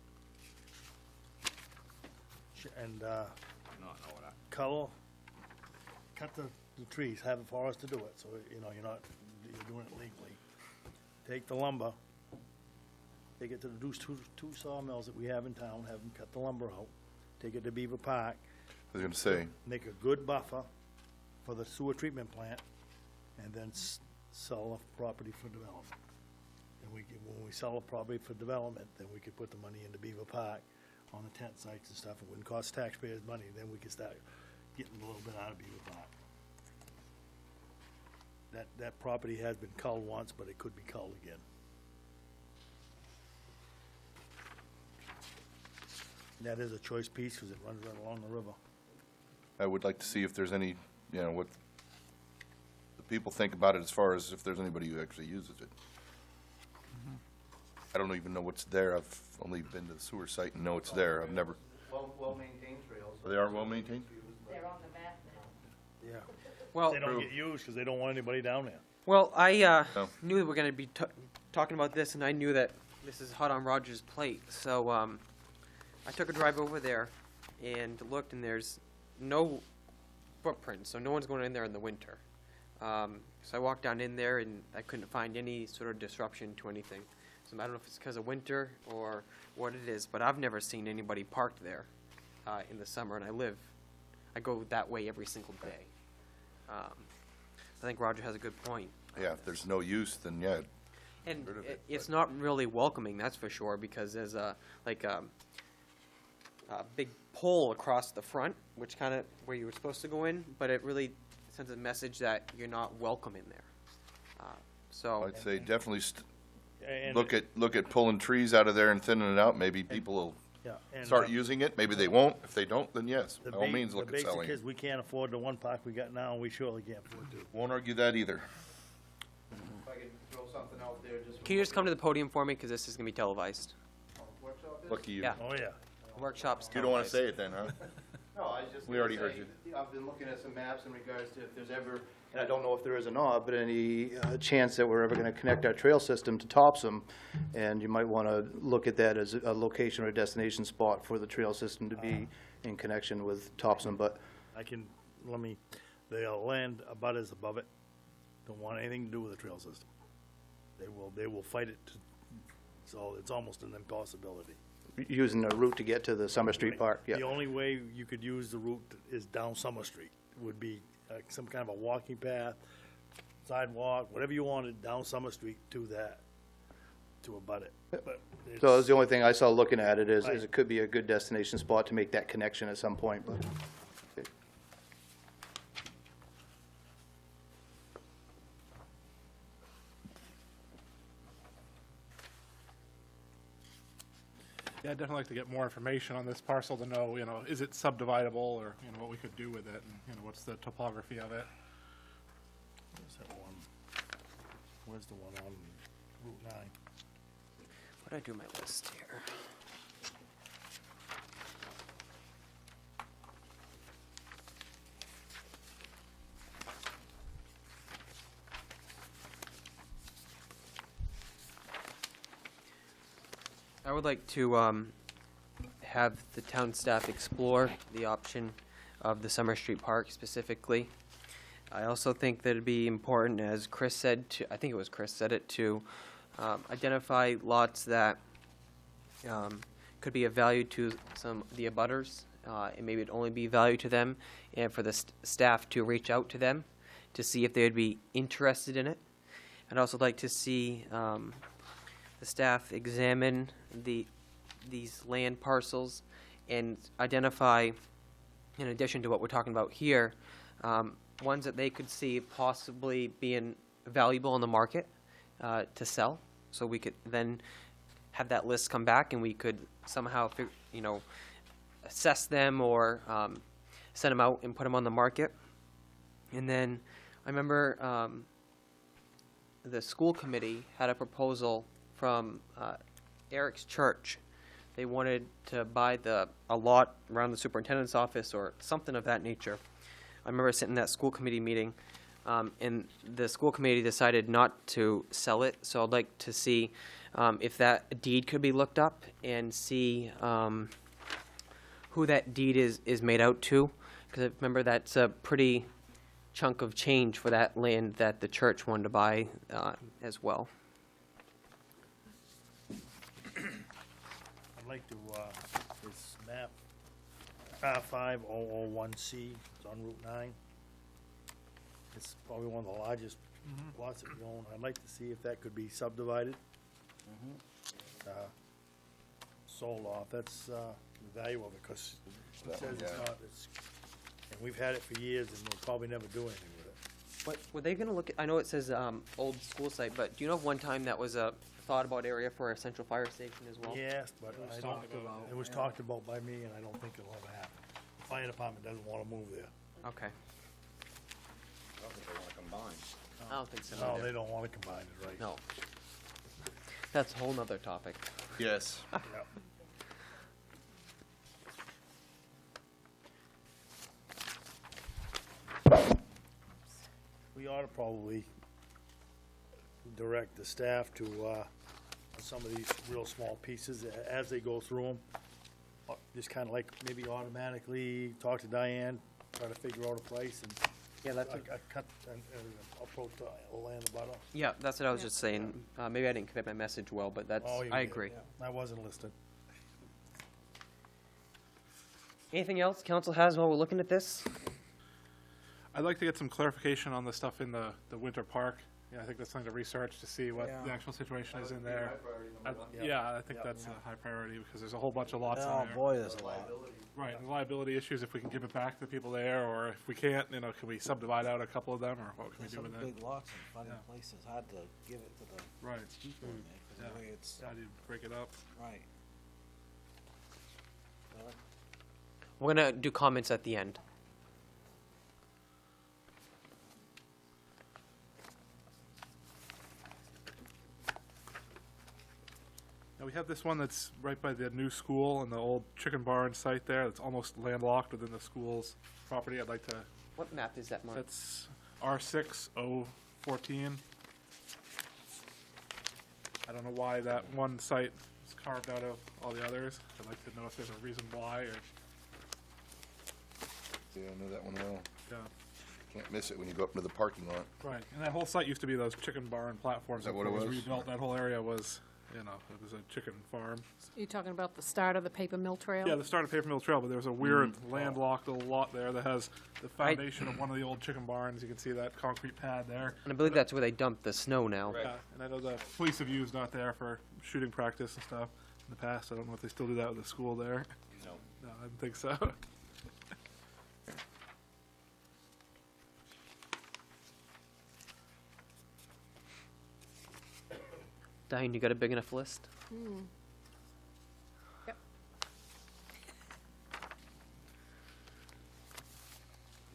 and, cut the trees, have the forester do it, so, you know, you're doing it legally. Take the lumber, take it to the two sawmills that we have in town, have them cut the lumber out, take it to Beaver Park. I was gonna say, Make a good buffer for the sewer treatment plant, and then sell the property for development. And when we sell a property for development, then we could put the money into Beaver Park on the tent sites and stuff. It wouldn't cost taxpayers money, then we could start getting a little bit out of Beaver Park. That property has been culled once, but it could be culled again. That is a choice piece, because it runs right along the river. I would like to see if there's any, you know, what the people think about it as far as if there's anybody who actually uses it. I don't even know what's there. I've only been to the sewer site and know it's there. I've never, Well-maintained trails. they are well-maintained? They're on the map now. Yeah. Well, They don't get used, because they don't want anybody down there. Well, I No. knew we were going to be talking about this, and I knew that this is hot on Roger's plate. So I took a drive over there and looked, and there's no footprint, so no one's going in there in the winter. So I walked down in there, and I couldn't find any sort of disruption to anything. So I don't know if it's because of winter or what it is, but I've never seen anybody parked there in the summer, and I live I go that way every single day. I think Roger has a good point. Yeah, if there's no use, then yeah. And rid of it, it's not really welcoming, that's for sure, because there's a big pole across the front, which kind of where you were supposed to go in, but it really sends a message that you're not welcome in there. So I'd say definitely And- look at pulling trees out of there and thinning it out. Maybe people will Yeah, and, start using it. Maybe they won't. If they don't, then yes, The by all ba- means, look the at selling basic it. is, we can't afford the one park we got now, and we surely can't afford to. Won't argue that either. If I could throw something out there, just. can you just come to the podium for me, because this is going to be televised? Workshop is? Lucky you. Yeah. Oh, yeah. Workshops You don't want to televised. say it then, huh? No, I just. We already gonna heard say, I've been looking at some maps in regards to if there's ever, and I don't know if there is or not, but any chance that we're ever gonna connect our trail system to Topsom. And you might wanna look at that as a location or a destination spot for the trail system to be in connection with Topsom, but the land abutters above it don't want anything to do with the trail system. They will fight it, so it's almost an impossibility. using the route to get to the Summer Street Park, yeah. The only way you could use the route is down Summer Street, would be some kind of a walking path, sidewalk, whatever you wanted, down Summer Street to that, to abut it. But So that's the only thing I saw looking at it is Right. it could be a good destination spot to make that connection at some point, but. Yeah, I'd definitely like to get more information on this parcel to know, is it subdividable, or, what we could do with it, and, what's the topography of it. Where's that one? Where's the one on Route 9? What did I do in my list here? I would like to have the town staff explore the option of the Summer Street Park specifically. I also think that it'd be important, as Chris said, I think it was Chris said it, to identify lots that could be of value to some of the abutters, and maybe it'd only be value to them, and for the staff to reach out to them to see if they'd be interested in it. I'd also like to see the staff examine these land parcels and identify, in addition to what we're talking about here, ones that they could see possibly being valuable on the market to sell. So we could then have that list come back and we could somehow, assess them or send them out and put them on the market. And then I remember the school committee had a proposal from Eric's church. They wanted to buy a lot around the superintendent's office or something of that nature. I remember sitting in that school committee meeting, and the school committee decided not to sell it. So I'd like to see if that deed could be looked up and see who that deed is made out to. Because I remember that's a pretty chunk of change for that land that the church wanted to buy as well. I'd like to, this map, R5001C, it's on Route 9. It's probably one of the largest lots that we own. I'd like to see if that could be subdivided. Sold off, that's the value of it, because it That says one, it's yeah. not, and we've had it for years, and we'll probably never do anything with it. What were they going to look at? I know it says old school site, but do you know of one time that was a thought about area for a central fire station as well? Yes, but was I don't, talked about, it was talked about by me, and I don't think it'll ever happen. The fire department doesn't want to move there. Okay. I don't think they want to combine. I don't think so. No, either. they don't want to combine it, right? No. That's a whole nother topic. Yes. Yep. We ought to probably direct the staff to, some of these real small pieces as they go through them. Just kind of like maybe automatically talk to Diane, try to figure out a price and. Yeah, that's a cut and approach to land abutter. Yeah, that's what I was just saying. Maybe I didn't convey my message well, but that's Oh, you I did. agree. I wasn't listening. Anything else council has while we're looking at this? I'd like to get some clarification on the stuff in the Winter Park. Yeah, I think that's something to research to see what the actual situation is in there. Yeah, I think that's a high priority because there's a whole bunch of lots in Oh, there. boy, there's a lot. Right, and liability issues, if we can give it back to the people there, or if we can't, can we subdivide out a couple of them, or what can we There's do some with it? big lots in funny Yeah. places, hard to give it to the Right. people in there, 'cause the way it's, How do you break it up? right. We're gonna do comments at the end. Now, we have this one that's right by the new school and the old chicken barn site there. It's almost landlocked within the school's property. I'd like to, What map is that, Mark? that's R6014. I don't know why that one site is carved out of all the others. I'd like to know if there's a reason why, or, Yeah, I know that one well. yeah. Can't miss it when you go up into the parking lot. Right, and that whole site used to be those chicken barn platforms. Is that what it was? Rebuilt, that whole area was, it was a chicken farm. You talking about the start of the paper mill trail? Yeah, the start of Paper Mill Trail, but there's a weird landlocked little lot there that has the foundation of one of the old chicken barns. You can see that concrete pad there. And I believe that's where they dump the snow now. Yeah, and I know the police have used that there for shooting practice and stuff in the past. I don't know if they still do that with the school there. No. No, I don't think so. Diane, you got a big enough list? Yep.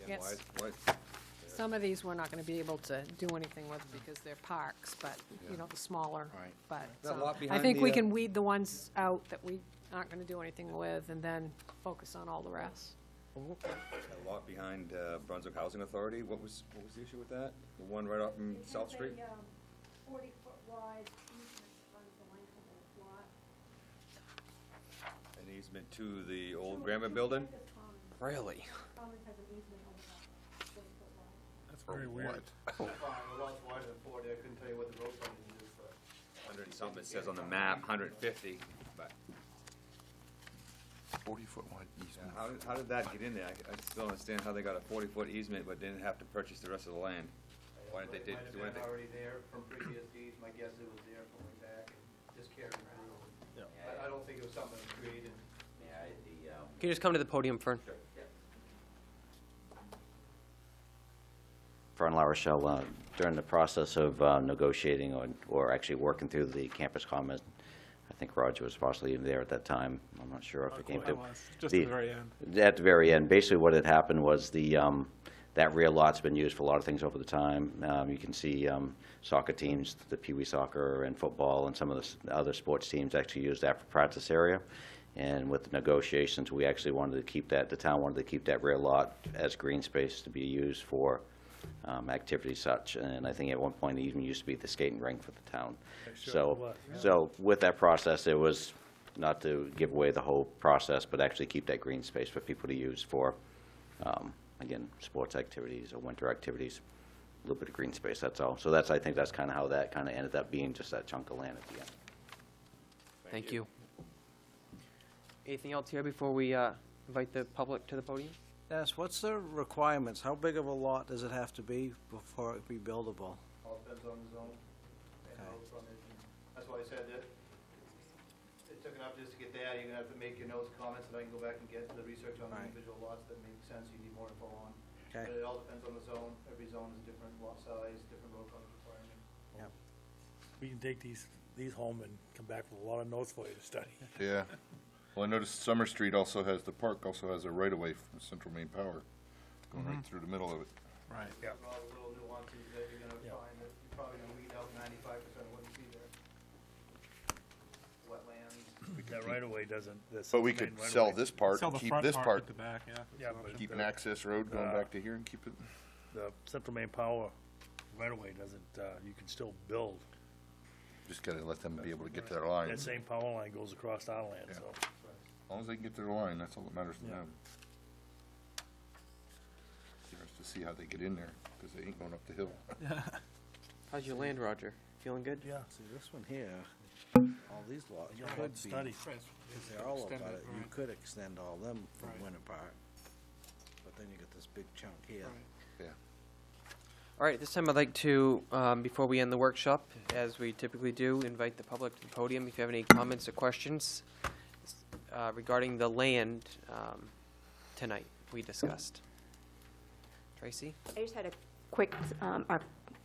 Yes. Some of these we're not gonna be able to do anything with because they're parks, but, the smaller. Right. But, That lot I behind think we the, can weed the ones out that we aren't gonna do anything with and then focus on all the rest. A lot behind Brunswick Housing Authority, what was the issue with that? The one right up in South Street? 40-foot wide easement runs the length of the lot. An easement to the old Grammar building? Really? Commons has an easement over that, 40-foot wide. That's very weird. The lot's wider than 40, I couldn't tell you what the road frontage is, but. 100 and something, it says on the map, 150, but 40-foot wide easement. how did that get in there? I still don't understand how they got a 40-foot easement but didn't have to purchase the rest of the land. Why did they, Might have been already there from previous deeds, my guess it was there from way back, and just carried through. I don't think it was something that was created. Can you just come to the podium, Fern? Fern La Rochelle, during the process of negotiating or actually working through the campus commons, I think Roger was possibly even there at that time. I'm not sure if it came I to. was, just at the very end. At the very end. Basically what had happened was that rear lot's been used for a lot of things over the time. You can see soccer teams, the Pee Wee soccer and football and some of the other sports teams actually use that for practice area. And with the negotiations, we actually wanted to keep that, the town wanted to keep that rear lot as green space to be used for activities such. And I think at one point it even used to be the skating rink for the town. So with that process, it was not to give away the whole process, but actually keep that green space for people to use for, again, sports activities or winter activities. A little bit of green space, that's all. So I think that's kind of how that kind of ended up being, just that chunk of land at the end. Thank you. Anything else here before we invite the public to the podium? Yes, what's the requirements? How big of a lot does it have to be before it be buildable? All depends on the zone and road frontage, and that's why I said that it took enough just to get there. You're gonna have to make your notes, comments, and I can go back and get the research on the Right. individual lots that make sense, you need more info on. Okay. But it all depends on the zone. Every zone is different lot size, different road frontage requirements. Yep. We can take these home and come back with a lot of notes for you to study. Yeah. Well, I noticed Summer Street also has, the park also has a right-of-way from Central Main Power going right through the middle of it. Right. Yeah. All the little nuances that you're gonna find that you're probably gonna weed out 95% of what you see there. Wetlands. That right-of-way doesn't, this. But we could sell this part, Sell the keep front this part, part, get the back, yeah. Yeah, but keep an access road going back to here and keep it. the Central Main Power right-of-way doesn't, you can still build. Just gotta let them be able to get to their line. That same power line goes across our land, Yeah. so. As long as they can get to their line, that's all that matters to Yeah. them. Curious to see how they get in there, because they ain't going up the hill. How's your land, Roger? Feeling good? Yeah. See, this one here, all these lots Yeah, could let's be, study. because they're all Extend about it, it, you right. could extend all them from Right. Winter Park. But then you got this big chunk here. Yeah. All right, this time I'd like to, before we end the workshop, as we typically do, invite the public to the podium if you have any comments or questions regarding the land tonight we discussed. Tracy? I just had a quick,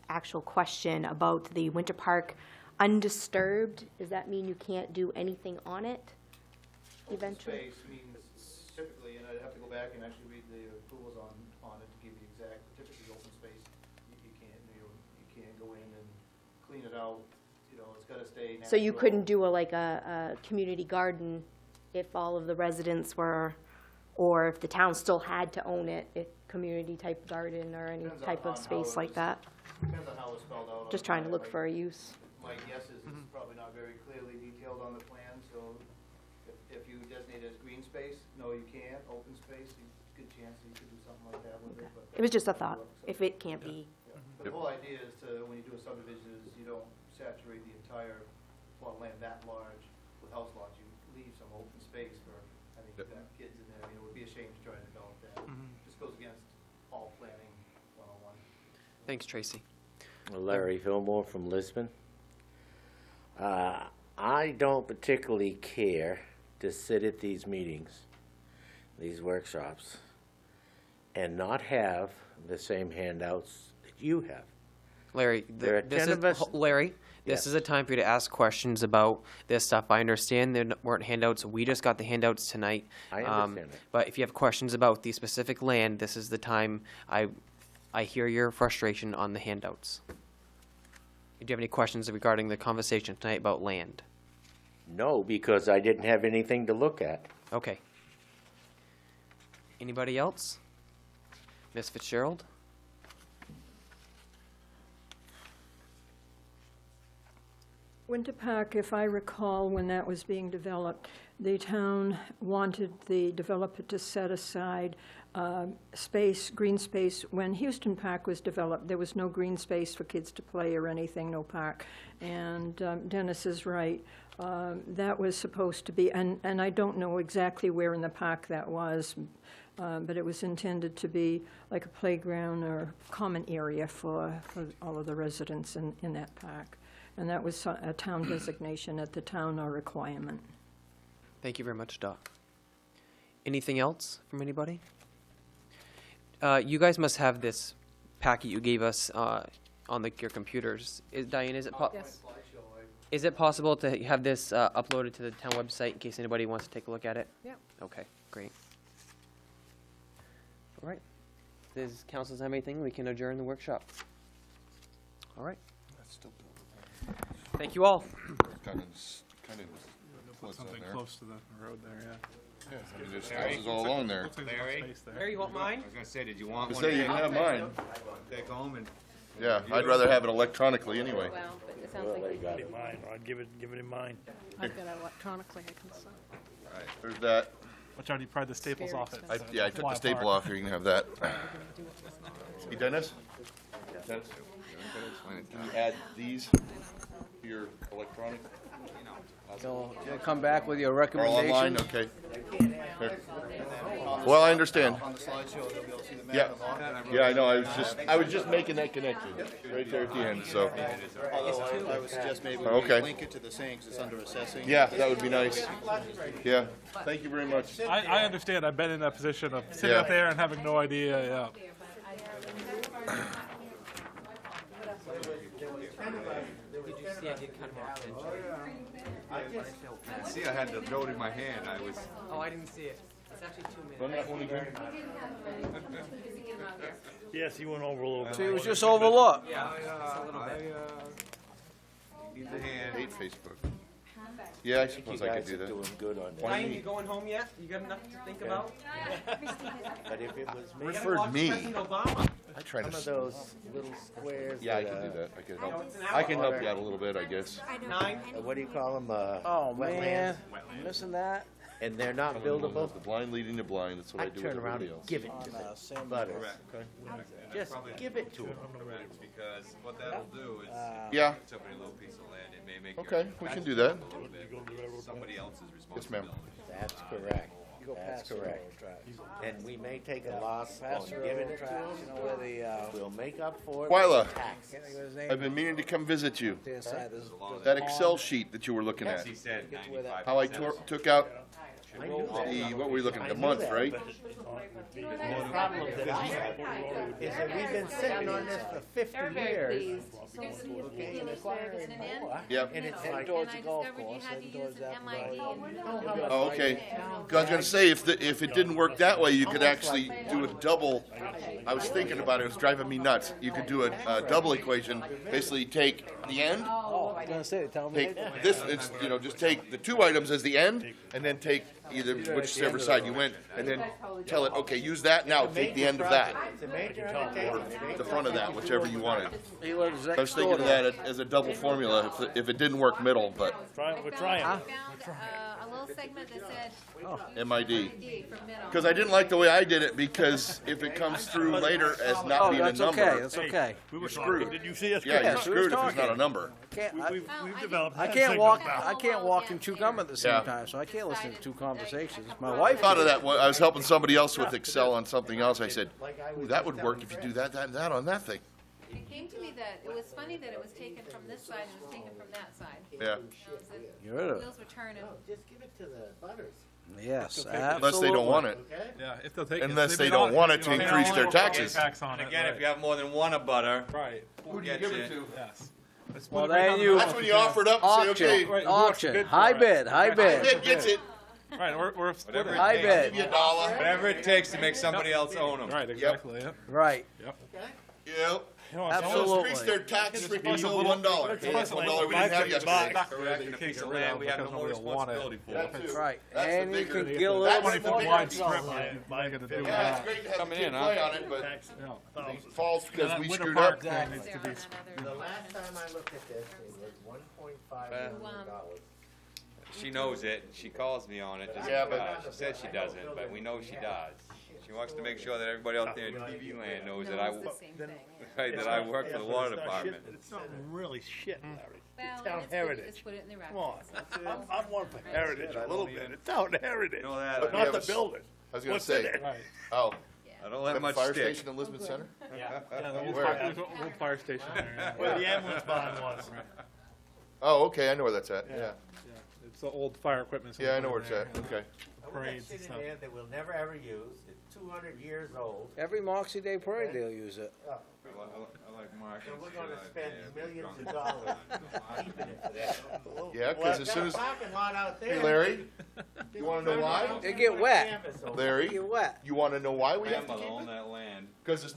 actual question about the Winter Park undisturbed. Does that mean you can't do anything on it eventually? Space means typically, and I'd have to go back and actually read the approvals on it to give you exact, typically open space, you can't go in and clean it out, it's gotta stay natural. So you couldn't do a community garden if all of the residents were, or if the town still had to own it, if community type garden or any Depends type on of how space it like was- that? Depends on how it's spelled out. on Just the trying to plan. look for a use. My guess is it's probably not very clearly detailed on the plan, so if you designate it as green space, no, you can't. Open space, good chance that you could do something like that with it. But It was just a thought, if it can't be. But the whole idea is to, when you do a subdivision, is you don't saturate the entire plot of land that large with house lots. You leave some open space for, I think, kids in there. It would be a shame to try to develop that. This goes against all planning 101. Thanks, Tracy. Larry Fillmore from Lisbon. I don't particularly care to sit at these meetings, these workshops, and not have the same handouts that you have. Larry, There are 10 of us. Larry, this Yes. is a time for you to ask questions about this stuff. I understand there weren't handouts. We just got the handouts tonight. I understand that. But if you have questions about the specific land, this is the time. I hear your frustration on the handouts. Do you have any questions regarding the conversation tonight about land? No, because I didn't have anything to look at. Okay. Anybody else? Ms. Fitzgerald? Winter Park, if I recall, when that was being developed, the town wanted the developer to set aside space, green space. When Houston Park was developed, there was no green space for kids to play or anything, no park. And Dennis is right. That was supposed to be, and I don't know exactly where in the park that was, but it was intended to be like a playground or common area for all of the residents in that park. And that was a town designation at the town or requirement. Thank you very much, Doc. Anything else from anybody? You guys must have this packet you gave us on your computers. Diane, is it Yes. is it possible to have this uploaded to the town website in case anybody wants to take a look at it? Yep. Okay, great. All right. Does council have anything? We can adjourn the workshop. All right. Thank you all. Kind of Put something close to the road there, yeah. Yeah, I mean, there's houses all along there. Looks like there's Larry? space there. Larry, you want mine? I was gonna say, did you want Just one? say you can have mine. Take home and. Yeah, I'd rather have it electronically anyway. Well, but it sounds like Give it mine, or I'd give it in mine. I've got it electronically, I can sign. Right, there's that. Watch out, you pried the staples Very off it. I, so yeah, I it'll took fly the staple apart. off here. You can have that. Hey, Dennis? Dennis? Can you add these to your electronic? You'll come back with your Or recommendation. online? Okay. Here. Well, I understand. On the slideshow, they'll be able to see the map Yeah, of all. yeah, I know. I was just making that connection right there at the end. So, Although I would suggest maybe Okay. we link it to the same, 'cause it's under assessing. yeah, that would be nice. Yeah. Thank you very much. I understand. I've been in that position of sitting Yeah. out there and having no idea, yeah. Did you see I did cut off? See, I had the note in my hand, I was. Oh, I didn't see it. It's actually 2 minutes. Run that one again. Yes, he went over a little bit. See, it was just overlooked. Yeah, just a little bit. Need the hand. Hate Facebook. Yeah, I suppose I could do that. Doing good on that. Ryan, you going home yet? You got enough to think about? But if it was me, Referred me. President Obama. I try to. some of those little squares. Yeah, I that, can do that. I can help. It's an I can help hour. you out a little bit, I guess. 9. What do you call them? Oh, man, missing that? And they're not buildable. The blind leading the blind. That's what I I'd do turn with around everybody and else. give it to them. Butter. Just give it to them. Because what that'll do is. Yeah. Somebody a little piece of land, it may make your. Okay, we can do that. Somebody else's Yes, ma'am. That's correct. You go That's past the correct. railroad tracks. And we may take a loss on Past the giving railroad it to tracks, you know where the, them. We'll make up for it. Twyla. with taxes. can't think of his name. I've been meaning to come visit you. The inside, there's That Excel sheet that you were looking at. He said Get to where that- 95%. How I took out I knew that. the, what were we looking at, the I knew month, that, right? but The problem that I have is that we've been sitting on this for 50 They're very years. pleased. There's an service and an end. Yep. And it's Heading like, towards And the I golf discovered you course, had to heading use towards an that. MID. Oh, okay. 'Cause I was gonna say, if it didn't work that way, you could actually do a double. I was thinking about it, it was driving me nuts. You could do a double equation, basically take the end, Oh, I was gonna say, tell me. take this, it's, you know, just take the two items as the end, and then take either whichever side you went, and then tell it, okay, use that, now take the end of that, it's a major undertaking. the front of that, whichever you wanted. He lives I was next thinking door of to that as a double formula, if it didn't work middle, but We're trying. I found a little segment that said MID. MID for middle. Because I didn't like the way I did it, because if it comes through later as not Oh, being a that's okay, number, that's okay. you're screwed. Did you see us? Yeah, you're Yes, we was screwed if it's not a talking. number. Can't, We've developed. I that can't signal walk, now. I can't walk and chew gum at the same Yeah. time, so I can't listen to two conversations. My I wife. thought of can. that, I was helping somebody else with Excel on something else, I said, ooh, that would work if you do that, that, and that on that thing. It came to me that it was funny that it was taken from this side and it was taken from that side. Yeah. You're right. The wheels were turning. Just give it to the butters. Yes, Unless they don't want it. Okay? Yeah, if they'll take it. Unless may they don't not, want it to you know, increase they their don't want taxes. tax on And it, again, right. if you have more than one a butter. Right. Who do you give it to? Yes. Let's Well, put it right then down the you- middle. That's when you offer it up and say, Auction, okay, Right, who wants to auction, bid for high it? bid, high bid bid. gets it, Right, we're splitting. Whatever it High takes. bid. give you a dollar. Whatever it takes to make somebody else own them. Right, exactly, yep. Right. Yep. Yep. You know, Absolutely. Increase their tax rate It's below $1. It's That's like $1 we didn't have yesterday. Correct, and a piece of land we have no more responsibility for. That too. Right, That's the and you bigger- can get a little that's bit the more. bigger wide piece. strip, I get to do Yeah, it's that. great to have the Coming kid in, huh? play on it, but Yeah. it falls because That we Winter screwed Park up. thing needs to be The last time I looked at this, it was $1.5 million. She knows it, and she calls me on it, just, Yeah, but- she says she doesn't, but we know she does. She wants to make sure that everybody out there in TV land knows that I, Knows the same thing. right, that I work for the water department. It's not really shit, Larry. Well, It's town let's put it- heritage. let's put it in the Come on. records. I'm one for heritage, a little bit. It's town heritage. You know that, But we Not have the a s- building. I was gonna What's in say, it? Right. oh, I don't let that much fire stick. station in Lisbon Center? Yeah, the old Where? old fire station there. Where the ambulance barn was. Oh, okay, I know where that's at, yeah. Yeah, it's the old fire equipment. Yeah, I know where it's at, okay. Parades and Sitting stuff. there that we'll never ever use. It's 200 years old. Every Moxie Day parade, they'll use it. I like Mark. And we're gonna spend millions of dollars keeping it for that. Yeah, because as soon as, We've got a parking lot out there. hey Larry, you wanna know why? They get wet. Canvas over They Larry, get wet. you wanna know why we have to Grandmother keep owned it? that land. Because it's